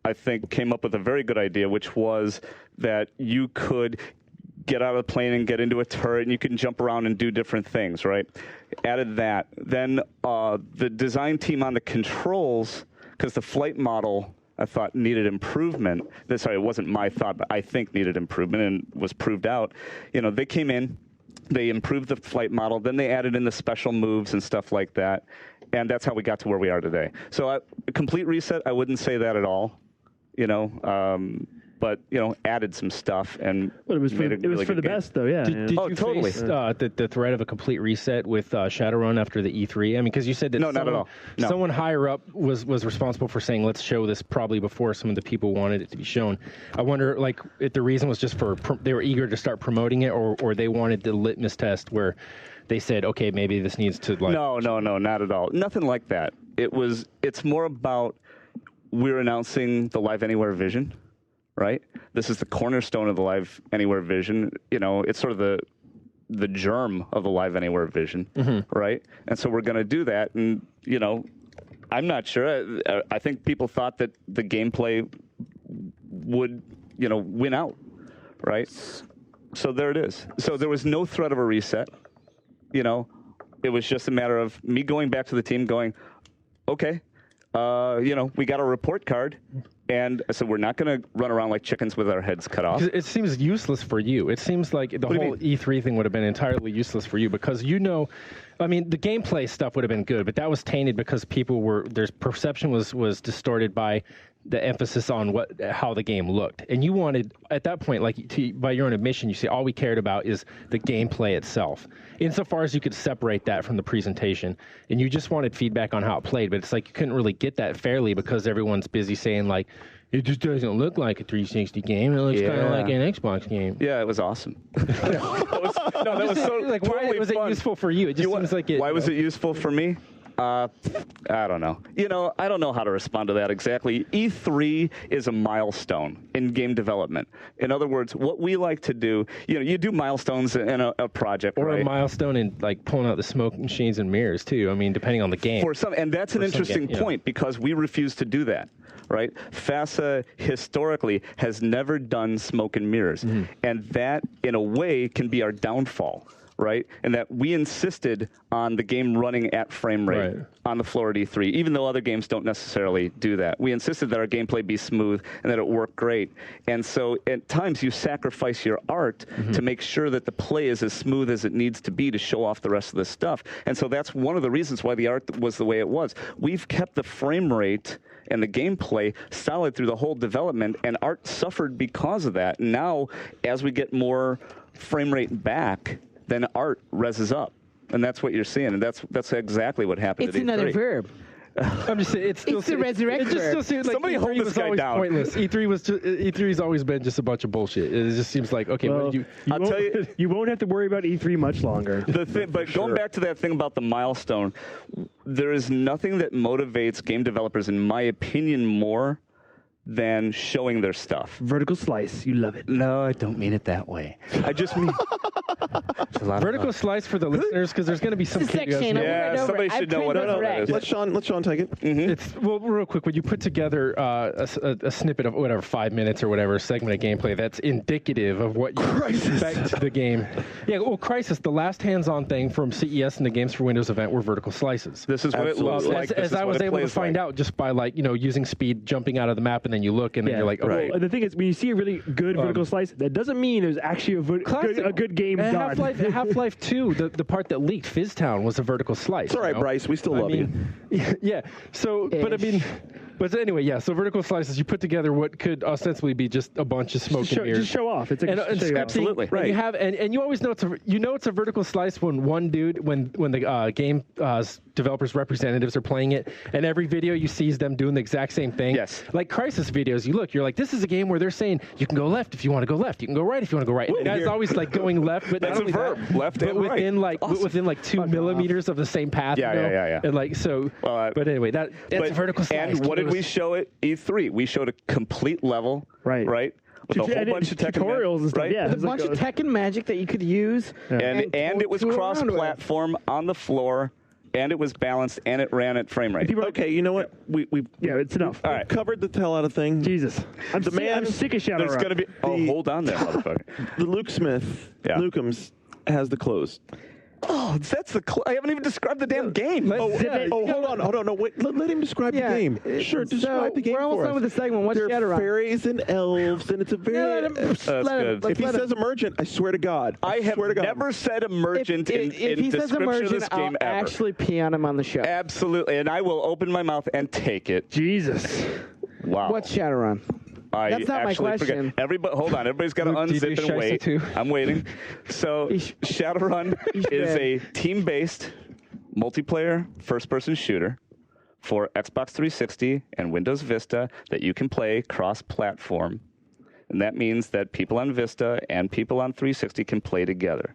I think came up with a very good idea, which was that you could get out of the plane and get into a turret, and you can jump around and do different things, right? Added that. Then the design team on the controls, because the flight model, I thought, needed improvement. Sorry, it wasn't my thought, but I think needed improvement and was proved out. They came in, they improved the flight model, then they added in the special moves and stuff like that, and that's how we got to where we are today. So a complete reset, I wouldn't say that at all, but added some stuff and Well, it was for, made a it was really for the good game. best, though. Yeah. Did Oh, you totally. face the threat of a complete reset with Shadowrun after the E3? I mean, because you said that No, not at all. No. Someone higher up was responsible for saying, let's show this probably before some of the people wanted it to be shown. I wonder, if the reason was just they were eager to start promoting it, or they wanted the litmus test where they said, okay, maybe this needs to No, not at all. Nothing like that. It's more about we're announcing the Live Anywhere vision, right? This is the cornerstone of the Live Anywhere vision. It's sort of the germ of the Live Anywhere vision, right? And so we're going to do that. And, I'm not sure. I think people thought that the gameplay would, win out, right? So there it is. So there was no threat of a reset. it was just a matter of me going back to the team going, okay, we got a report card. And so we're not going to run around like chickens with our heads cut off. It seems useless for you. It seems like the whole E3 thing would have been entirely useless for you because the gameplay stuff would have been good, but that was tainted because their perception was distorted by the emphasis on how the game looked. And you wanted, at that point, by your own admission, you say all we cared about is the gameplay itself. Insofar as you could separate that from the presentation, and you just wanted feedback on how it played, but it's like you couldn't really get that fairly because everyone's busy saying like, it just doesn't look like a 360 game. It looks kind of like an Xbox game. Yeah, it was awesome. that was so like, totally why was fun. it useful for you? It just seems like it. Why was it useful for me? I don't know. I don't know how to respond to that exactly. E3 is a milestone in game development. In other words, what we like to do, you do milestones in a project, or right? a milestone in like pulling out the smoke machines and mirrors too. I mean, depending on the game. And that's an interesting point because we refuse to do that. Right? FASA historically has never done smoke and mirrors. Mm-hmm. And that, in a way, can be our downfall, right? And that we insisted on the game running at frame rate on the floor at E3, even though other games don't necessarily do that. We insisted that our gameplay be smooth and that it worked great. And so at times you sacrifice your art to make sure that the play is as smooth as it needs to be to show off the rest of the stuff. And so that's one of the reasons why the art was the way it was. We've kept the frame rate and the gameplay solid through the whole development, and art suffered because of that. Now, as we get more frame rate back, then art reses up. And that's what you're seeing, and that's exactly what happened It's at E3. another verb. I'm just saying, it's the resurrect It just still seems like Somebody E3 hold this was guy always down. pointless. E3's always been just a bunch of bullshit. It just seems like, okay, Well, I'll tell you, you won't have to worry about E3 much longer. but going back to that thing about the milestone, there is nothing that motivates game developers, in my opinion, more than showing their stuff. Vertical slice, you love it. No, I don't mean it that way. I just mean vertical slice for the listeners, because there's going to be some Section. Yeah, somebody should know what that is. Let Sean take it. It's real quick. When you put together a snippet of whatever 5 minutes or whatever segment of gameplay that's indicative of what you expect the game. Yeah, well, Crysis, the last hands-on thing from CES and the Games for Windows event were vertical slices. This is what it looks like. As I was able to find out just by using speed, jumping out of the map, and then you look and then you're like, right. Well, the thing is, when you see a really good vertical slice, that doesn't mean there's actually a good game done. Half-Life 2, the part that leaked, Fizztown, was a vertical slice. It's all right, Bryce. We still love you. Yeah. So, but anyway, yeah. So vertical slices, you put together what could ostensibly be just a bunch of smoke and mirrors. Just show off. It's absolutely right. You have, and you always know it's a vertical slice when one dude, when the game developers representatives are playing it, and every video you see is them doing the exact same thing. Yes. Like Crysis videos, you're like, this is a game where they're saying you can go left if you want to go left, you can go right if you want to go right. And the guy's always like going left, but That's not only a verb, that, left but and right. within like 2 millimeters of the same path. Yeah. And like so. But anyway, that's a vertical slice. And what did we show at E3? We showed a complete level. Right. With a whole bunch of tech tutorials and stuff. right? Yeah, There's a bunch of tech and magic that you could use. And it was cross-platform on the floor, and it was balanced, and it ran at frame rate. Okay, you know what? We it's enough. All right. covered the hell out of thing. Jesus, I'm sick of Shadowrun. There's going to be. Hold on there, motherfucker. The Luke Smith, Lukem's, has the close. Oh, that's I haven't even described the damn game. Hold on. No, wait. Let him describe the game. Sure, describe the game we're almost for done us. with the segment. What's There are Shadowrun? fairies and elves, and it's a very... That's good. If he says emergent, I swear to God. I have never said emergent in he says description emergent, of this game I'll ever. actually pee on him on the show. Absolutely, and I will open my mouth and take it. Jesus. Wow. What's Shadowrun? That's not my question. Hold on. Everybody's got to unzip and wait. I'm waiting. So Shadowrun is a team-based multiplayer first-person shooter for Xbox 360 and Windows Vista that you can play cross-platform. And that means that people on Vista and people on 360 can play together.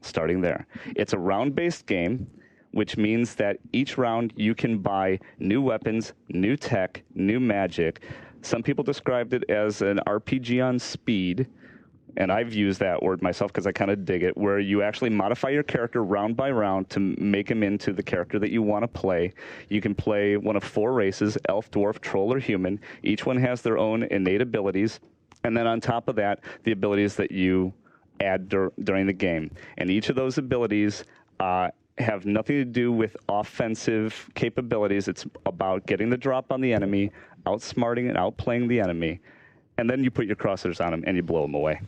Starting there. It's a round-based game, which means that each round you can buy new weapons, new tech, new magic. Some people described it as an RPG on speed, and I've used that word myself because I kind of dig it, where you actually modify your character round by round to make him into the character that you want to play. You can play one of 4 races, elf, dwarf, troll, or human. Each one has their own innate abilities, and then on top of that, the abilities that you add during the game. And each of those abilities have nothing to do with offensive capabilities. It's about getting the drop on the enemy, outsmarting and outplaying the enemy, and then you put your crosshairs on them and you blow them away.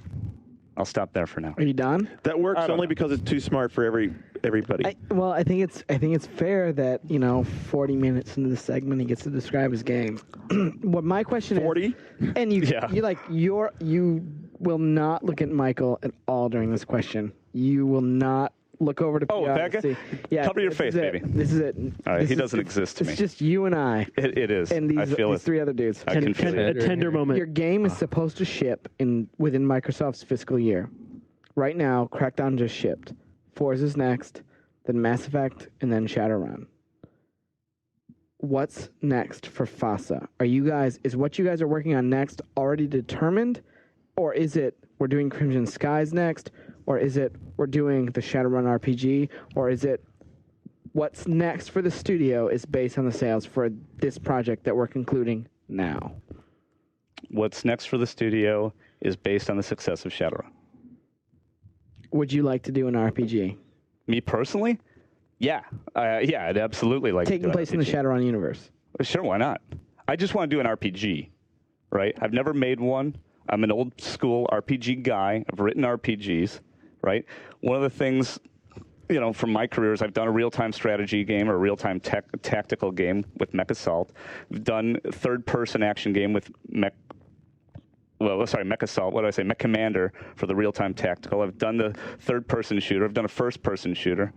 I'll stop there for now. Are you done? That works only because it's too smart for everybody. I think it's fair that 40 minutes into the segment he gets to describe his game. What my question 40? is, and you will not look at Michael at all during this question. You will not look over to PR that guy? to see. Yeah, Cover your face, baby. This is it. All right, he doesn't exist to me. It's just you and I. It is. And I feel these it. three other dudes. I can feel it. A tender moment. Your game is supposed to ship within Microsoft's fiscal year. Right now, Crackdown just shipped. Forza's next, then Mass Effect, and then Shadowrun. What's next for FASA? Is what you guys are working on next already determined? Or is it we're doing Crimson Skies next? Or is it we're doing the Shadowrun RPG? Or is it what's next for the studio is based on the sales for this project that we're concluding now? What's next for the studio is based on the success of Shadowrun. Would you like to do an RPG? Me personally? Yeah. I'd absolutely like to do Taking an place in the RPG. Shadowrun universe. Sure, why not? I just want to do an RPG, right? I've never made one. I'm an old school RPG guy. I've written RPGs, right? One of the things, from my career is I've done a real-time strategy game or a real-time tactical game with Mech Assault. I've done a third-person action game with Mech Assault. What did I say? Mech Commander for the real-time tactical. I've done the third-person shooter. I've done a first-person shooter.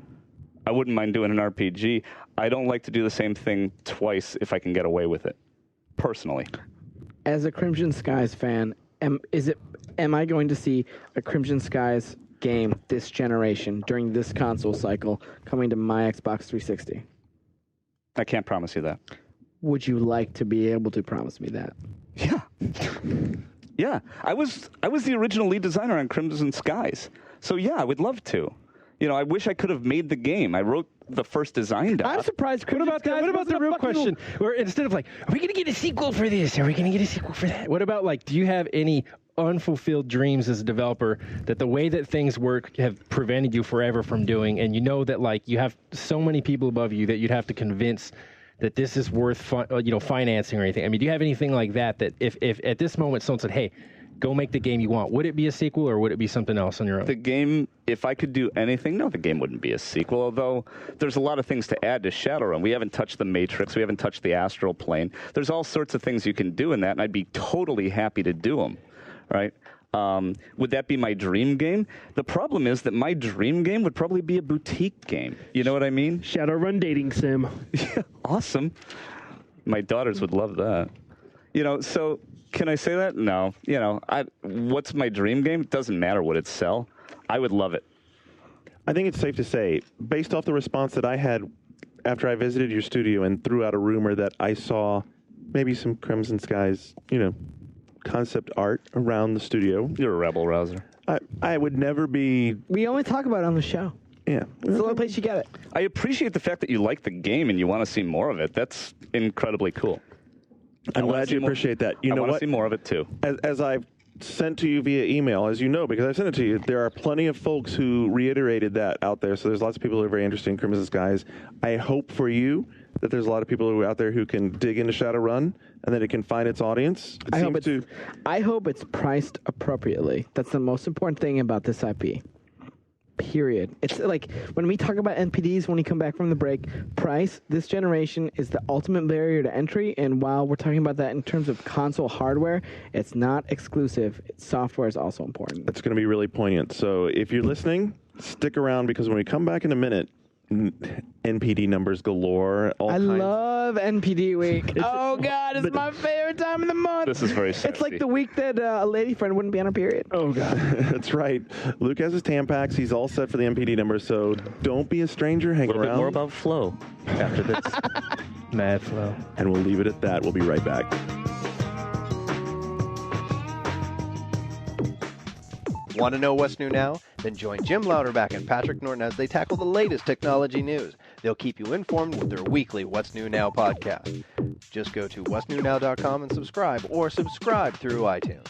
I wouldn't mind doing an RPG. I don't like to do the same thing twice if I can get away with it, personally. As a Crimson Skies fan, am I going to see a Crimson Skies game this generation during this console cycle coming to my Xbox 360? I can't promise you that. Would you like to be able to promise me that? Yeah. Yeah. I was the original lead designer on Crimson Skies. So yeah, I would love to. I wish I could have made the game. I wrote the first design doc. I'm surprised. What about the real question? Where instead of are we going to get a sequel for this? Are we going to get a sequel for that? What about do you have any unfulfilled dreams as a developer that the way that things work have prevented you forever from doing, and that you have so many people above you that you'd have to convince that this is worth financing or anything? I mean, do you have anything like that if at this moment someone said, hey, go make the game you want, would it be a sequel or would it be something else on your own? The game, if I could do anything, no, the game wouldn't be a sequel, although there's a lot of things to add to Shadowrun. We haven't touched the Matrix. We haven't touched the Astral Plane. There's all sorts of things you can do in that, and I'd be totally happy to do them, right? Would that be my dream game? The problem is that my dream game would probably be a boutique game. You know what I mean? Shadowrun dating sim. Yeah, awesome. My daughters would love that. So can I say that? No. What's my dream game? It doesn't matter what it sell. I would love it. I think it's safe to say, based off the response that I had after I visited your studio and threw out a rumor that I saw maybe some Crimson Skies, concept art around the studio. You're a rebel rouser. I would never be. We only talk about it on the show. Yeah. It's the only place you get it. I appreciate the fact that you like the game and you want to see more of it. That's incredibly cool. I'm glad you appreciate that. You know I want what? to see more of it too. As I've sent to you via email, as you know, because I sent it to you, there are plenty of folks who reiterated that out there. So there's lots of people who are very interested in Crimson Skies. I hope for you that there's a lot of people who are out there who can dig into Shadowrun and that it can find its audience. I hope it's priced appropriately. That's the most important thing about this IP. Period. It's like when we talk about NPDs when we come back from the break, price this generation is the ultimate barrier to entry, and while we're talking about that in terms of console hardware, it's not exclusive. Software is also important. It's going to be really poignant. So if you're listening, stick around because when we come back in a minute, NPD numbers galore. I love NPD week. Oh, God, it's my favorite time of the month. This is very sassy. It's like the week that a lady friend wouldn't be on her period. Oh, God. That's right. Luke has his Tampax. He's all set for the NPD numbers, so don't be a stranger. Hang around. A little bit more about Flow after this. Mad Flow. And we'll leave it at that. We'll be right back. Want to know what's new now? Then join Jim Louderback and Patrick Norton as they tackle the latest technology news. They'll keep you informed with their weekly What's New Now podcast. Just go to what'snewnow.com and subscribe, or subscribe through iTunes.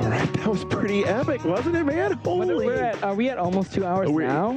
All right, that was pretty epic, wasn't it, man? Holy. Are we at almost 2 hours now?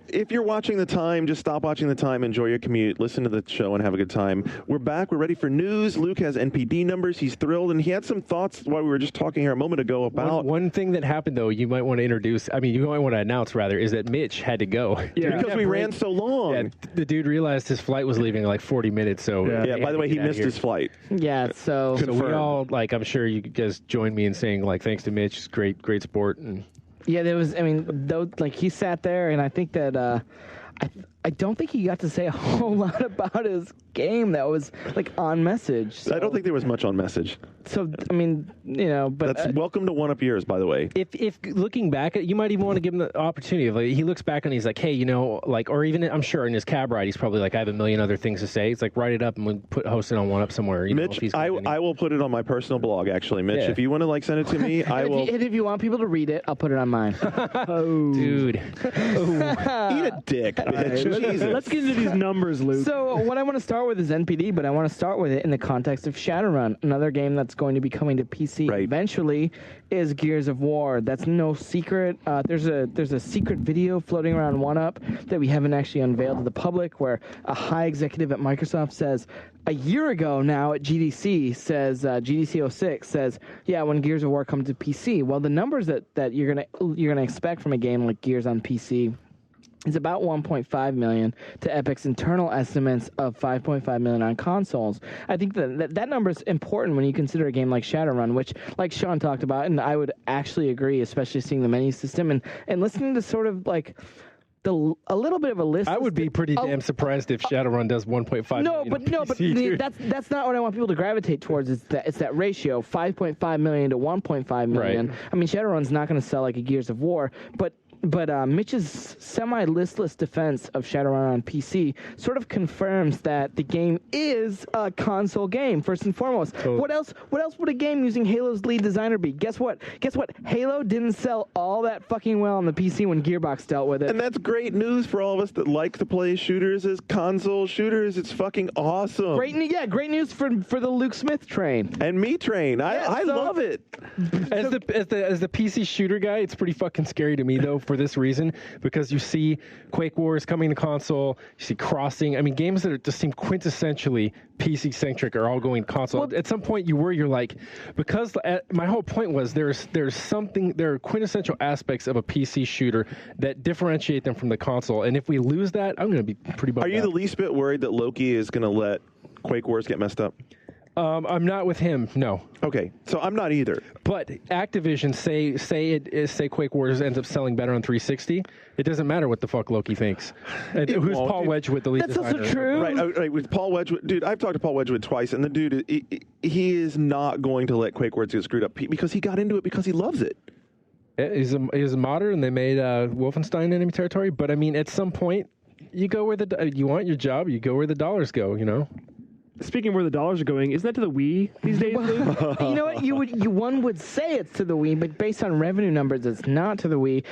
If you're watching the time, just stop watching the time, enjoy your commute, listen to the show, and have a good time. We're back. We're ready for news. Luke has NPD numbers. He's thrilled, and he had some thoughts while we were just talking here a moment ago about... One thing that happened, though, you might want to announce, is that Mitch had to go. Yeah, because we ran so long. Yeah, the dude realized his flight was leaving in like 40 minutes, so... Yeah, by the way, he missed his flight. Yeah, so... So we all, I'm sure you guys joined me in saying, thanks to Mitch, great sport, and... Yeah, there was. I mean, he sat there, and I think that I don't think he got to say a whole lot about his game that was on message. So. I don't think there was much on message. So I mean, but that's welcome to 1UP years, by the way. If looking back, you might even want to give him the opportunity of he looks back and he's like, hey, or even I'm sure in his cab ride he's probably like, I have a million other things to say. It's like write it up and we'll host it on 1UP somewhere. Mitch, I will put it on my personal blog. Actually, Mitch, if you want to send it to me, I will. And if you want people to read it, I'll put it on mine. Oh, dude, eat a dick, bitch. Jesus. Let's get into these numbers, Luke. So what I want to start with is NPD, but I want to start with it in the context of Shadowrun, another game that's going to be coming to PC eventually. Is Gears of War. That's no secret. There's a secret video floating around 1UP that we haven't actually unveiled to the public, where a high executive at Microsoft says a year ago now at GDC says GDC 06 says, yeah, when Gears of War comes to PC. Well, the numbers that you're gonna expect from a game like Gears on PC is about 1.5 million to Epic's internal estimates of 5.5 million on consoles. I think that number is important when you consider a game like Shadowrun, which, like Sean talked about, and I would actually agree, especially seeing the menu system and listening to sort of a little bit of a list. I would be pretty damn surprised if Shadowrun does 1.5 million. But that's not what I want people to gravitate towards. It's that ratio, 5.5 million to 1.5 million. Right. I mean, Shadowrun's not going to sell like a Gears of War, but Mitch's semi-listless defense of Shadowrun on PC sort of confirms that the game is a console game, first and foremost. Totally. What else would a game using Halo's lead designer be? Guess what? Halo didn't sell all that fucking well on the PC when Gearbox dealt with it. And that's great news for all of us that like to play shooters as console shooters. It's fucking awesome. Great news for the Luke Smith train. And me train. I love it. As the PC shooter guy, it's pretty fucking scary to me, though, for this reason, because you see Quake Wars coming to console, you see Crossing. I mean, games that just seem quintessentially PC-centric are all going console. Well, at some point, you're like, because my whole point was there are quintessential aspects of a PC shooter that differentiate them from the console, and if we lose that, I'm going to be pretty bummed out. Are you the least bit worried that Loki is going to let Quake Wars get messed up? I'm not with him. No. Okay, so I'm not either. But Activision say Quake Wars ends up selling better on 360. It doesn't matter what the fuck Loki thinks. Who's Paul Wedgwood, the lead designer? That's also true. Right. With Paul Wedgwood, dude, I've talked to Paul Wedgwood twice, and the dude, he is not going to let Quake Wars get screwed up because he got into it because he loves it. He's a modder, and they made Wolfenstein enemy territory. But I mean, at some point, you go where you want your job. You go where the dollars go. You know. Speaking of where the dollars are going, isn't that to the Wii these days, Luke? You know what? One would say it's to the Wii, but based on revenue numbers, it's not to the Wii.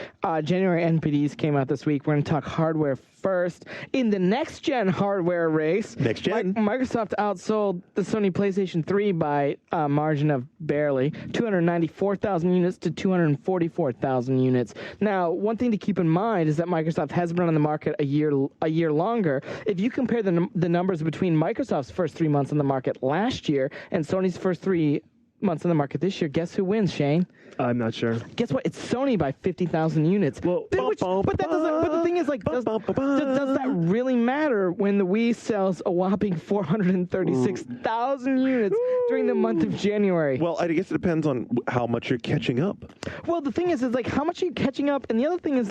January NPDs came out this week. We're going to talk hardware first. In the next-gen hardware race, Microsoft outsold the Sony PlayStation 3 by a margin of barely 294,000 units to 244,000 units. Now, one thing to keep in mind is that Microsoft has been on the market a year longer. If you compare the numbers between Microsoft's first 3 months on the market last year and Sony's first 3 months on the market this year, guess who wins, Shane? I'm not sure. Guess what? It's Sony by 50,000 units. Well, but the thing is, does that really matter when the Wii sells a whopping 436,000 units during the month of January? Well, I guess it depends on how much you're catching up. Well, the thing is how much are you catching up? And the other thing is,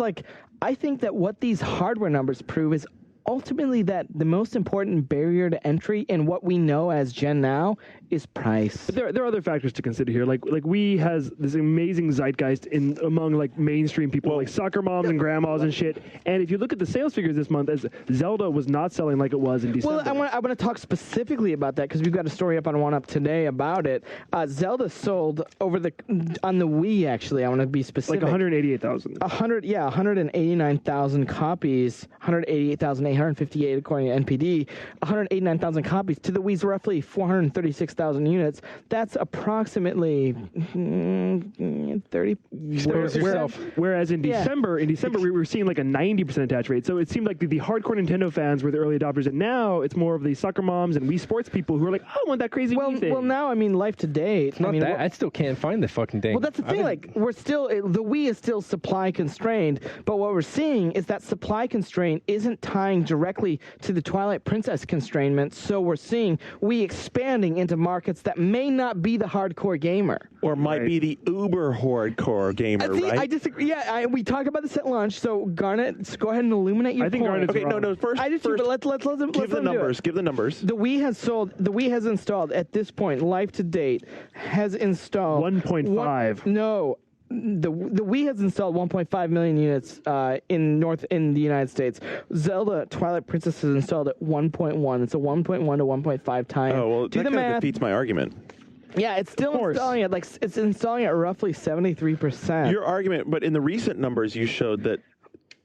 I think that what these hardware numbers prove is ultimately that the most important barrier to entry in what we know as Gen Now is price. But there are other factors to consider here. Like Wii has this amazing zeitgeist among mainstream people, like soccer moms and grandmas and shit. And if you look at the sales figures this month, as Zelda was not selling like it was in December. Well, I want to talk specifically about that because we've got a story up on 1UP today about it. Zelda sold on the Wii. Actually, I want to be specific. Like 188,000. 189,000 copies. 188,800 158 according to NPD, 189,000 copies. To the Wii's roughly 436,000 units. That's approximately 30. Whereas in December, we were seeing like a 90% attach rate. So it seemed like the hardcore Nintendo fans were the early adopters, and now it's more of the soccer moms and Wii Sports people who are like, I want that crazy Wii thing. Well, now, I mean, life to date. It's not that. I still can't find the fucking thing. Well, that's the thing. Like, the Wii is still supply constrained, but what we're seeing is that supply constraint isn't tying directly to the Twilight Princess constrainment. So we're seeing Wii expanding into markets that may not be the hardcore gamer, or might be the uber hardcore gamer. Right? I disagree. Yeah, we talked about this at lunch. So Garnet, go ahead and illuminate your point. Garnet's okay, wrong. no. First, let's give the numbers. Give the numbers. The Wii has installed at this point, life to date, has installed 1.5. No. The Wii has installed 1.5 million units in the United States. Zelda Twilight Princess has installed at 1.1. It's a 1.1 to 1.5 time. Oh well, do that the kind of math. defeats my argument. Yeah, it's still installing it. Like it's installing at roughly 73%. Your argument, but in the recent numbers you showed that.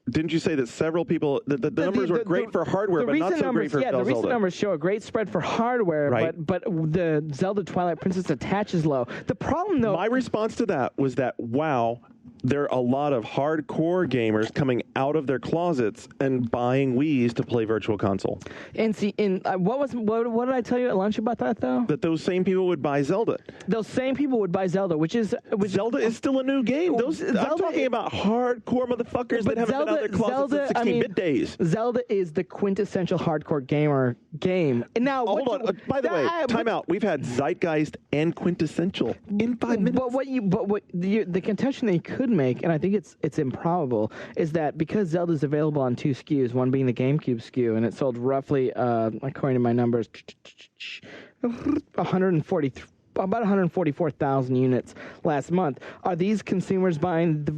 Didn't you say that several people, the numbers were great for hardware, but not so great for Zelda? The recent numbers show a great spread for hardware, right. but the Zelda Twilight Princess attach is low. The problem, though... My response to that was that, wow, there are a lot of hardcore gamers coming out of their closets and buying Wiis to play Virtual Console. And see, what did I tell you at lunch about that, though? That those same people would buy Zelda. Those same people would buy Zelda, which Zelda is still a new game. I'm talking about hardcore motherfuckers that haven't been out of their closets in 16-bit days. Zelda is the quintessential hardcore gamer game. And now, hold on. By the way, time out. We've had Zeitgeist and quintessential in 5 minutes. But the contention that you could make, and I think it's improbable, is that because Zelda's available on 2 SKUs, one being the GameCube SKU, and it sold roughly, according to my numbers, about 144,000 units last month. Are these consumers buying the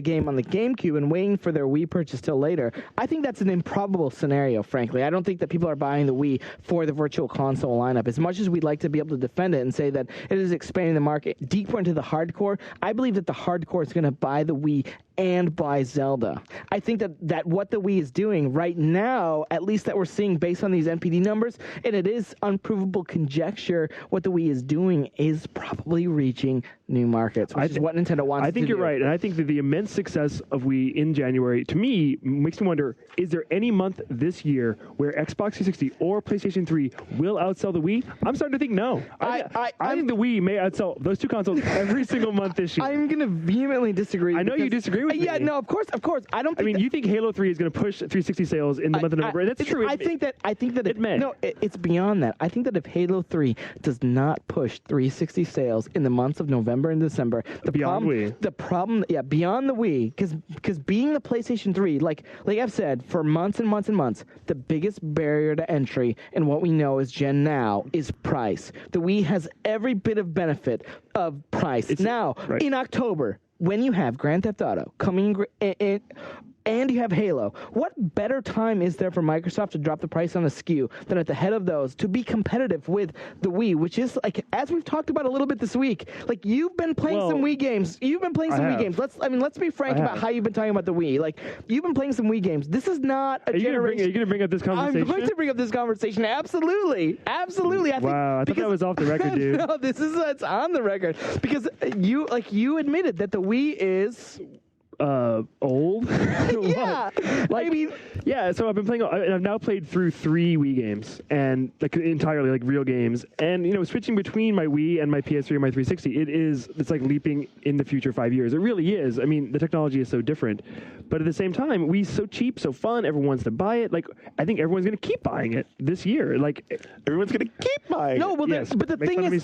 game on the GameCube and waiting for their Wii purchase till later? I think that's an improbable scenario, frankly. I don't think that people are buying the Wii for the Virtual Console lineup. As much as we'd like to be able to defend it and say that it is expanding the market deeper into the hardcore, I believe that the hardcore is going to buy the Wii and buy Zelda. I think that what the Wii is doing right now, at least that we're seeing based on these NPD numbers, and it is unprovable conjecture, what the Wii is doing is probably reaching new markets, which is what Nintendo wants to do. I think you're right, and I think that the immense success of Wii in January, to me, makes me wonder, is there any month this year where Xbox 360 or PlayStation 3 will outsell the Wii? I'm starting to think no. I think the Wii may outsell those two consoles every single month this year. I'm going to vehemently disagree. I know you disagree with me. Yeah, no, of course. I don't think you think Halo 3 is going to push 360 sales in the month of November. That's true. I think that it may. No, it's beyond that. I think that if Halo 3 does not push 360 sales in the months of November and December, beyond the Wii, because being the PlayStation 3, like I've said for months and months and months, the biggest barrier to entry in what we know as Gen now is price. The Wii has every bit of benefit of price. In October, when you have Grand Theft Auto coming in, and you have Halo, what better time is there for Microsoft to drop the price on a SKU than at the head of those to be competitive with the Wii, which is, like, as we've talked about a little bit this week, like, you've been playing some Wii games. Let's be frank about how you've been talking about the Wii. Like, you've been playing some Wii games. This is not a generation. Are you going to bring up this conversation? I'm going to bring up this conversation. Absolutely. I thought that was off the record, dude. No, it's on the record. Because you admitted that the Wii is... old. Yeah, So I've been playing. I've now played through 3 Wii games, and entirely real games. And switching between my Wii and my PS3 and my 360, it's like leaping in the future 5 years. It really is. I mean, the technology is so different, but at the same time, Wii's so cheap, so fun. Everyone wants to buy it. I think everyone's going to keep buying it this year. Everyone's going to keep buying it. No, well, but the thing is,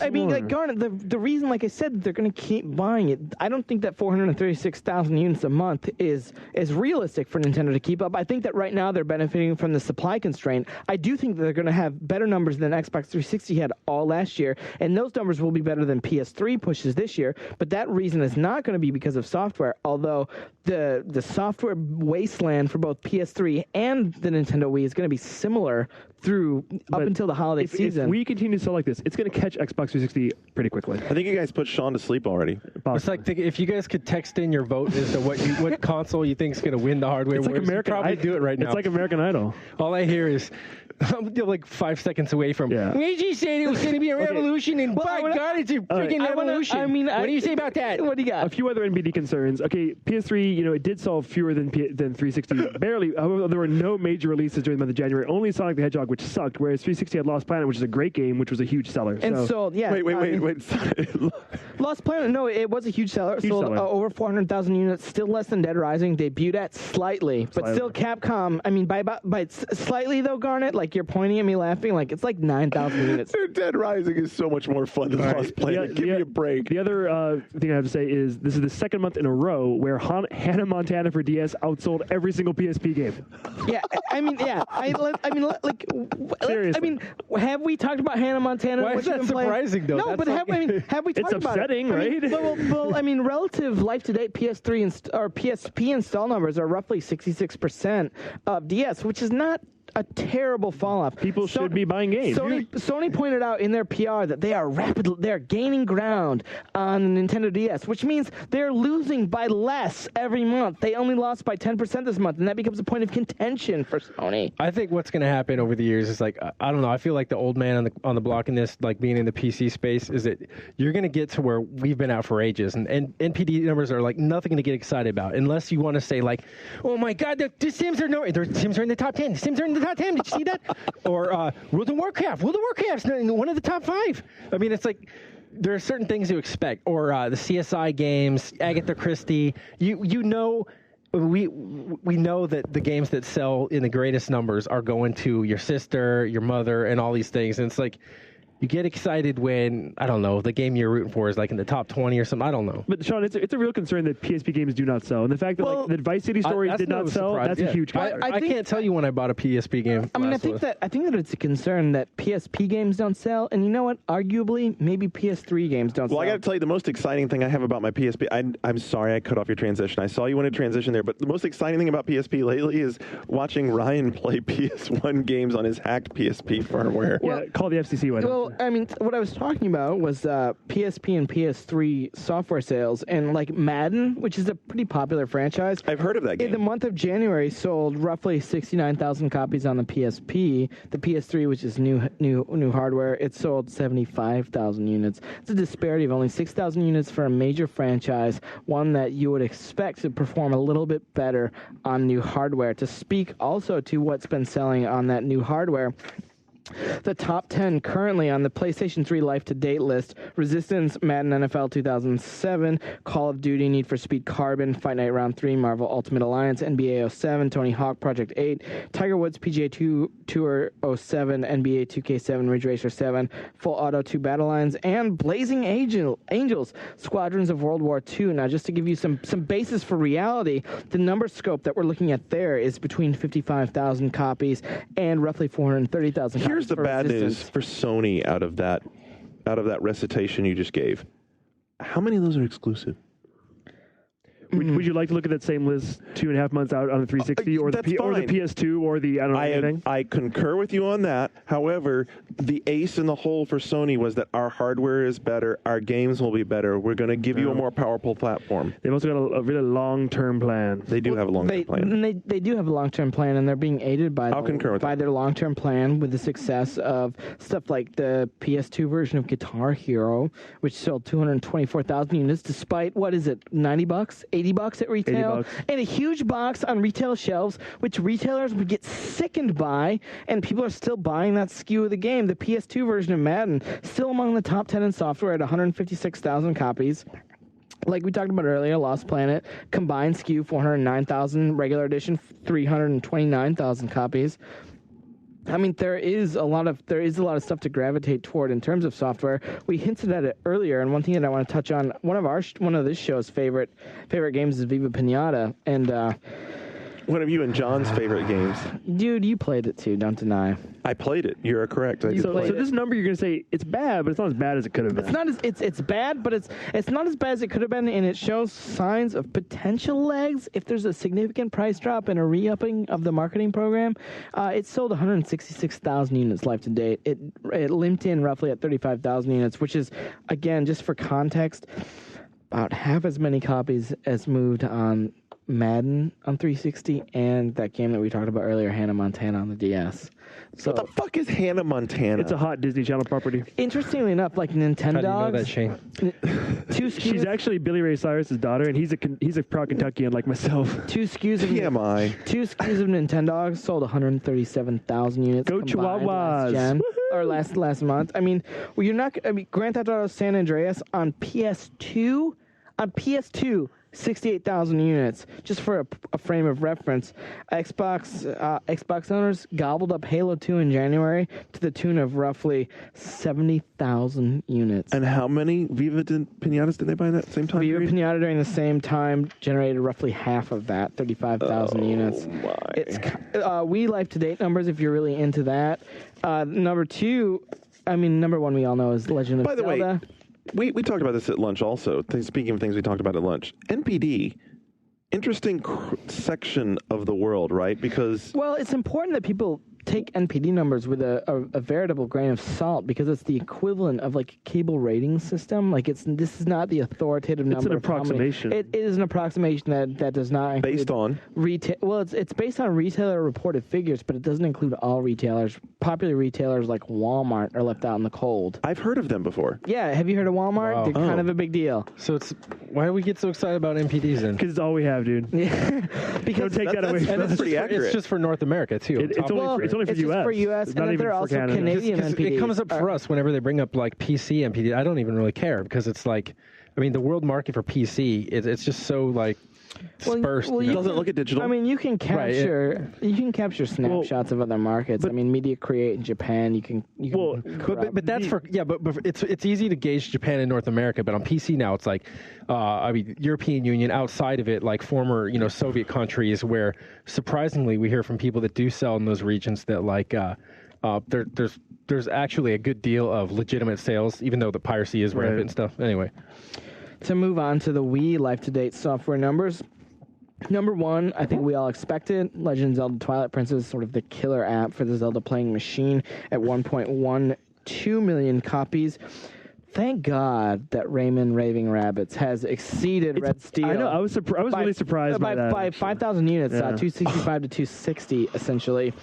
Garnet, the reason, like I said, they're going to keep buying it. I don't think that 436,000 units a month is realistic for Nintendo to keep up. I think that right now they're benefiting from the supply constraint. I do think that they're going to have better numbers than Xbox 360 had all last year, and those numbers will be better than PS3 pushes this year, but that reason is not going to be because of software, although the software wasteland for both PS3 and the Nintendo Wii is going to be similar up until the holiday season. If we continue to sell like this, it's going to catch Xbox 360 pretty quickly. I think you guys put Sean to sleep already. It's like if you guys could text in your vote as to what what console you think is going to win the hardware It's wars. like American You probably Idol. do it right now. It's like American Idol. All I hear is I'm like 5 seconds away from. Yeah. Reggie said it was going to be a revolution, and by God, it's a freaking revolution. What do you say about that? What do you got? A few other NBD concerns. Okay, PS3, it did sell fewer than 360. Barely. However, there were no major releases during the month of January. Only Sonic the Hedgehog, which sucked, whereas 360 had Lost Planet, which is a great game, which was a huge seller. And so, sold, yeah. Wait. Lost Planet, no, it was a huge seller. Huge Sold seller. over 400,000 units, still less than Dead Rising. Debuted at slightly, but still Capcom. I mean, by slightly though, Garnet. Like you're pointing at me, laughing. Like it's like 9,000 units. Dude, Dead Rising is so much more fun than Lost Planet. Give me a break. The other thing I have to say is this is the second month in a row where Hannah Montana for DS outsold every single PSP game. Yeah, I mean, Seriously. I mean, have we talked about Hannah Montana? Why and is what that she's been playing? surprising, though? No, That's but like- have we It's talked about it? upsetting, right? Well, I mean, relative life-to-date PS3 or PSP install numbers are roughly 66% of DS, which is not a terrible fall off. People should be buying games. Sony pointed out in their PR that they're gaining ground on the Nintendo DS, which means they're losing by less every month. They only lost by 10% this month, and that becomes a point of contention for Sony. I think what's going to happen over the years is like I don't know. I feel like the old man on the block in this, like being in the PC space, is that you're going to get to where we've been out for ages, and NPD numbers are like nothing to get excited about unless you want to say like, oh my God, the Sims are Sims are in the top 10. Sims are in the top 10. Did you see that? Or World of Warcraft's one of the top 5. I mean, it's like there are certain things you expect. Or the CSI games, Agatha Christie. You know. We know that the games that sell in the greatest numbers are going to your sister, your mother, and all these things. And it's like you get excited when, I don't know, the game you're rooting for is like in the top 20 or something. I don't know. But Sean, it's a real concern that PSP games do not sell, and the fact that the Vice City story did not sell, that's a huge concern. I can't tell you when I bought a PSP game. I mean, I think that it's a concern that PSP games don't sell, and you know what? Arguably, maybe PS3 games don't sell. Well, I got to tell you, the most exciting thing I have about my PSP, I'm sorry I cut off your transition. I saw you want to transition there, but the most exciting thing about PSP lately is watching Ryan play PS1 games on his hacked PSP firmware. Yeah, call the FCC. Well, I mean, what I was talking about was PSP and PS3 software sales, and like Madden, which is a pretty popular franchise. I've heard of that game. In the month of January, sold roughly 69,000 copies on the PSP. The PS3, which is new hardware, it sold 75,000 units. It's a disparity of only 6,000 units for a major franchise, one that you would expect to perform a little bit better on new hardware. To speak also to what's been selling on that new hardware, the top 10 currently on the PlayStation 3 life-to-date list: Resistance, Madden NFL 2007, Call of Duty, Need for Speed Carbon, Fight Night Round 3, Marvel Ultimate Alliance, NBA 07, Tony Hawk Project 8, Tiger Woods PGA Tour 07, NBA 2K7, Ridge Racer 7, Full Auto 2 Battle Lines, and Blazing Angels, Squadrons of World War II. Now, just to give you some basis for reality, the number scope that we're looking at there is between 55,000 copies and roughly 430,000 copies. Here's the bad news for Sony out of that recitation you just gave. How many of those are exclusive? Would you like to look at that same list 2.5 months out on the 360 or the PS2 or the anything? I concur with you on that. However, the ace in the hole for Sony was that our hardware is better, our games will be better. We're going to give you a more powerful platform. They've also got a really long-term plan. They do have a long-term plan. They do have a long-term plan, and they're being aided by their long-term plan with the success of stuff like the PS2 version of Guitar Hero, which sold 224,000 units, despite, what is it, $90? $80 at retail, and a huge box on retail shelves, which retailers would get sickened by, and people are still buying that SKU of the game. The PS2 version of Madden, still among the top 10 in software at 156,000 copies. Like we talked about earlier, Lost Planet, combined SKU 409,000, regular edition 329,000 copies. I mean, there is a lot of stuff to gravitate toward in terms of software. We hinted at it earlier, and one thing that I want to touch on, one of this show's favorite games is Viva Pinata, and one of you and John's favorite games. Dude, you played it too, don't deny. I played it. You're correct. So this number, you're going to say it's bad, but it's not as bad as it could have been. It's bad, but it's not as bad as it could have been, and it shows signs of potential legs. If there's a significant price drop and a re-upping of the marketing program, it sold 166,000 units life to date. It limped in roughly at 35,000 units, which is, again, just for context, about half as many copies as moved on Madden on 360 and that game that we talked about earlier, Hannah Montana on the DS. So What the fuck is Hannah Montana? It's a hot Disney Channel property. interestingly enough, like How do you know Nintendogs, that, Shane? two SKUs, She's actually Billy Ray Cyrus's daughter, and he's a proud Kentuckian like myself. two SKUs of TMI. Two SKUs of Nintendogs sold 137,000 units. Go combined last Chihuahuas. gen, or last month. I mean, well, you're not. I mean, Grand Theft Auto San Andreas on PS2, 68,000 units. Just for a frame of reference, Xbox owners gobbled up Halo 2 in January to the tune of roughly 70,000 units. And how many Viva Pinatas did they buy in that same time Viva period? Pinata during the same time generated roughly half of that, 35,000 units. My. It's Wii Life to Date numbers if you're really into that. Number two, I mean, number one we all know is Legend of By the Zelda. way, we talked about this at lunch also. Speaking of things we talked about at lunch, NPD, interesting section of the world, right? Because Well, it's important that people take NPD numbers with a veritable grain of salt because it's the equivalent of like a cable rating system. Like this is not the authoritative number. It's an of how many- approximation. It is an approximation that does not include based on retail. Well, it's based on retailer reported figures, but it doesn't include all retailers. Popular retailers like Walmart are left out in the cold. I've heard of them before. Yeah, have you heard of Walmart? Wow. They're kind Oh. of a big deal. So why do we get so excited about NPDs then? Because it's all we have, dude. Because Don't take that away from that's us. pretty accurate. It's just for North America too. It's Top- only for it's US. just for US, It's not and then even they're for also Canada. Canadian 'Cause NPDs. it comes up for us whenever they bring up like PC NPD. I don't even really care because it's like, I mean, the world market for PC, it's just so like dispersed. well, you you know? Doesn't look at digital. I mean, you can capture snapshots of other markets. I mean, Media Create in Japan. You can But that's for but it's easy to gauge Japan and North America, but on PC now it's like, I mean, European Union outside of it, like former Soviet countries, where surprisingly we hear from people that do sell in those regions that like there's actually a good deal of legitimate sales, even though the piracy is rampant and stuff. Anyway, to move on to the Wii life-to-date software numbers. Number one, I think we all expected, Legend of Zelda Twilight Princess, sort of the killer app for the Zelda playing machine at 1.12 million copies. Thank God that Rayman Raving Rabbids has exceeded Red Steel. I know. I was really surprised by that. By 5,000 units, Yeah. 265 to 260, essentially.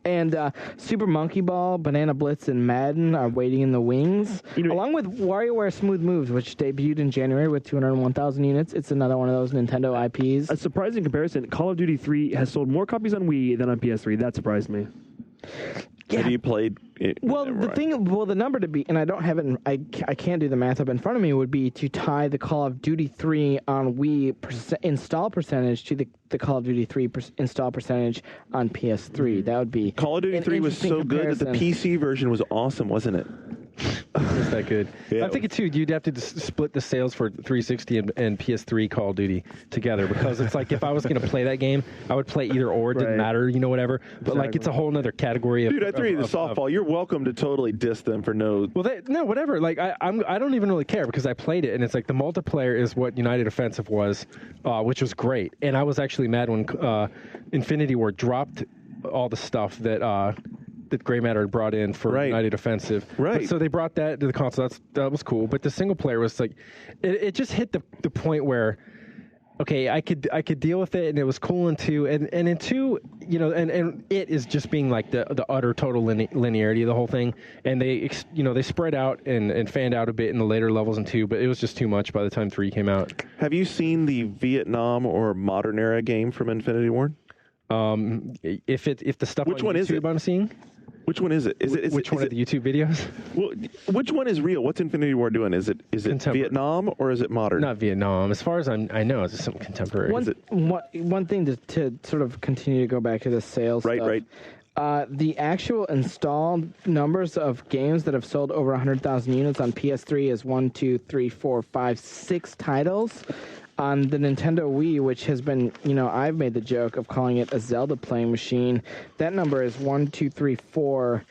And Super Monkey Ball, Banana Blitz, and Madden are waiting in the wings, along with WarioWare Smooth Moves, which debuted in January with 201,000 units. It's another one of those Nintendo IPs. A surprising comparison: Call of Duty 3 has sold more copies on Wii than on PS3. That surprised me. Yeah. Have you played it? Well, Right. the number to be, and I don't have it, I can't do the math up in front of me, would be to tie the Call of Duty 3 on Wii install percentage to the Call of Duty 3 install percentage on PS3. That would be Call of Duty an 3 was interesting so good that the comparison. PC version was awesome, wasn't it? it's that good. Yeah, I'm thinking too, you'd have to split the sales for 360 and PS3 Call of Duty together, because it's like if I was going to play that game, I would play either or. It didn't Right. matter, whatever. But like it's a whole other category of. Dude, I threw you the of- softball. You're welcome to totally diss them for no. Well, no, whatever. Like I don't even really care because I played it, and it's like the multiplayer is what United Offensive was, which was great. And I was actually mad when Infinity Ward dropped all the stuff that Grey Matter had brought in for Right. United Offensive. Right. So they brought that to the console. That was cool. But the single player was like, it just hit the point where, okay, I could deal with it, and it was cool in 2, and in 2, and it is just being like the utter total linearity of the whole thing, and they they spread out and fanned out a bit in the later levels in 2, but it was just too much by the time 3 came out. Have you seen the Vietnam or modern era game from Infinity Ward? If the stuff Which on one is YouTube it? I'm seeing, Which one is it? which one of the YouTube videos? Well, which one is real? What's Infinity Ward doing? Is it Contemporary. Vietnam or is it modern? Not Vietnam, as far as I know, it's something contemporary. One thing to sort of continue to go back to the sales Right, stuff. right. The actual installed numbers of games that have sold over 100,000 units on PS3 is 1, 2, 3, 4, 5, 6 titles. On the Nintendo Wii, which has been, I've made the joke of calling it a Zelda playing machine, that number is 1, 2, 3, 4,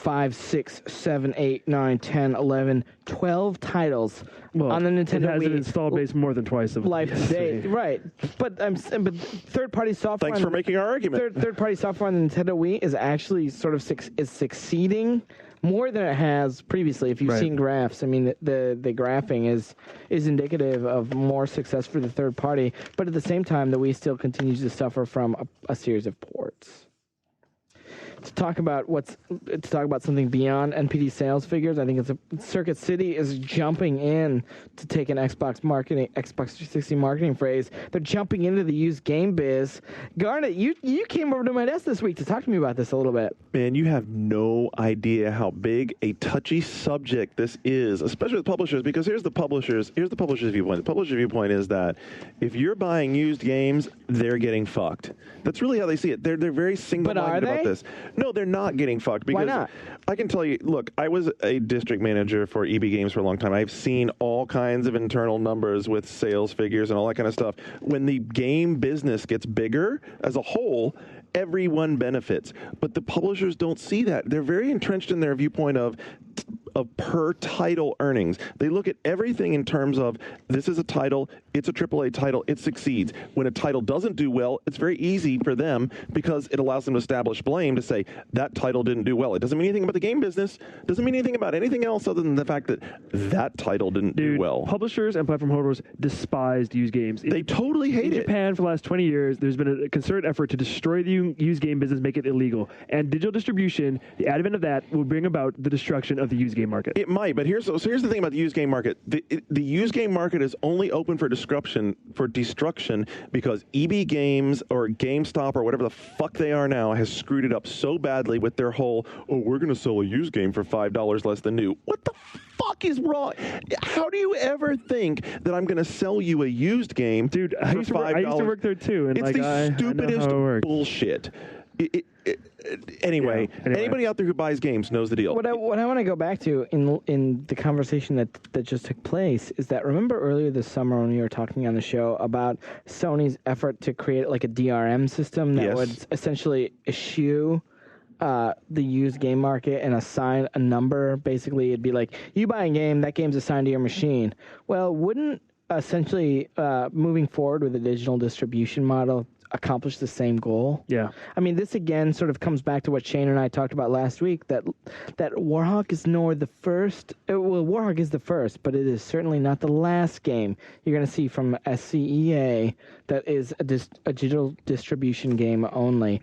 5, 6, 7, 8, 9, 10, 11, 12 titles on the Nintendo It has Wii. an install base more than twice of Life to date, right? But third-party software. Thanks for making our argument. Third-party software on the Nintendo Wii is actually sort of succeeding more than it has previously. If you've seen graphs, I mean, the graphing is indicative of more success for the third party. But at the same time, the Wii still continues to suffer from a series of ports. To talk about something beyond NPD sales figures, I think Circuit City is jumping in to take an Xbox 360 marketing phrase. They're jumping into the used game biz. Garnet, you came over to my desk this week to talk to me about this a little bit. Man, you have no idea how big a touchy subject this is, especially with publishers, because here's the publisher's viewpoint. The publisher's viewpoint is that if you're buying used games, they're getting fucked. That's really how they see it. They're very single-minded about this. No, they're not getting fucked. Because why not? I can tell you, look, I was a district manager for EB Games for a long time. I've seen all kinds of internal numbers with sales figures and all that kind of stuff. When the game business gets bigger as a whole, everyone benefits. But the publishers don't see that. They're very entrenched in their viewpoint of per title earnings. They look at everything in terms of this is a title, it's a AAA title, it succeeds. When a title doesn't do well, it's very easy for them because it allows them to establish blame to say that title didn't do well. It doesn't mean anything about the game business, doesn't mean anything about anything else other than the fact that that title didn't do well. Publishers and platform holders despised used games. They totally hate it. In Japan, for the last 20 years, there's been a concerted effort to destroy the used game business, make it illegal. And digital distribution, the advent of that, will bring about the destruction of the used game market. It might, but here's the thing about the used game market. The used game market is only open for destruction because EB Games or GameStop or whatever the fuck they are now has screwed it up so badly with their whole, we're going to sell a used game for $5 less than new. What the fuck is wrong? How do you ever think that I'm going to sell you a used game for $5? I used to work there too. And it's the stupidest bullshit. Anyway, anybody out there who buys games knows the deal. What I want to go back to in the conversation that just took place is that, remember earlier this summer when we were talking on the show about Sony's effort to create like a DRM system that would essentially eschew the used game market and assign a number. Basically, it'd be like, you buy a game, that game's assigned to your machine. Well, wouldn't essentially moving forward with a digital distribution model accomplish the same goal? Yeah. I mean, this again sort of comes back to what Shane and I talked about last week, that Warhawk is nor the first. Well, Warhawk is the first, but it is certainly not the last game you're going to see from SCEA that is a digital distribution game only.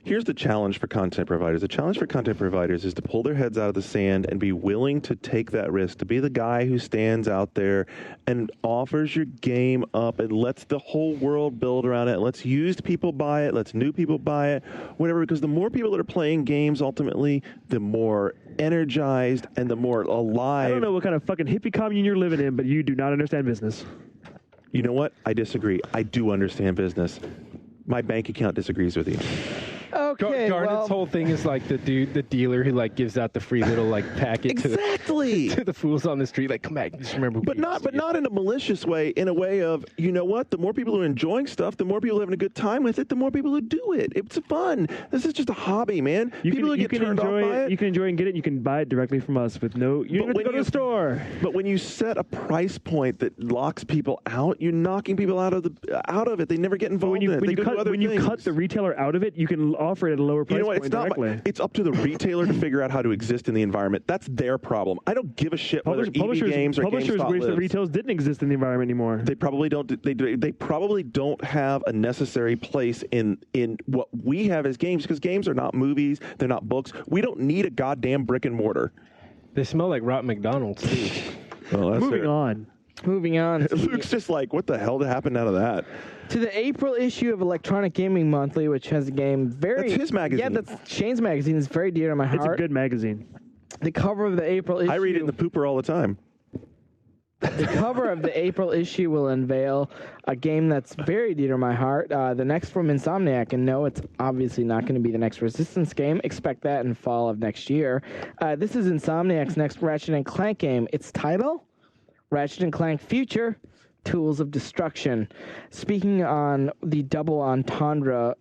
Here's the challenge for content providers. The challenge for content providers is to pull their heads out of the sand and be willing to take that risk, to be the guy who stands out there and offers your game up and lets the whole world build around it. Lets used people buy it, lets new people buy it, whatever, because the more people that are playing games, ultimately, the more energized and the more alive. I don't know what kind of fucking hippie commune you're living in, but you do not understand business. You know what? I disagree. I do understand business. My bank account disagrees with you. Okay, Garnet's whole thing is like the dealer who like gives out the free little like packet to the fools on the street. Like, come back, just remember. But not in a malicious way. In a way of, you know what? The more people who are enjoying stuff, the more people who are having a good time with it, the more people who do it. It's fun. This is just a hobby, man. You can enjoy it. You can enjoy and get it. You can buy it directly from us with no. You don't have to go to the store. But when you set a price point that locks people out, you're knocking people out of it. They never get involved in it. When you cut the retailer out of it, you can offer it at a lower price point directly. It's up to the retailer to figure out how to exist in the environment. That's their problem. I don't give a shit whether EB Games or GameStop wish that lives. retailers didn't exist in the environment anymore. They probably don't. They probably don't have a necessary place in what we have as games, because games are not movies. They're not books. We don't need a goddamn brick and mortar. They smell like rotten McDonald's too. Well, Moving on. Luke's just like, what the hell happened out of that? To the April issue of Electronic Gaming Monthly, which has a game That's his magazine. Yeah, that's Shane's magazine. It's very dear to my heart. It's a good magazine. The cover of the April issue. I read it in the pooper all the time. The cover of the April issue will unveil a game that's very dear to my heart. The next from Insomniac, and no, it's obviously not going to be the next Resistance game. Expect that in fall of next year. This is Insomniac's next Ratchet & Clank game. Its title? Ratchet & Clank Future. Tools of Destruction. Speaking on the double entendre,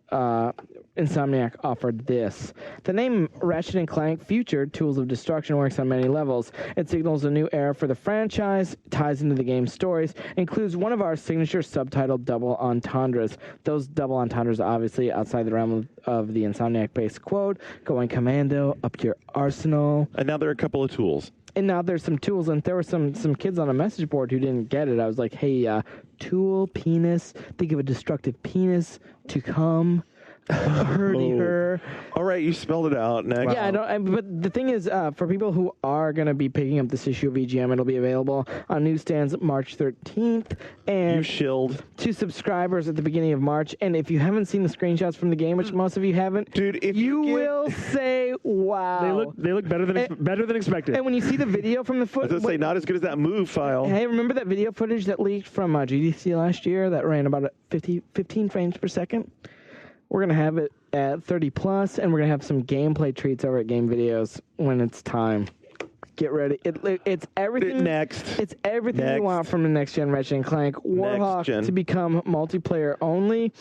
Insomniac offered this. The name Ratchet & Clank Future Tools of Destruction works on many levels. It signals a new era for the franchise, ties into the game's stories, includes one of our signature subtitled double entendres. Those double entendres are obviously outside the realm of the Insomniac-based quote, going commando, up your arsenal. And now there are a couple of tools. And now there's some tools, and there were some kids on a message board who didn't get it. I was like, hey, tool, penis, think of a destructive penis to come. Her. All right, you spelled it out. Next. Yeah, but the thing is, for people who are going to be picking up this issue of EGM, it'll be available on newsstands March 13th. And you shilled. To subscribers at the beginning of March. And if you haven't seen the screenshots from the game, which most of you haven't, dude, if you will say, "Wow!" They look better than expected. And when you see the video from the footage, I was gonna say not as good as that move file. Hey, remember that video footage that leaked from GDC last year that ran about 15 frames per second? We're going to have it at 30 plus, and we're going to have some gameplay treats over at Game Videos when it's time. Get ready. It's everything. Next. It's everything you want from the next gen Ratchet & Clank. Warhawk to become multiplayer only.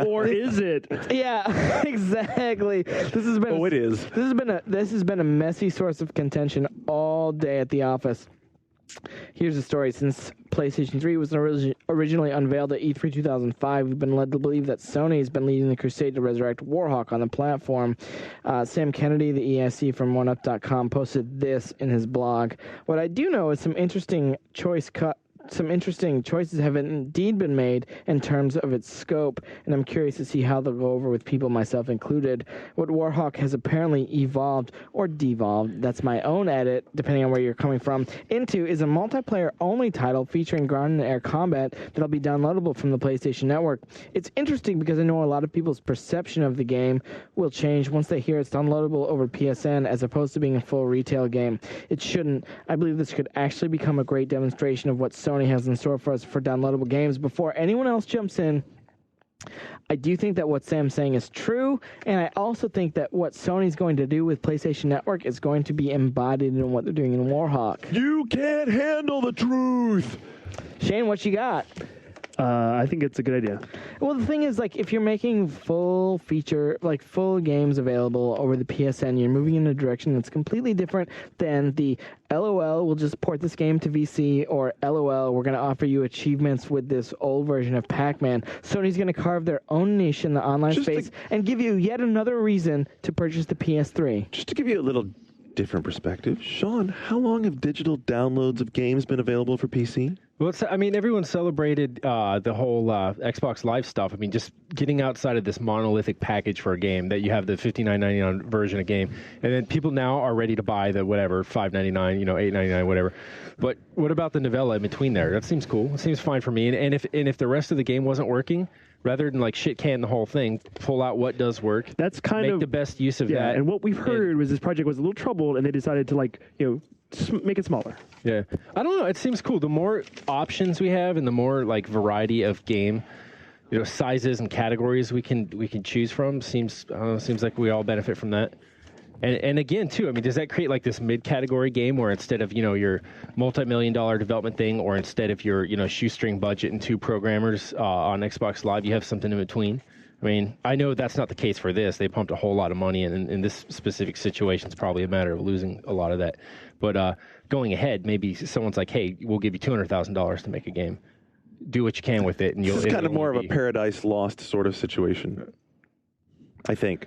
Or is it? Yeah, exactly. This has been. Oh, it is. This has been a messy source of contention all day at the office. Here's the story. Since PlayStation 3 was originally unveiled at E3 2005, we've been led to believe that Sony has been leading the crusade to resurrect Warhawk on the platform. Sam Kennedy, the EIC from OneUp.com, posted this in his blog. What I do know is some interesting choices have indeed been made in terms of its scope, and I'm curious to see how they'll go over with people, myself included. What Warhawk has apparently evolved, or devolved, that's my own edit, depending on where you're coming from, into is a multiplayer-only title featuring ground and air combat that'll be downloadable from the PlayStation Network. It's interesting because I know a lot of people's perception of the game will change once they hear it's downloadable over PSN as opposed to being a full retail game. It shouldn't. I believe this could actually become a great demonstration of what Sony has in store for us for downloadable games. Before anyone else jumps in, I do think that what Sam's saying is true, and I also think that what Sony's going to do with PlayStation Network is going to be embodied in what they're doing in Warhawk. You can't handle the truth. Shane, what you got? I think it's a good idea. Well, the thing is, like, if you're making full games available over the PSN, you're moving in a direction that's completely different than the LOL, we'll just port this game to VC, or LOL, we're going to offer you achievements with this old version of Pac-Man. Sony's going to carve their own niche in the online space and give you yet another reason to purchase the PS3. Just to give you a little different perspective, Sean, how long have digital downloads of games been available for PC? Well, everyone celebrated the whole Xbox Live stuff. I mean, just getting outside of this monolithic package for a game that you have the $59.99 version of game, and then people now are ready to buy the whatever $5.99, $8.99, whatever. But what about the novella in between there? That seems cool. It seems fine for me. And if the rest of the game wasn't working, rather than like shit can the whole thing, pull out what does work. That's make the best use of that. And what we've heard was this project was a little troubled, and they decided to make it smaller. Yeah, I don't know. It seems cool. The more options we have, and the more like variety of game, sizes and categories we can choose from, seems like we all benefit from that. And again, too, I mean, does that create like this mid-category game where instead of, your multi-million-dollar development thing, or instead of your, shoestring budget and 2 programmers on Xbox Live, you have something in between? I mean, I know that's not the case for this. They pumped a whole lot of money, and in this specific situation, it's probably a matter of losing a lot of that. But going ahead, maybe someone's like, hey, we'll give you $200,000 to make a game. Do what you can with it. And This is kind of more of a Paradise Lost sort of situation, I think.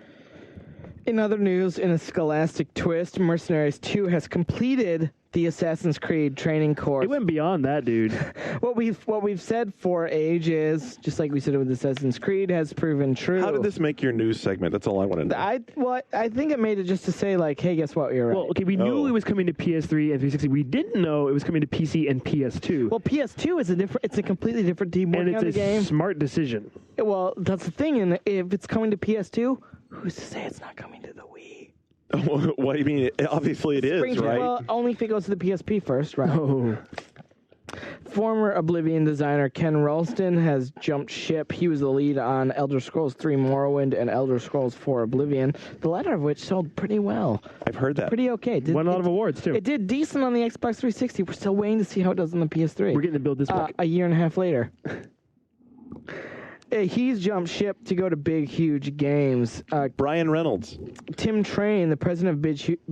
In other news, in a scholastic twist, Mercenaries 2 has completed the Assassin's Creed training course. It went beyond that, dude. What we've said for ages, just like we said with Assassin's Creed, has proven true. How did this make your news segment? That's all I want to know. I think it made it just to say, like, hey, guess what? You're right. Well, okay, we knew it was coming to PS3 and 360. We didn't know it was coming to PC and PS2. Well, PS2 is it's a completely difft team working on the game. And it's a smart decision. Well, that's the thing. And if it's coming to PS2, who's to say it's not coming to the Wii? What do you mean? Obviously it is, right? Well, only if it goes to the PSP first, right? Oh. Former Oblivion designer Ken Ralston has jumped ship. He was the lead on Elder Scrolls 3 Morrowind and Elder Scrolls 4 Oblivion, the latter of which sold pretty well. I've heard that. Pretty okay. Won a lot of awards, too. It did decent on the Xbox 360. We're still waiting to see how it does on the PS3. We're getting to build this back. A year and a half later. He's jumped ship to go to Big Huge Games. Brian Reynolds. Tim Train, the president of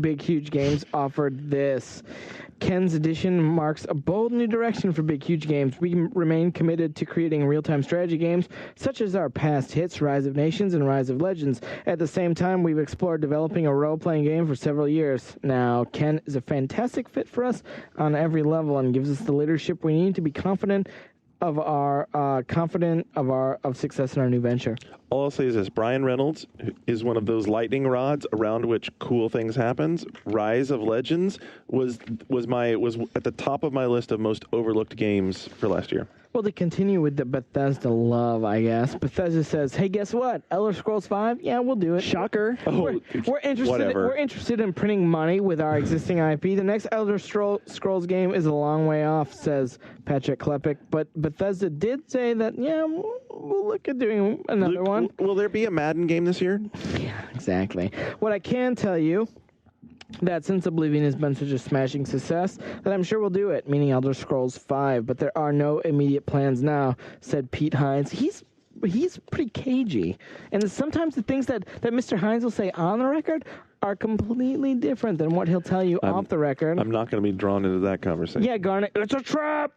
Big Huge Games, offered this. Ken's addition marks a bold new direction for Big Huge Games. We remain committed to creating real-time strategy games, such as our past hits, Rise of Nations and Rise of Legends. At the same time, we've explored developing a role-playing game for several years. Now, Ken is a fantastic fit for us on every level and gives us the leadership we need to be confident of success in our new venture. All I'll say is this: Brian Reynolds is one of those lightning rods around which cool things happens. Rise of Legends was at the top of my list of most overlooked games for last year. Well, to continue with the Bethesda love, I guess, Bethesda says, "Hey, guess what? Elder Scrolls 5? Yeah, we'll do it." Shocker. We're interested. Whatever. We're interested in printing money with our existing IP. The next Elder Scrolls game is a long way off, says Patrick Klepek. But Bethesda did say that, yeah, we'll look at doing another one. Will there be a Madden game this year? Yeah, exactly. What I can tell you, that since Oblivion has been such a smashing success, that I'm sure we'll do it, meaning Elder Scrolls 5, but there are no immediate plans now, said Pete Hines. He's pretty cagey, and sometimes the things that Mr. Hines will say on the record are completely different than what he'll tell you off the record. I'm not going to be drawn into that conversation. Yeah, Garnet, it's a trap!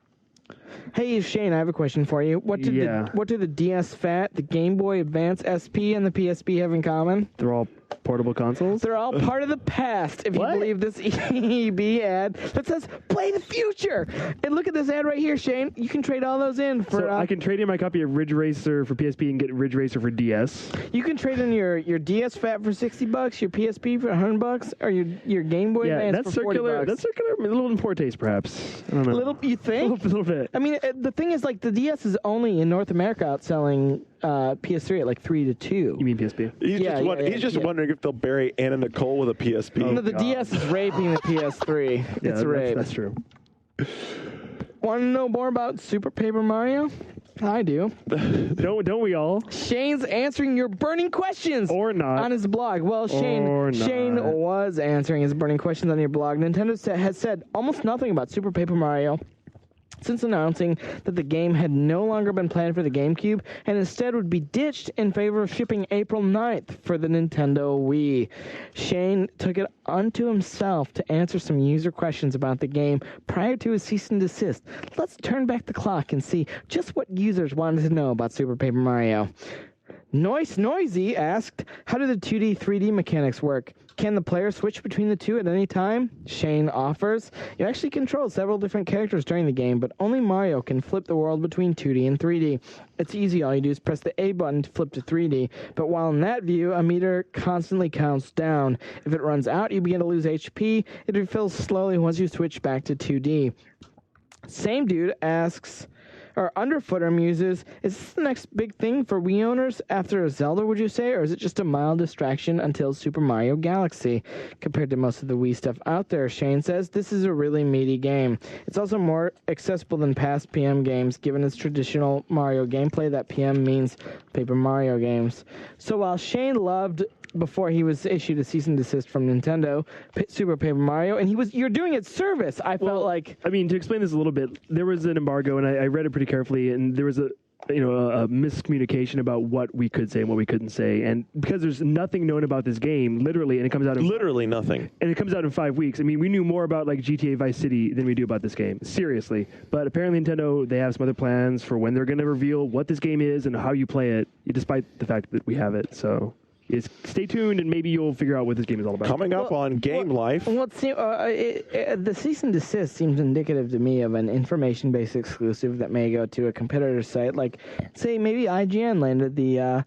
Hey, Shane, I have a question for you. What do the DS Fat, the Game Boy Advance SP, and the PSP have in common? They're all portable consoles? They're all part of the past, if you believe this EB ad that says, play the future. And look at this ad right here, Shane. You can trade all those in for... So I can trade in my copy of Ridge Racer for PSP and get Ridge Racer for DS. You can trade in your DS Fat for $60, your PSP for $100, or your Game Boy Advance for $40. That's circular. A little in poor taste, perhaps. I don't know. Little, you think? A little bit. I mean, the thing is, like, the DS is only in North America outselling PS3 at like 3-2. You mean PSP? He's just wondering if they'll bury Anna Nicole with a PSP. No, the DS is raping the PS3. It's rape. That's true. Want to know more about Super Paper Mario? I do. Don't we all? Shane's answering your burning questions. Or not. On his blog. Well, Shane was answering his burning questions on your blog. Nintendo has said almost nothing about Super Paper Mario since announcing that the game had no longer been planned for the GameCube and instead would be ditched in favor of shipping April 9th for the Nintendo Wii. Shane took it unto himself to answer some user questions about the game prior to his cease and desist. Let's turn back the clock and see just what users wanted to know about Super Paper Mario. Noisy asked, how do the 2D, 3D mechanics work? Can the player switch between the two at any time? Shane offers, you actually control several different characters during the game, but only Mario can flip the world between 2D and 3D. It's easy, all you do is press the A button to flip to 3D, but while in that view, a meter constantly counts down. If it runs out, you begin to lose HP. It refills slowly once you switch back to 2D. Same dude asks... Or Underfooter muses, is this the next big thing for Wii owners after a Zelda, would you say, or is it just a mild distraction until Super Mario Galaxy? Compared to most of the Wii stuff out there, Shane says, this is a really meaty game. It's also more accessible than past PM games, given its traditional Mario gameplay. That PM means Paper Mario games. So while Shane loved... before he was issued a cease and desist from Nintendo, Super Paper Mario, and you're doing it service. I felt like... I mean, to explain this a little bit, there was an embargo, and I read it pretty carefully, and there was a miscommunication about what we could say and what we couldn't say. And because there's nothing known about this game, literally, and it comes out in... Literally nothing. And it comes out in 5 weeks. I mean, we knew more about, like, GTA Vice City than we do about this game. Seriously. But apparently Nintendo, they have some other plans for when they're going to reveal what this game is and how you play it, despite the fact that we have it, so... stay tuned, and maybe you'll figure out what this game is all about. Coming up on Game Life. The cease and desist seems indicative to me of an information-based exclusive that may go to a competitor site. Like, say, maybe IGN landed the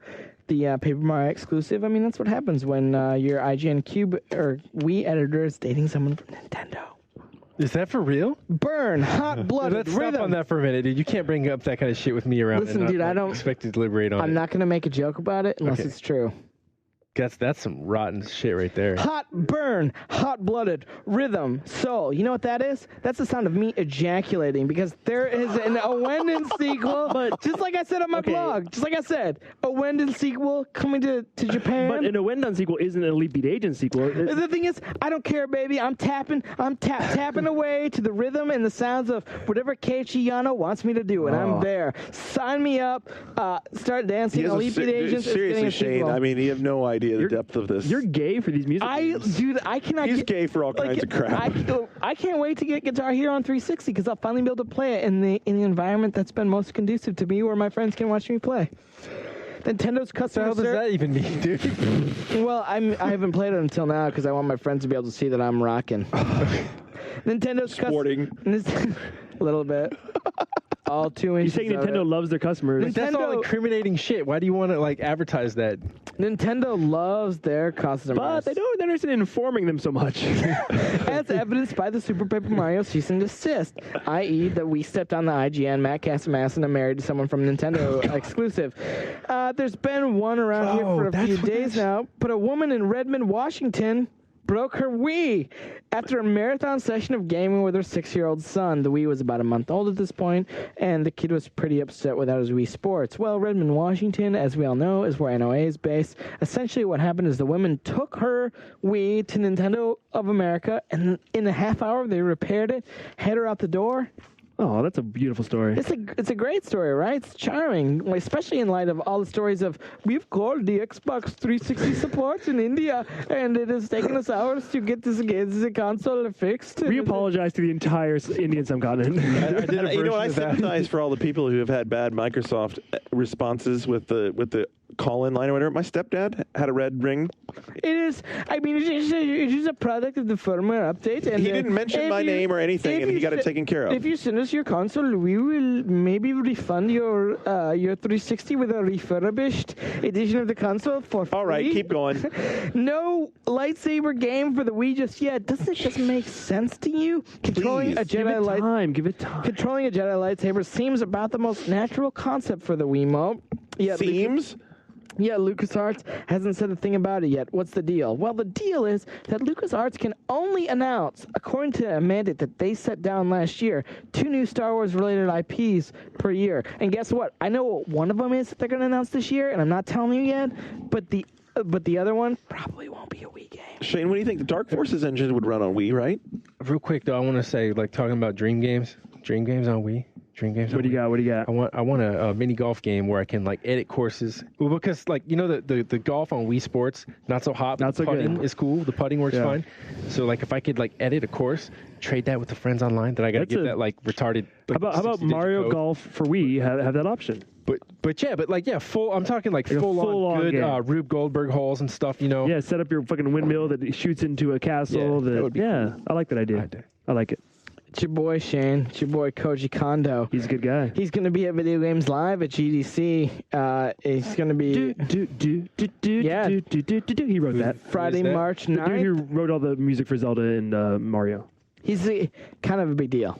Paper Mario exclusive. I mean, that's what happens when your IGN Cube or Wii editor is dating someone from Nintendo. Is that for real? Burn, hot-blooded Let's rhythm. stop on that for a minute, dude. You can't bring up that kind of shit with me around. Listen, dude, I don't expect to deliberate on it. I'm not going to make a joke about it unless it's true. That's some rotten shit right there. Hot burn, hot-blooded, rhythm, soul. You know what that is? That's the sound of me ejaculating because there is an Owendon sequel. But just like I said on my blog, just like I said, Owendon sequel coming to Japan. But an Owendon sequel isn't an Elite Beat Agent sequel. The thing is, I don't care, baby. I'm tapping away to the rhythm and the sounds of whatever Keiichi Yano wants me to do, and I'm there. Sign me up. Start dancing. Elite Beat Agents. Seriously, Shane. I mean, you have no idea the depth of this. You're gay for these music games. Dude, I cannot. He's gay for all kinds of crap. I can't wait to get Guitar Hero on 360 because I'll finally be able to play it in the environment that's been most conducive to me, where my friends can watch me play. Nintendo customer What the hell does that even mean, dude? Well, I haven't played it until now because I want my friends to be able to see that I'm rocking. Nintendo's sporting a little bit. All 2 inches. You're saying Nintendo loves their customers. That's all incriminating shit. Why do you want to like advertise that? Nintendo loves their customers, but they don't understand informing them so much. As evidenced by the Super Paper Mario cease and desist, i.e., that we stepped on the IGN, Matt Casamass, and married to someone from Nintendo exclusive. There's been one around here for a few days now, but a woman in Redmond, Washington, broke her Wii after a marathon session of gaming with her 6-year-old son. The Wii was about a month old at this point, and the kid was pretty upset without his Wii Sports. Well, Redmond, Washington, as we all know, is where NOA is based. Essentially, what happened is the woman took her Wii to Nintendo of America, and in a half hour, they repaired it, had her out the door. Oh, that's a beautiful story. It's a great story, right? It's charming, especially in light of all the stories of we've called the Xbox 360 support in India, and it has taken us hours to get this console fixed. We apologize to the entire Indian subcontinent. I sympathize for all the people who have had bad Microsoft responses with the call-in line or whatever. My stepdad had a red ring. It is. I mean, it is a product of the firmware update. And he didn't mention my name or anything, and he got it taken care of. If you send us your console, we will maybe refund your 360 with a refurbished edition of the console for free. All right, keep going. No lightsaber game for the Wii just yet. Doesn't it just make sense to you? Controlling a Jedi Give it time. Controlling a Jedi lightsaber seems about the most natural concept for the Wiimote. Seems? Yeah, LucasArts hasn't said a thing about it yet. What's the deal? Well, the deal is that LucasArts can only announce, according to a mandate that they set down last year, 2 new Star Wars-related IPs per year. And guess what? I know what one of them is that they're going to announce this year, and I'm not telling you yet, but the other one probably won't be a Wii game. Shane, what do you think? The Dark Forces engine would run on Wii, right? Real quick, though, I want to say, like, talking about Dream Games on Wii. Dream Games. What do you got? What do you got? I want a mini golf game where I can like edit courses. Well, because like the golf on Wii Sports not so hot, but not the so putting good. is cool. The putting works fine. So like if I could like edit a course, trade that with the friends online, then I got to get that like retarded. Like, how about Mario code. Golf for Wii? Have that option. But full. I'm talking like full on good Rube Goldberg holes and stuff. Yeah, set up your fucking windmill that shoots into a castle. that would be cool. I like that idea. I like it. It's your boy, Shane. It's your boy, Koji Kondo. He's a good guy. He's going to be at Video Games Live at GDC. He's going to be... He wrote that. Friday, March 9th. The dude who wrote all the music for Zelda and Mario. He's kind of a big deal.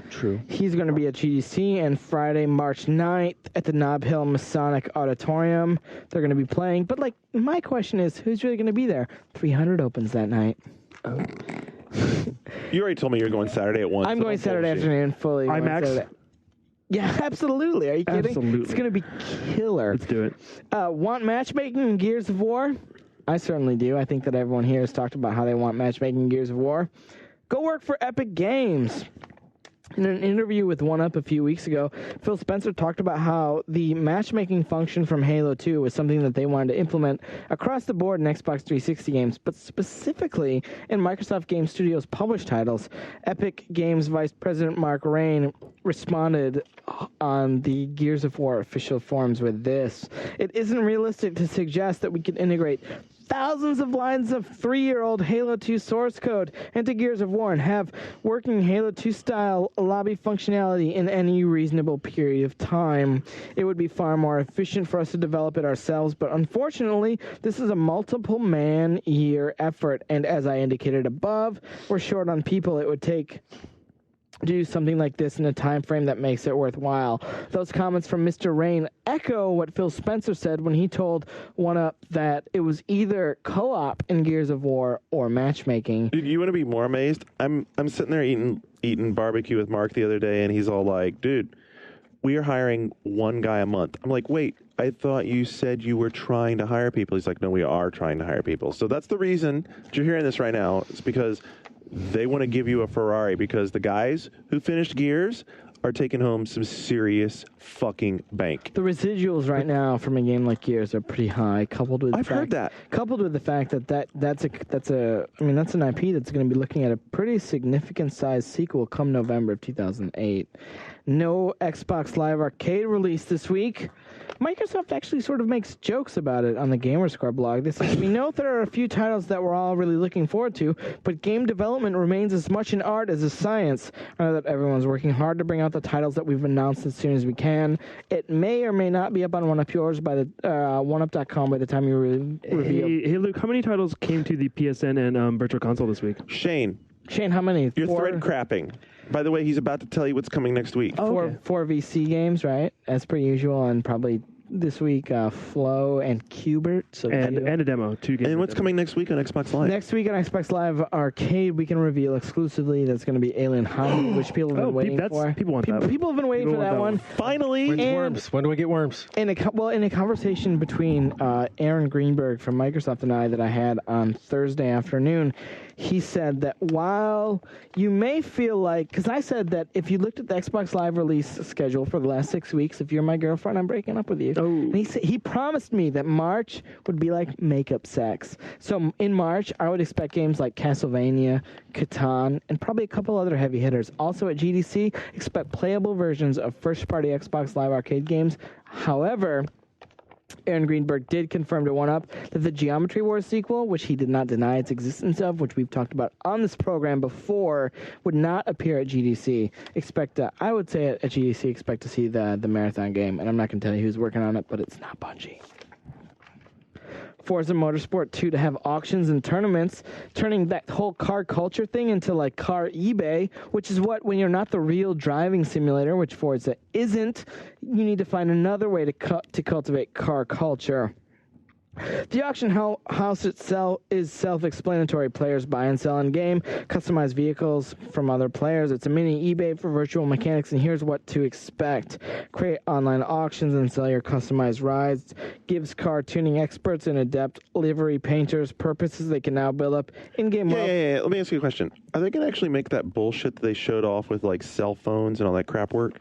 True. He's going to be at GDC, and Friday, March 9th at the Nob Hill Masonic Auditorium. They're going to be playing. But, like, my question is, who's really going to be there? 300 opens that night. Oh. You already told me you're going Saturday at 1. I'm going Saturday afternoon fully. IMAX? Yeah, absolutely. Are you kidding? Absolutely. It's going to be killer. Let's do it. Want matchmaking in Gears of War? I certainly do. I think that everyone here has talked about how they want matchmaking in Gears of War. Go work for Epic Games. In an interview with 1UP a few weeks ago, Phil Spencer talked about how the matchmaking function from Halo 2 was something that they wanted to implement across the board in Xbox 360 games, but specifically in Microsoft Game Studios published titles. Epic Games Vice President Mark Rain responded on the Gears of War official forums with this. It isn't realistic to suggest that we could integrate thousands of lines of 3-year-old Halo 2 source code into Gears of War and have working Halo 2 style lobby functionality in any reasonable period of time. It would be far more efficient for us to develop it ourselves, but unfortunately, this is a multiple man-year effort, and as I indicated above, we're short on people. It would take do something like this in a time frame that makes it worthwhile. Those comments from Mr. Rain echo what Phil Spencer said when he told OneUp that it was either co-op in Gears of War or matchmaking. Dude, you want to be more amazed? I'm sitting there eating barbecue with Mark the other day, and he's all like, dude, we are hiring one guy a month. I'm like, wait, I thought you said you were trying to hire people. He's like, no, we are trying to hire people. So that's the reason that you're hearing this right now. It's because they want to give you a Ferrari, because the guys who finished Gears are taking home some serious fucking bank. The residuals right now from a game like Gears are pretty high, coupled with heard that. Coupled with the fact that's an IP that's going to be looking at a pretty significant sized sequel come November of 2008. No Xbox Live Arcade release this week. Microsoft actually sort of makes jokes about it on the Gamerscore blog. They say, we know there are a few titles that we're all really looking forward to, but game development remains as much an art as a science. I know that everyone's working hard to bring out the titles that we've announced as soon as we can. It may or may not be up on OneUp Yours by the OneUp.com by the time you reveal. Hey, Luke, how many titles came to the PSN and Virtual Console this week? Shane, how many? You're thread crapping. By the way, he's about to tell you what's coming next week. Four VC games, right? As per usual, and probably this week, Flo and Qbert. So and a demo, 2 games. And what's coming next week on Xbox Live? Next week on Xbox Live Arcade, we can reveal exclusively that's going to be Alien Hobby, which people have been waiting for. People want that. People have been waiting for that one. Finally. When's Worms? When do I get Worms? In a conversation between Aaron Greenberg from Microsoft and I that I had on Thursday afternoon, he said that while you may feel like, because I said that if you looked at the Xbox Live release schedule for the last 6 weeks, if you're my girlfriend, I'm breaking up with you. Oh. And he promised me that March would be like makeup sex. So in March, I would expect games like Castlevania, Catan, and probably a couple other heavy hitters. Also at GDC, expect playable versions of first-party Xbox Live Arcade games. However, Aaron Greenberg did confirm to OneUp that the Geometry Wars sequel, which he did not deny its existence of, which we've talked about on this program before, would not appear at GDC. I would say at GDC, expect to see the marathon game, and I'm not going to tell you who's working on it, but it's not Bungie. Forza Motorsport 2 to have auctions and tournaments, turning that whole car culture thing into like car eBay, which is what, when you're not the real driving simulator, which Forza isn't, you need to find another way to cultivate car culture. The auction house itself is self-explanatory. Players buy and sell in-game, customize vehicles from other players. It's a mini eBay for virtual mechanics, and here's what to expect. Create online auctions and sell your customized rides. Gives car tuning experts and adept livery painters purposes they can now build up in-game wealth. Yeah. Let me ask you a question. Are they going to actually make that bullshit that they showed off with, like, cell phones and all that crap work?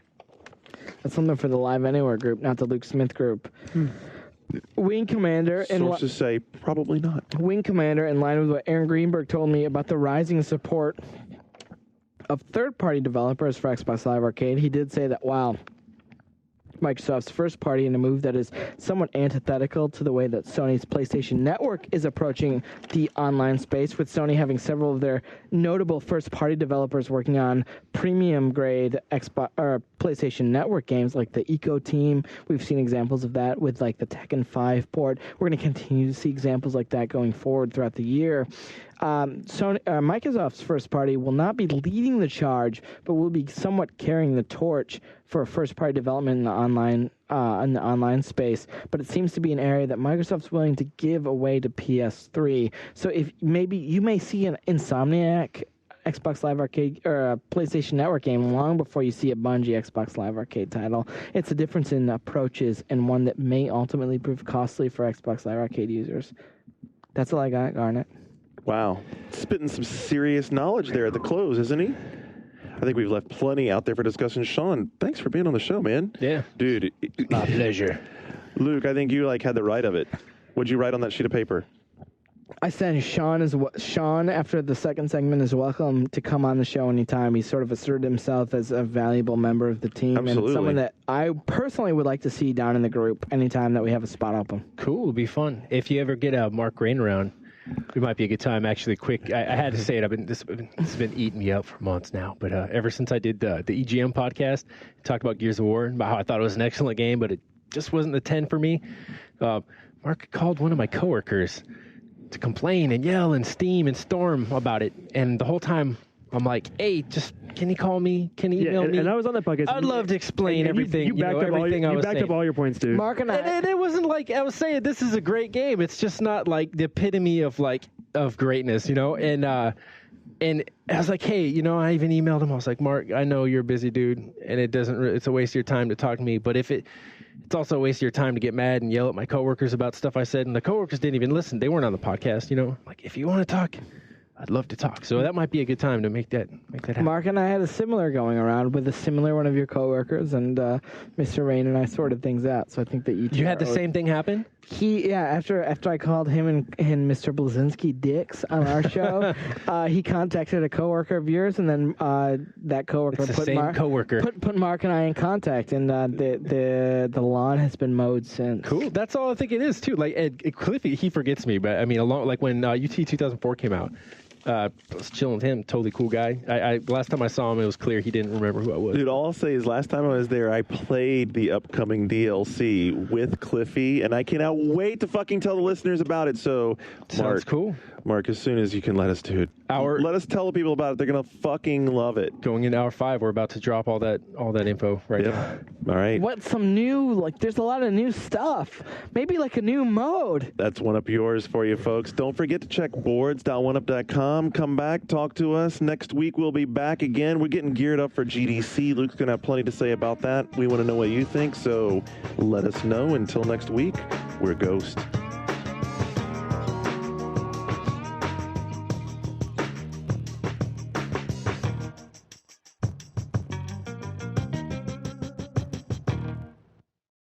That's something for the Live Anywhere group, not the Luke Smith group. Wing Commander and sources say probably not. Wing Commander, in line with what Aaron Greenberg told me about the rising support of third-party developers for Xbox Live Arcade, he did say that while Microsoft's first party in a move that is somewhat antithetical to the way that Sony's PlayStation Network is approaching the online space, with Sony having several of their notable first-party developers working on premium-grade Xbox or PlayStation Network games like the Eco Team. We've seen examples of that with like the Tekken 5 port. We're going to continue to see examples like that going forward throughout the year. Microsoft's first party will not be leading the charge, but will be somewhat carrying the torch for first-party development in the online space. But it seems to be an area that Microsoft's willing to give away to PS3. So if maybe you may see an Insomniac Xbox Live Arcade or a PlayStation Network game long before you see a Bungie Xbox Live Arcade title. It's a difference in approaches, and one that may ultimately prove costly for Xbox Live Arcade users. That's all I got, Garnet. Wow. Spitting some serious knowledge there at the close, isn't he? I think we've left plenty out there for discussion. Sean, thanks for being on the show, man. Yeah. Dude. My pleasure. Luke, I think you had the right of it. What'd you write on that sheet of paper? I said Sean, after the second segment, is welcome to come on the show anytime. He sort of asserted himself as a valuable member of the team. Absolutely. And someone that I personally would like to see down in the group anytime that we have a spot open. Cool. It'll be fun. If you ever get Mark Rain around, it might be a good time. Actually, quick, I had to say it. This has been eating me up for months now. But ever since I did the EGM podcast, talked about Gears of War, about how I thought it was an excellent game, but it just wasn't the 10 for me. Mark called one of my coworkers to complain and yell and steam and storm about it. And the whole time, I'm like, hey, just Can he call me? Can he email me? And I was on that podcast. I'd love to explain everything. You backed up everything I was saying. up all your points, dude. Mark and I. And it wasn't like I was saying this is a great game. It's just not like the epitome of greatness, you know. And I was like, hey, you know, I even emailed him. I was like, Mark, I know you're a busy dude, and it's a waste of your time to talk to me. But it's also a waste of your time to get mad and yell at my coworkers about stuff I said, and the coworkers didn't even listen. They weren't on the podcast, you know. Like, if you want to talk, I'd love to talk. So that might be a good time to make that happen. Mark and I had a similar going around with a similar one of your coworkers, and Mr. Rain and I sorted things out. So I think that you had the same thing happen? After I called him and Mr. Blazinski dicks on our show, he contacted a coworker of yours, and then that coworker put Mark and I in contact, and the lawn has been mowed since. Cool. That's all I think it is too. Like Cliffy, he forgets me, but I mean, when UT 2004 came out. I was chilling with him, totally cool guy. Last time I saw him, it was clear he didn't remember who I was. Dude, all I'll say is last time I was there, I played the upcoming DLC with Cliffy, and I cannot wait to fucking tell the listeners about it. So, Sounds cool. Mark, as soon as you can let us do it. Let us tell the people about it. They're going to fucking love it. Going into hour 5, we're about to drop all that info right now. All right. What's some new, there's a lot of new stuff. Maybe like a new mode. That's one up yours for you, folks. Don't forget to check boards.oneup.com. Come back, talk to us. Next week, we'll be back again. We're getting geared up for GDC. Luke's going to have plenty to say about that. We want to know what you think, so let us know. Until next week, we're Ghost.